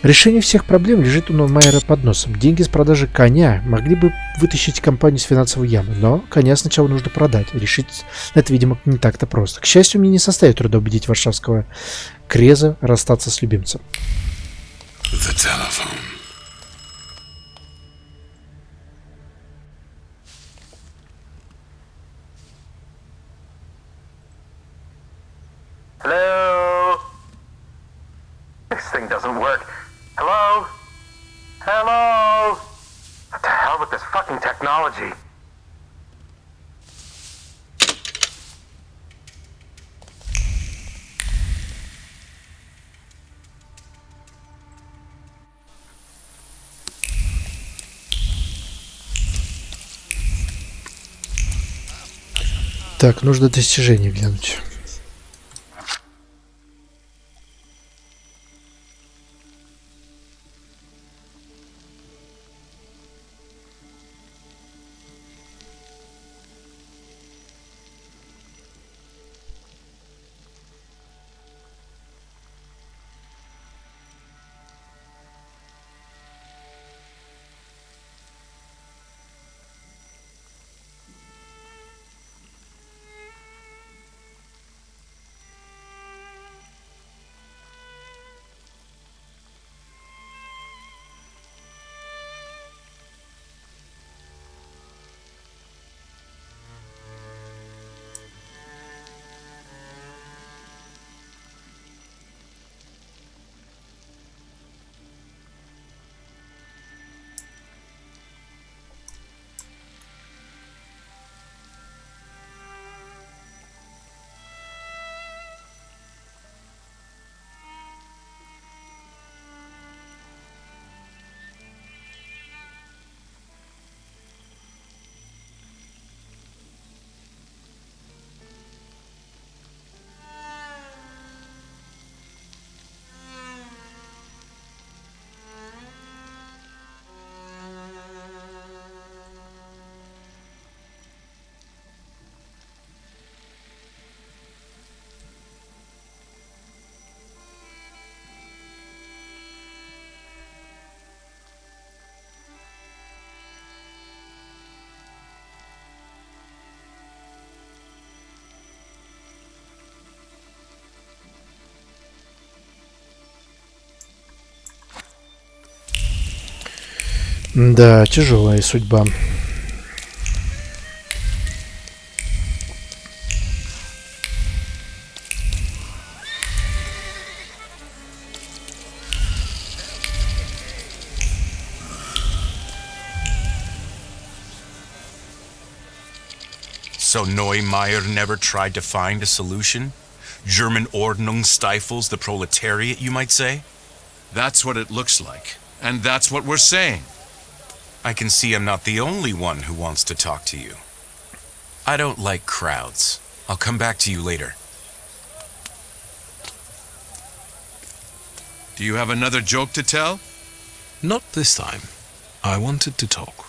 Решение всех проблем лежит у Неумайера под носом. Деньги с продажи коня могли бы вытащить компанию с финансовой ямы, но коня сначала нужно продать. Решить это, видимо, не так-то просто. К счастью, мне не составит труда убедить варшавского Креза расстаться с любимцем. The telephone. Hello? This thing doesn't work. Hello? Hello? What the hell with this fucking technology? Так, нужно достижение глянуть. Да, тяжелая судьба. So Neumeier never tried to find a solution? German Ordnung stifles the proletariat, you might say? That's what it looks like. And that's what we're saying. I can see I'm not the only one who wants to talk to you. I don't like crowds. I'll come back to you later. Do you have another joke to tell? Not this time. I wanted to talk.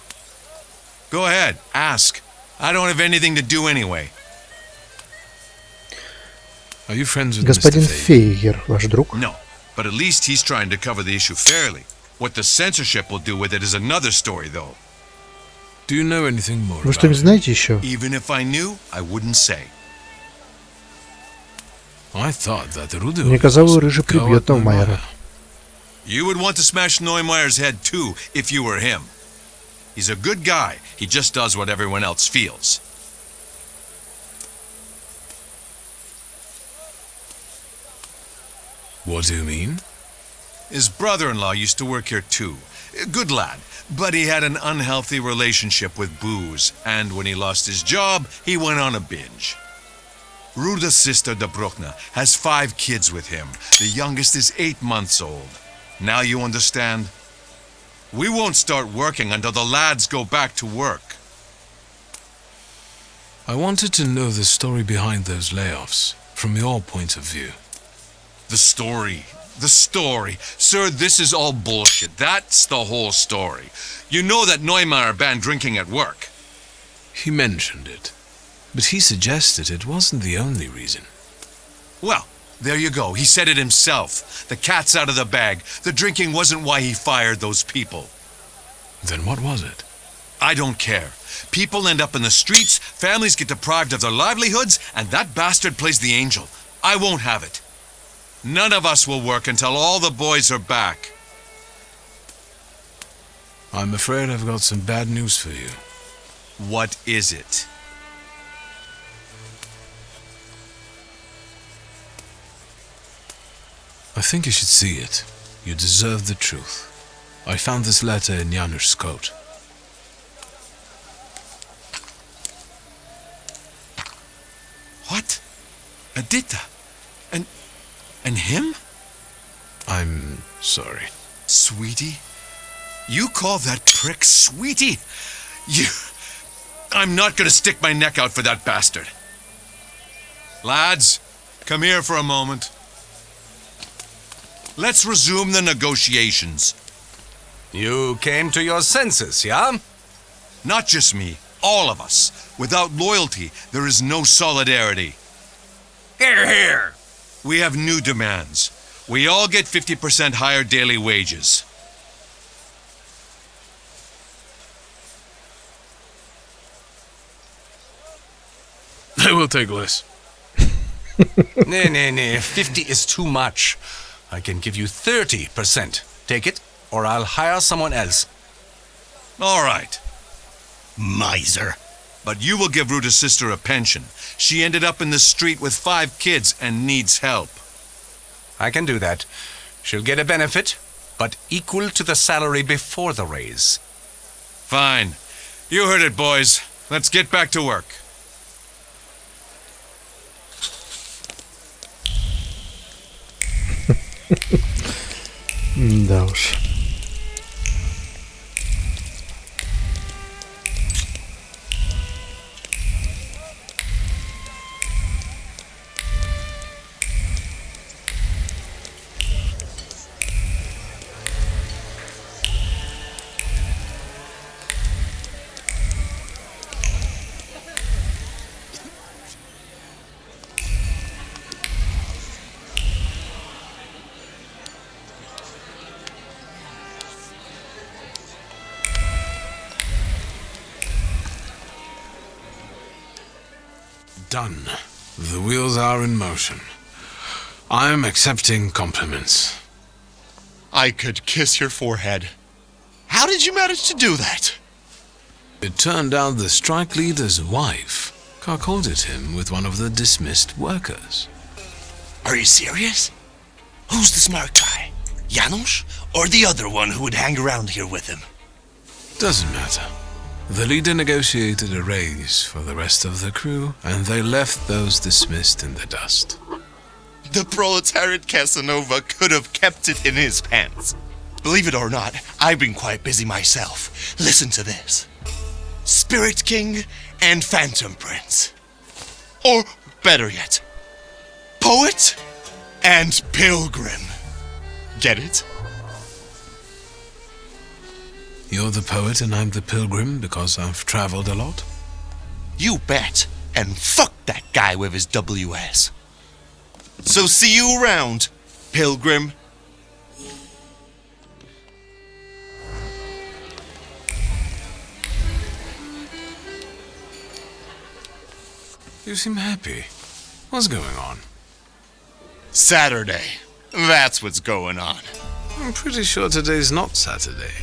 Go ahead, ask. I don't have anything to do anyway. Are you friends with Господин Mr. Фейгер, ваш друг? No, but at least he's trying to cover the issue fairly. What the censorship will do with it is another story, though. Do you know anything more Вы about что-нибудь it? знаете еще? Even if I knew, I wouldn't say. I thought that Rudo Мне казалось, was рыжий go прибьет at Neumeier. You would want to smash Neumeier's head too, if you were him. He's a good guy. He just does what everyone else feels. What do you mean? His brother-in-law used to work here too. Good lad, but he had an unhealthy relationship with booze, and when he lost his job, he went on a binge. Ruda's sister, De Bruckner, has 5 kids with him. The youngest is 8 months old. Now you understand? We won't start working until the lads go back to work. I wanted to know the story behind those layoffs, from your point of view. The story. The story. Sir, this is all bullshit. That's the whole story. You know that Neumeier banned drinking at work. He mentioned it, but he suggested it wasn't the only reason. Well, there you go. He said it himself. The cat's out of the bag. The drinking wasn't why he fired those people. Then what was it? I don't care. People end up in the streets, families get deprived of their livelihoods, and that bastard plays the angel. I won't have it. None of us will work until all the boys are back. I'm afraid I've got some bad news for you. What is it? I think you should see it. You deserve the truth. I found this letter in Janusz's coat. What? Edita? And him? I'm sorry. Sweetie? You call that prick Sweetie? I'm not gonna stick my neck out for that bastard. Lads, come here for a moment. Let's resume the negotiations. You came to your senses, yeah? Not just me, all of us. Without loyalty, there is no solidarity. Hear, hear! We have new demands. We all get 50% higher daily wages. I will take less. Nay, 50 is too much. I can give you 30%. Take it, or I'll hire someone else. All right. Miser. But you will give Ruta's sister a pension. She ended up in the street with 5 kids and needs help. I can do that. She'll get a benefit, but equal to the salary before the raise. Fine. You heard it, boys. Let's get back to work. Да уж. Done. The wheels are in motion. I'm accepting compliments. I could kiss your forehead. How did you manage to do that? It turned out the strike leader's wife cuckolded him with one of the dismissed workers. Are you serious? Who's the smart guy? Janos? Or the other one who would hang around here with him? Doesn't matter. The leader negotiated a raise for the rest of the crew, and they left those dismissed in the dust. The proletariat Casanova could have kept it in his pants. Believe it or not, I've been quite busy myself. Listen to this. Spirit King and Phantom Prince. Or, better yet, Poet and Pilgrim. Get it? You're the poet and I'm the pilgrim because I've traveled a lot? You bet. And fuck that guy with his WS. So see you around, Pilgrim. You seem happy. What's going on? Saturday. That's what's going on. I'm pretty sure today's not Saturday.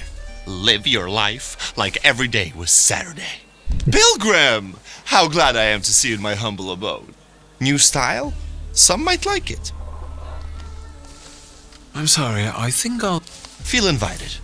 Live your life like every day was Saturday. Pilgrim! How glad I am to see you in my humble abode. New style? Some might like it. I'm sorry, I think I'll... Feel invited.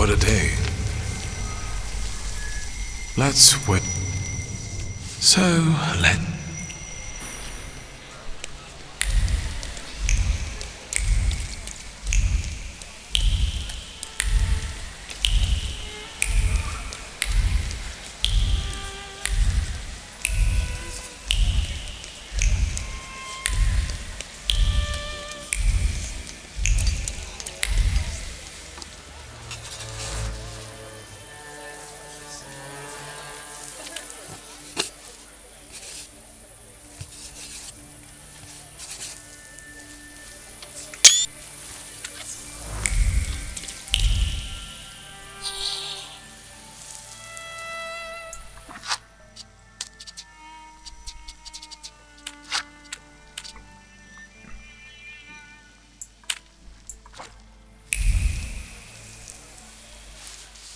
what a day. Let's wait. So, let...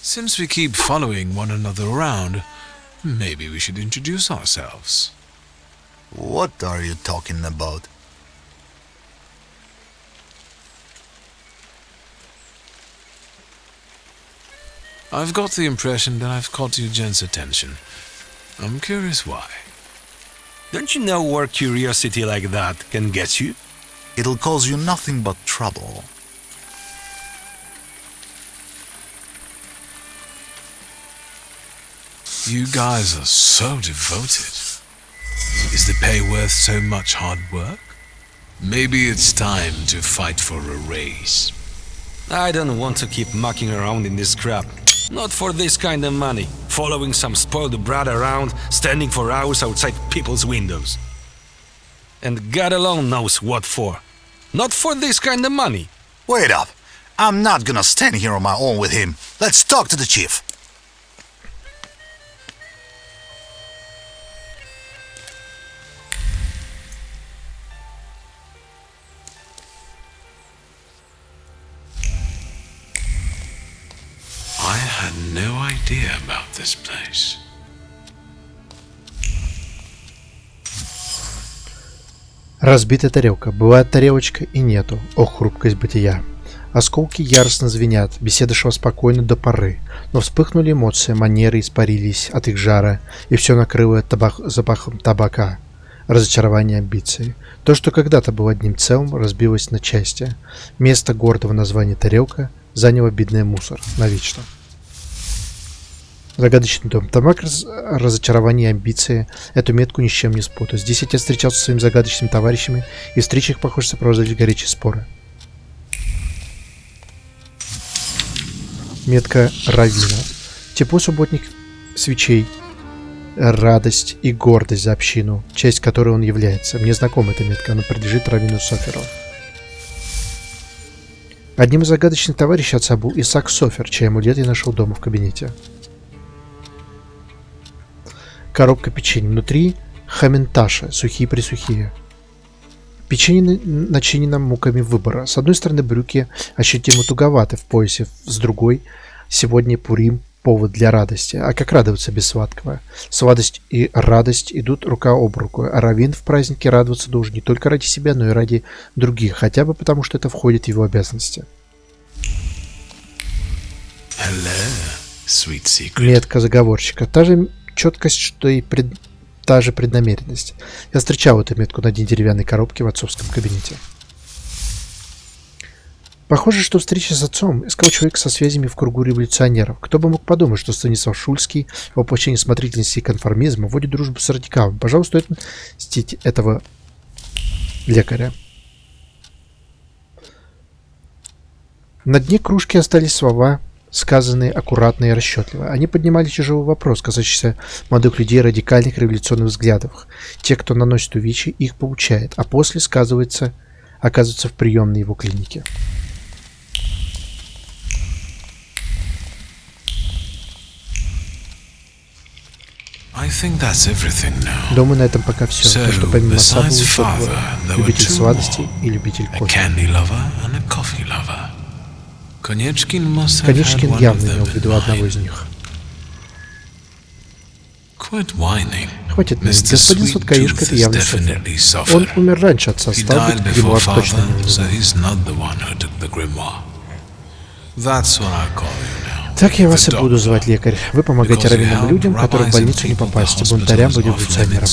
Since we keep following one another around, maybe we should introduce ourselves. What are you talking about? I've got the impression that I've caught you gents' attention. I'm curious why. Don't you know where curiosity like that can get you? It'll cause you nothing but trouble. You guys are so devoted. Is the pay worth so much hard work? Maybe it's time to fight for a raise. I don't want to keep mucking around in this crap. Not for this kind of money. Following some spoiled brat around, standing for hours outside people's windows. And God alone knows what for. Not for this kind of money. Wait up. I'm not gonna stand here on my own with him. Let's talk to the chief. I had no idea about this place. Разбитая тарелка. Бывает тарелочка и нету. Ох, хрупкость бытия. Осколки яростно звенят, беседа шла спокойно до поры, но вспыхнули эмоции, манеры испарились от их жара, и все накрыло запахом табака, разочарование, амбиции. То, что когда-то было одним целым, разбилось на части. Место гордого названия тарелка занял обидный мусор навечно. Загадочный дом. Табак, разочарование, амбиции. Эту метку ни с чем не спутать. Здесь отец встречался со своими загадочными товарищами, и встречи их, похоже, сопровождали горячие споры. Метка раввина. Тепло субботних свечей. Радость и гордость за общину, часть которой он является. Мне знакома эта метка, она принадлежит раввину Соферу. Одним из загадочных товарищей отца был Исаак Софер, чей амулет я нашел дома в кабинете. Коробка печенья. Внутри хаменташи, сухие-присухие. Печенье начинено муками выбора. С одной стороны, брюки ощутимо туговаты в поясе, с другой — сегодня Пурим — повод для радости. А как радоваться без сладкого? Сладость и радость идут рука об руку, а раввин в празднике радоваться должен не только ради себя, но и ради других, хотя бы потому, что это входит в его обязанности. Метка заговорщика. Та же четкость, что и та же преднамеренность. Я встречал эту метку на дне деревянной коробки в отцовском кабинете. Похоже, что встреча с отцом искал человек со связями в кругу революционеров. Кто бы мог подумать, что Станислав Шульский, воплощение смотрительности и конформизма, вводит дружбу с радикалом. Пожалуй, стоит мстить этого лекаря. На дне кружки остались слова, сказанные аккуратно и расчетливо. Они поднимали тяжелый вопрос, касающийся молодых людей радикальных революционных взглядов. Те, кто наносит увечья, их получает, а после оказывается в приемной его клинике. Думаю, на этом пока все. Так что помимо отца был еще двое. Любитель сладостей и любитель кофе. Конечкин явно имел в виду одного из них. Хватит ныть. Господин Сладкоежка — это явно Софер. Он умер раньше отца, стал быть, гримуар точно не виноват. Так я вас и буду звать, лекарь. Вы помогаете раненым людям, которым в больницу не попасть, и бунтарям и революционерам.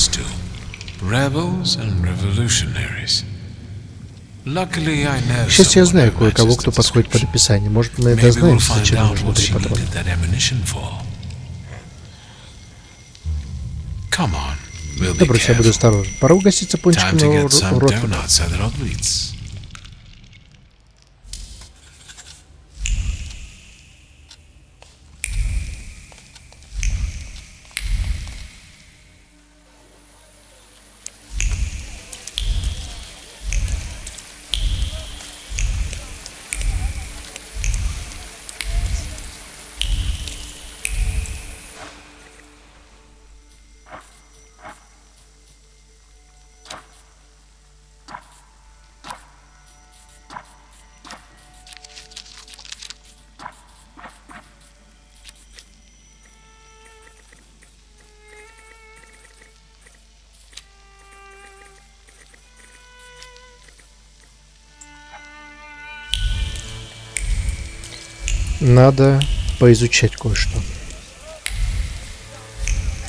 К счастью, я знаю кое-кого, кто подходит под описание. Может, мы это знаем, зачем нужно 3 патрона. Добро, я буду осторожен. Пора угоститься пончиком в рот. Надо поизучать кое-что.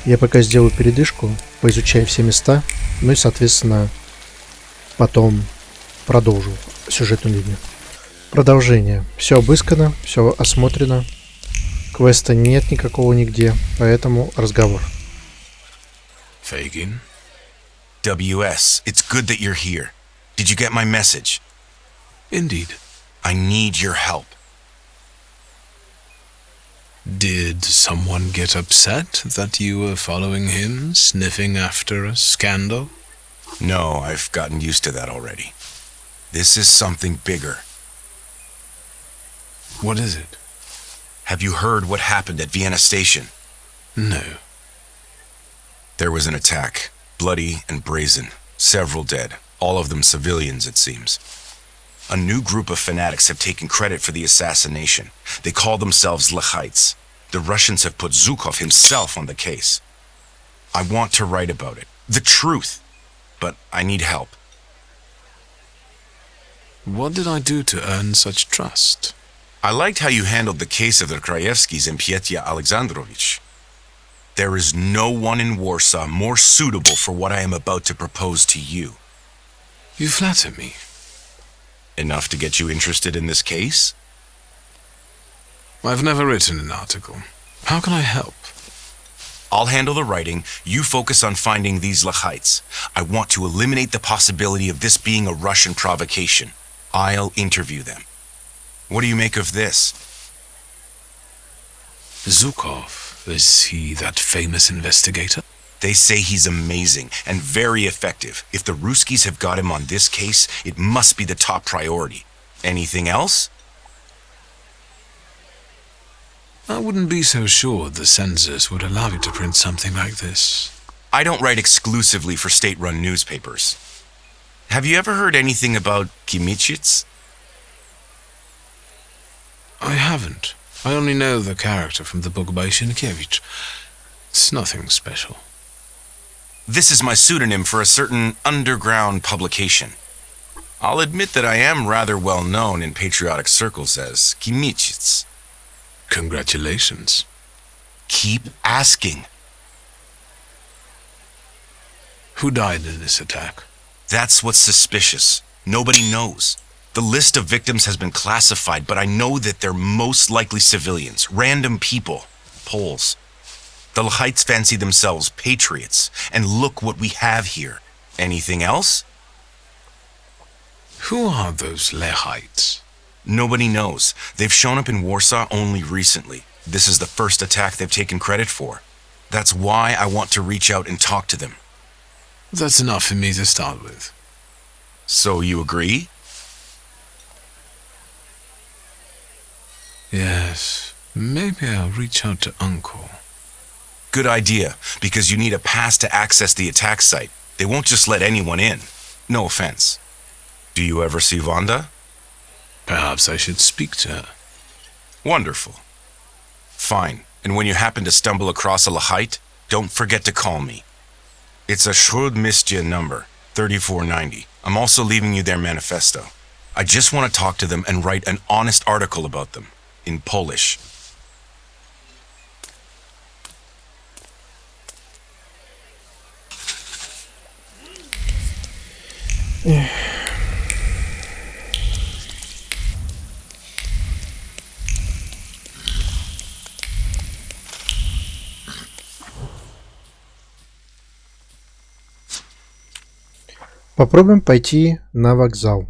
Я пока сделаю передышку, поизучаю все места, ну и, соответственно, потом продолжу сюжетную линию. Продолжение. Все обыскано, все осмотрено. Квеста нет никакого нигде, поэтому разговор. Fagin? WS, it's good that you're here. Did you get my message? Indeed. I need your help. Did someone get upset that you were following him, sniffing after a scandal? No, I've gotten used to that already. This is something bigger. What is it? Have you heard what happened at Vienna Station? No. There was an attack, bloody and brazen. Several dead, all of them civilians, it seems. A new group of fanatics have taken credit for the assassination. They call themselves Lechites. The Russians have put Zhukov himself on the case. I want to write about it. The truth. But I need help. What did I do to earn such trust? I liked how you handled the case of the Krajewskis and Pietya Alexandrovich. There is no one in Warsaw more suitable for what I am about to propose to you. You flatter me. Enough to get you interested in this case? I've never written an article. How can I help? I'll handle the writing. You focus on finding these Lechites. I want to eliminate the possibility of this being a Russian provocation. I'll interview them. What do you make of this? Zhukov, is he that famous investigator? They say he's amazing and very effective. If the Ruskies have got him on this case, it must be the top priority. Anything else? I wouldn't be so sure the censors would allow you to print something like this. I don't write exclusively for state-run newspapers. Have you ever heard anything about Kimichits? I haven't. I only know the character from the book by Sienkiewicz. It's nothing special. This is my pseudonym for a certain underground publication. I'll admit that I am rather well known in patriotic circles as Kimichits. Congratulations. Keep asking. Who died in this attack? That's what's suspicious. Nobody knows. The list of victims has been classified, but I know that they're most likely civilians, random people, Poles. The Lechites fancy themselves patriots, and look what we have here. Anything else? Who are those Lechites? Nobody knows. They've shown up in Warsaw only recently. This is the first attack they've taken credit for. That's why I want to reach out and talk to them. That's enough for me to start with. So you agree? Yes. Maybe I'll reach out to Uncle. Good idea, because you need a pass to access the attack site. They won't just let anyone in. No offense. Do you ever see Wanda? Perhaps I should speak to her. Wonderful. Fine. And when you happen to stumble across a Lechite, don't forget to call me. It's a Śródmieście number, 3490. I'm also leaving you their manifesto. I just want to talk to them and write an honest article about them, in Polish. Попробуем пойти на вокзал.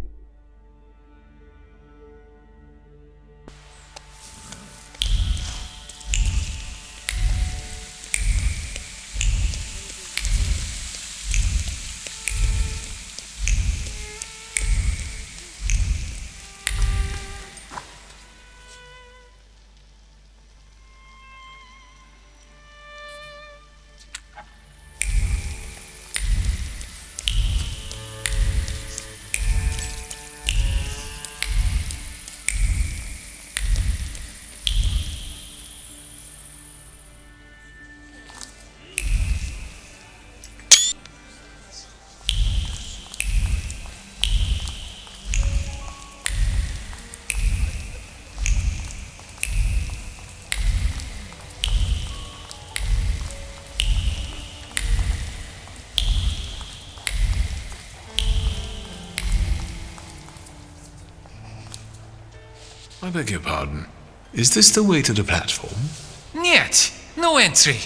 I beg your pardon. Is this the way to the platform? Нет, no entry.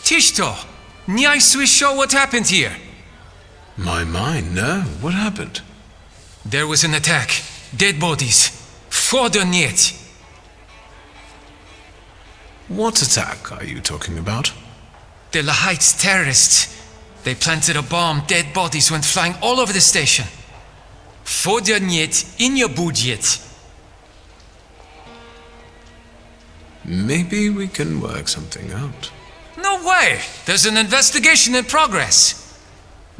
Ты что, не слышал what happened here? My mind, no. What happened? There was an attack. Dead bodies. Входа нет. What attack are you talking about? The Lahite's terrorists. They planted a bomb. Dead bodies went flying all over the station. Входа нет и не будет. Maybe we can work something out. No way! There's an investigation in progress.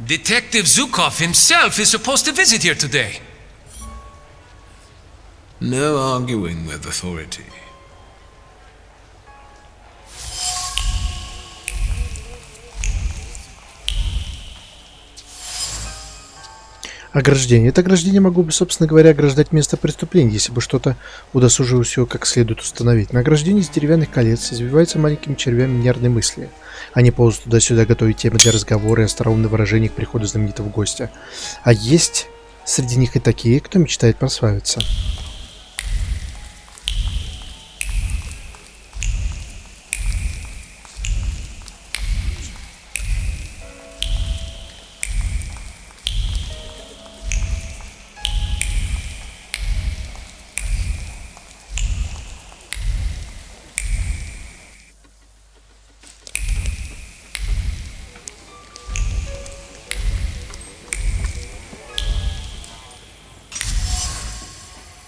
Detective Zukov himself is supposed to visit here today. No arguing with authority. Ограждение. Это ограждение могло бы, собственно говоря, ограждать место преступления, если бы что-то удосужилось его как следует установить. На ограждении из деревянных колец извиваются маленькими червями нервные мысли. Они ползут туда-сюда, готовят темы для разговора и остроумных выражений к приходу знаменитого гостя. А есть среди них и такие, кто мечтает прославиться.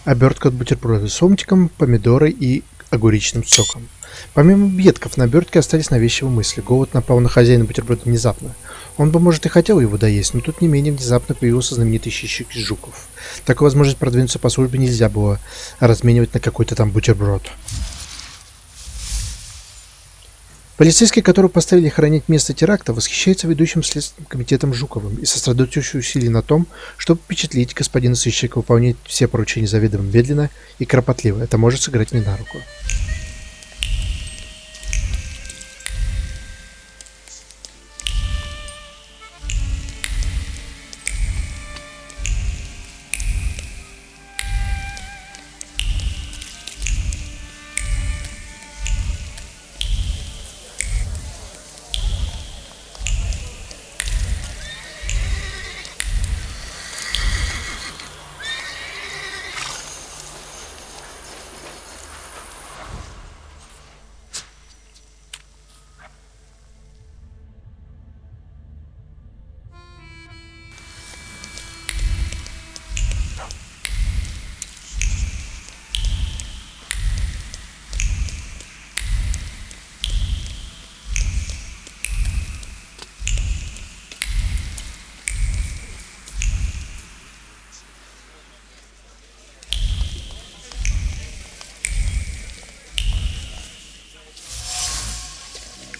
Обертка от бутерброда с ломтиком, помидоры и огуречным соком. Помимо объедков, на обертке остались навязчивые мысли. Голод напал на хозяина бутерброда внезапно. Он бы, может, и хотел его доесть, но тут не менее внезапно появился знаменитый щищик из жуков. Такую возможность продвинуться по службе нельзя было разменивать на какой-то там бутерброд. Полицейский, которого поставили охранять место теракта, восхищается ведущим следственным комитетом Жуковым и сосредоточивший усилия на том, чтобы впечатлить господина сыщика выполнять все поручения заведомо медленно и кропотливо. Это может сыграть мне на руку.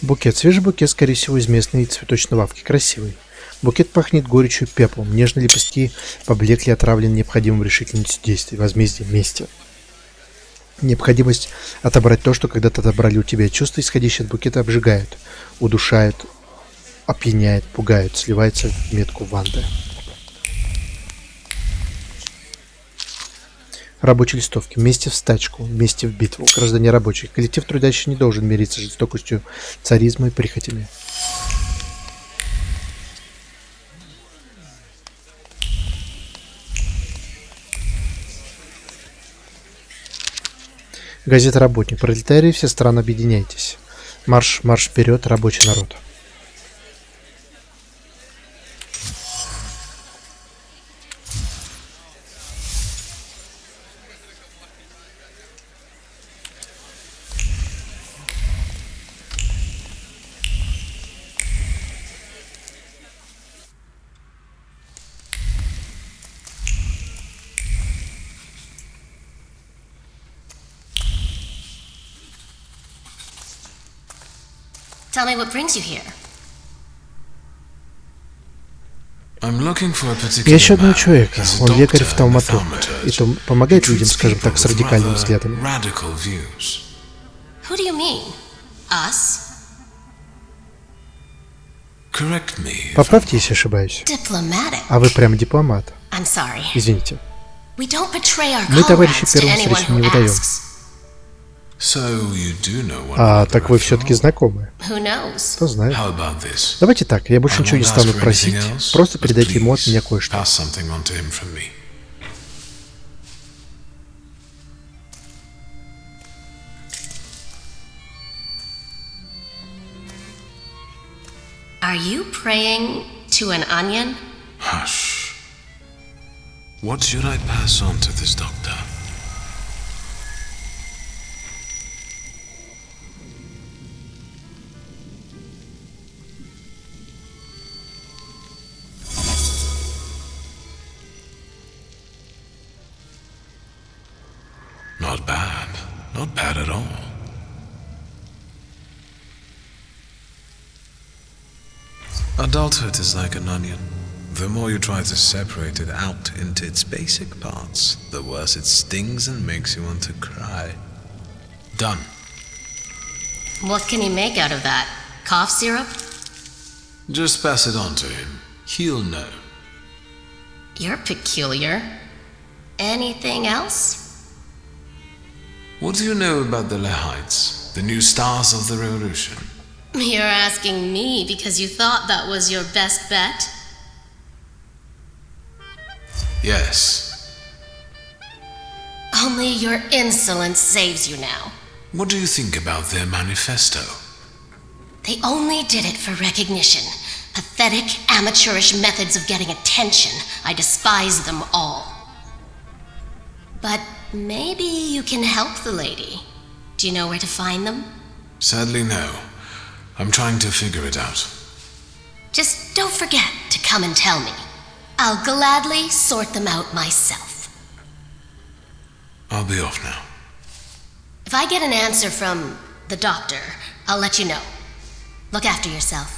Букет. Свежий букет, скорее всего, из местной цветочной лавки. Красивый. Букет пахнет горечью и пеплом. Нежные лепестки поблекли, отравлены необходимым решительностью действий, возмездия, мести. Необходимость отобрать то, что когда-то отобрали у тебя. Чувства, исходящие от букета, обжигают, удушают, опьяняют, пугают, сливается в метку Ванды. Рабочие листовки. Вместе в стачку, вместе в битву. Граждане рабочие. Коллектив трудящих не должен мириться с жестокостью царизма и прихотями. Газета «Работник». Пролетарии всех стран, объединяйтесь. Марш, марш вперед, рабочий народ. Tell me what brings you here. Я ищу одного человека. Он лекарь в Талмату. И то помогает людям, скажем так, с радикальными взглядами. Who do you mean? Us? Поправьте, если ошибаюсь. Diplomatic. А вы прям дипломат. I'm sorry. Извините. We don't betray our Мы товарищи comrades to первого anyone встречи не who выдаем. asks. А, так вы все-таки знакомы. Who knows? Кто знает. Давайте так, я больше ничего не стану просить. Просто передайте ему от меня кое-что. Are you praying to an onion? Hush. What should I pass on to this doctor? Not bad. Not bad at all. Adulthood is like an onion. The more you try to separate it out into its basic parts, the worse it stings and makes you want to cry. Done. What can you make out of that? Cough syrup? Just pass it on to him. He'll know. You're peculiar. Anything else? What do you know about the Lehites, the new stars of the revolution? You're asking me because you thought that was your best bet? Yes. Only your insolence saves you now. What do you think about their manifesto? They only did it for recognition. Pathetic, amateurish methods of getting attention. I despise them all. But maybe you can help the lady. Do you know where to find them? Sadly, no. I'm trying to figure it out. Just don't forget to come and tell me. I'll gladly sort them out myself. I'll be off now. If I get an answer from the doctor, I'll let you know. Look after yourself.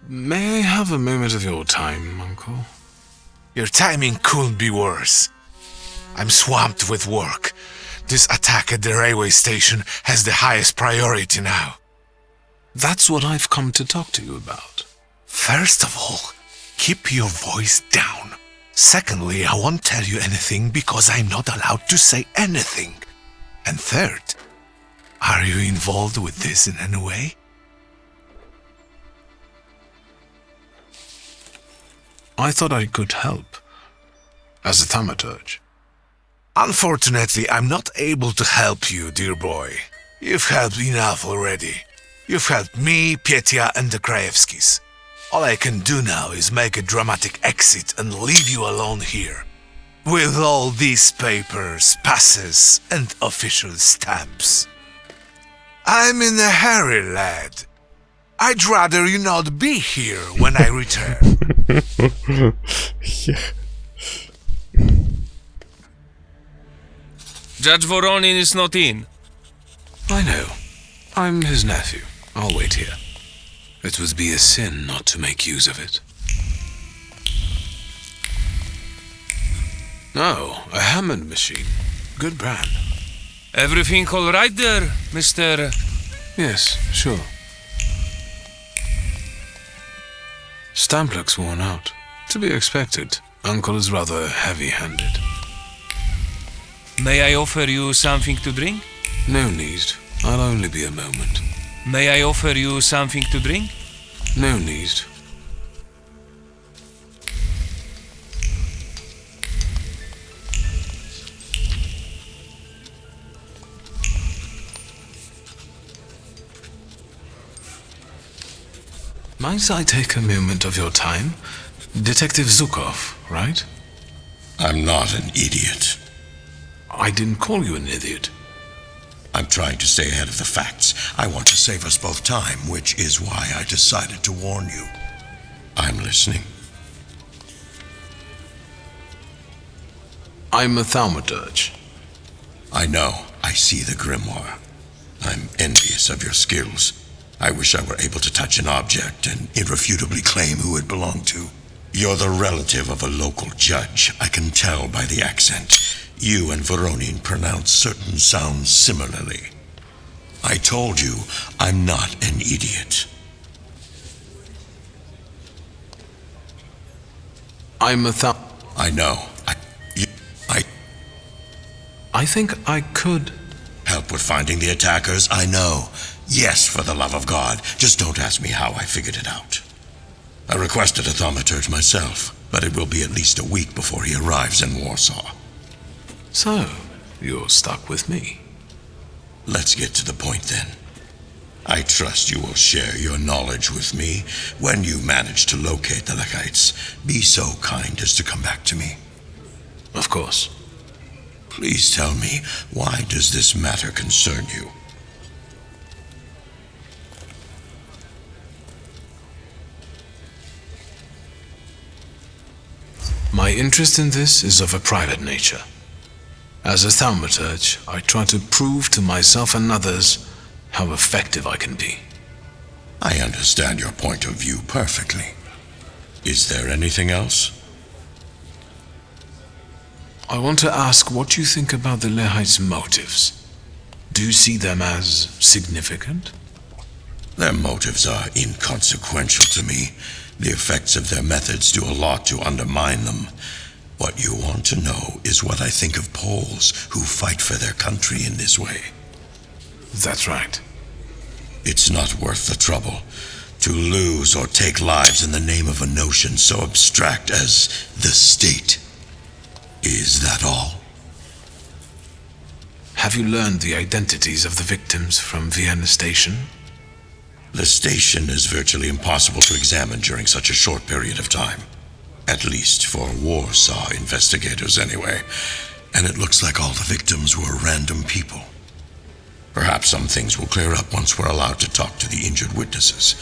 May I have a moment of your time, Uncle? Your timing couldn't be worse. I'm swamped with work. This attack at the railway station has the highest priority now. That's what I've come to talk to you about. First of all, keep your voice down. Secondly, I won't tell you anything because I'm not allowed to say anything. And third, are you involved with this in any way? I thought I could help. As a thaumaturge. Unfortunately, I'm not able to help you, dear boy. You've helped enough already. You've helped me, Petya, and the Krajewskis. All I can do now is make a dramatic exit and leave you alone here. With all these papers, passes, and official stamps. I'm in a hurry, lad. I'd rather you not be here when I return. Yeah. Judge Voronin is not in. I know. I'm his nephew. I'll wait here. It would be a sin not to make use of it. Oh, a Hammond machine. Good brand. Everything all right there, Mr. Yes, sure. Stamp looks worn out. To be expected. Uncle is rather heavy-handed. May I offer you something to drink? No need. I'll only be a moment. May I offer you something to drink? No need. Might I take a moment of your time? Detective Zukov, right? I'm not an idiot. I didn't call you an idiot. I'm trying to stay ahead of the facts. I want to save us both time, which is why I decided to warn you. I'm listening. I'm a thaumaturge. I know. I see the grimoire. I'm envious of your skills. I wish I were able to touch an object and irrefutably claim who it belonged to. You're the relative of a local judge. I can tell by the accent. You and Voronin pronounce certain sounds similarly. I told you, I'm not an idiot. I'm a I know. I think I could help with finding the attackers. I know. Yes, for the love of God. Just don't ask me how I figured it out. I requested a thaumaturge myself, but it will be at least a week before he arrives in Warsaw. So, you're stuck with me. Let's get to the point then. I trust you will share your knowledge with me when you manage to locate the Lekites. Be so kind as to come back to me. Of course. Please tell me, why does this matter concern you? My interest in this is of a private nature. As a thaumaturge, I try to prove to myself and others how effective I can be. I understand your point of view perfectly. Is there anything else? I want to ask what you think about the Lehites' motives. Do you see them as significant? Their motives are inconsequential to me. The effects of their methods do a lot to undermine them. What you want to know is what I think of Poles who fight for their country in this way. That's right. It's not worth the trouble to lose or take lives in the name of a notion so abstract as the state. Is that all? Have you learned the identities of the victims from Vienna Station? The station is virtually impossible to examine during such a short period of time. At least for Warsaw investigators anyway. And it looks like all the victims were random people. Perhaps some things will clear up once we're allowed to talk to the injured witnesses.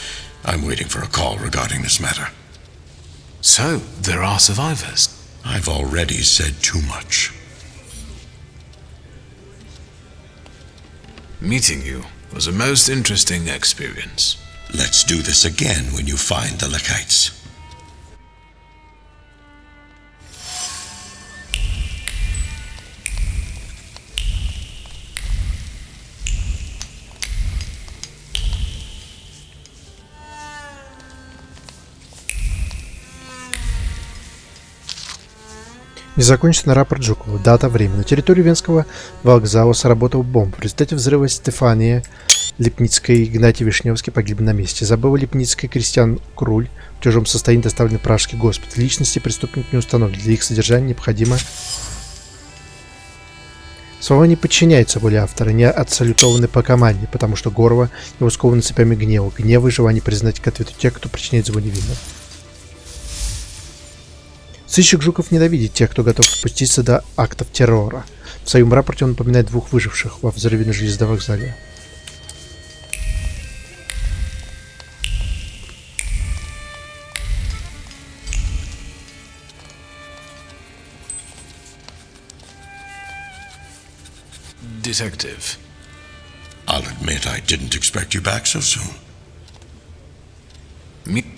I'm waiting for a call regarding this matter. So, there are survivors. I've already said too much. Meeting you was a most interesting experience. Let's do this again when you find the Lekites. Незаконченный рапорт Жукова. Дата, время. На территории Венского вокзала сработал бомб. В результате взрыва Стефания Липницкая и Игнатий Вишневский погибли на месте. Забыла Липницкая, Кристиан Круль в тяжелом состоянии доставлен в Пражский госпиталь. Личности преступников не установлены. Для их содержания необходимо... Слова не подчиняются воле автора, не отсалютованы по команде, потому что горло его сковано цепями гнева. Гнева и желание признать к ответу тех, кто причиняет зло невинно. Сыщик Жуков ненавидит тех, кто готов спуститься до актов террора. В своем рапорте он напоминает двух выживших во взрыве на железнодорожном вокзале. Detective. I'll admit I didn't expect you back so soon. Me?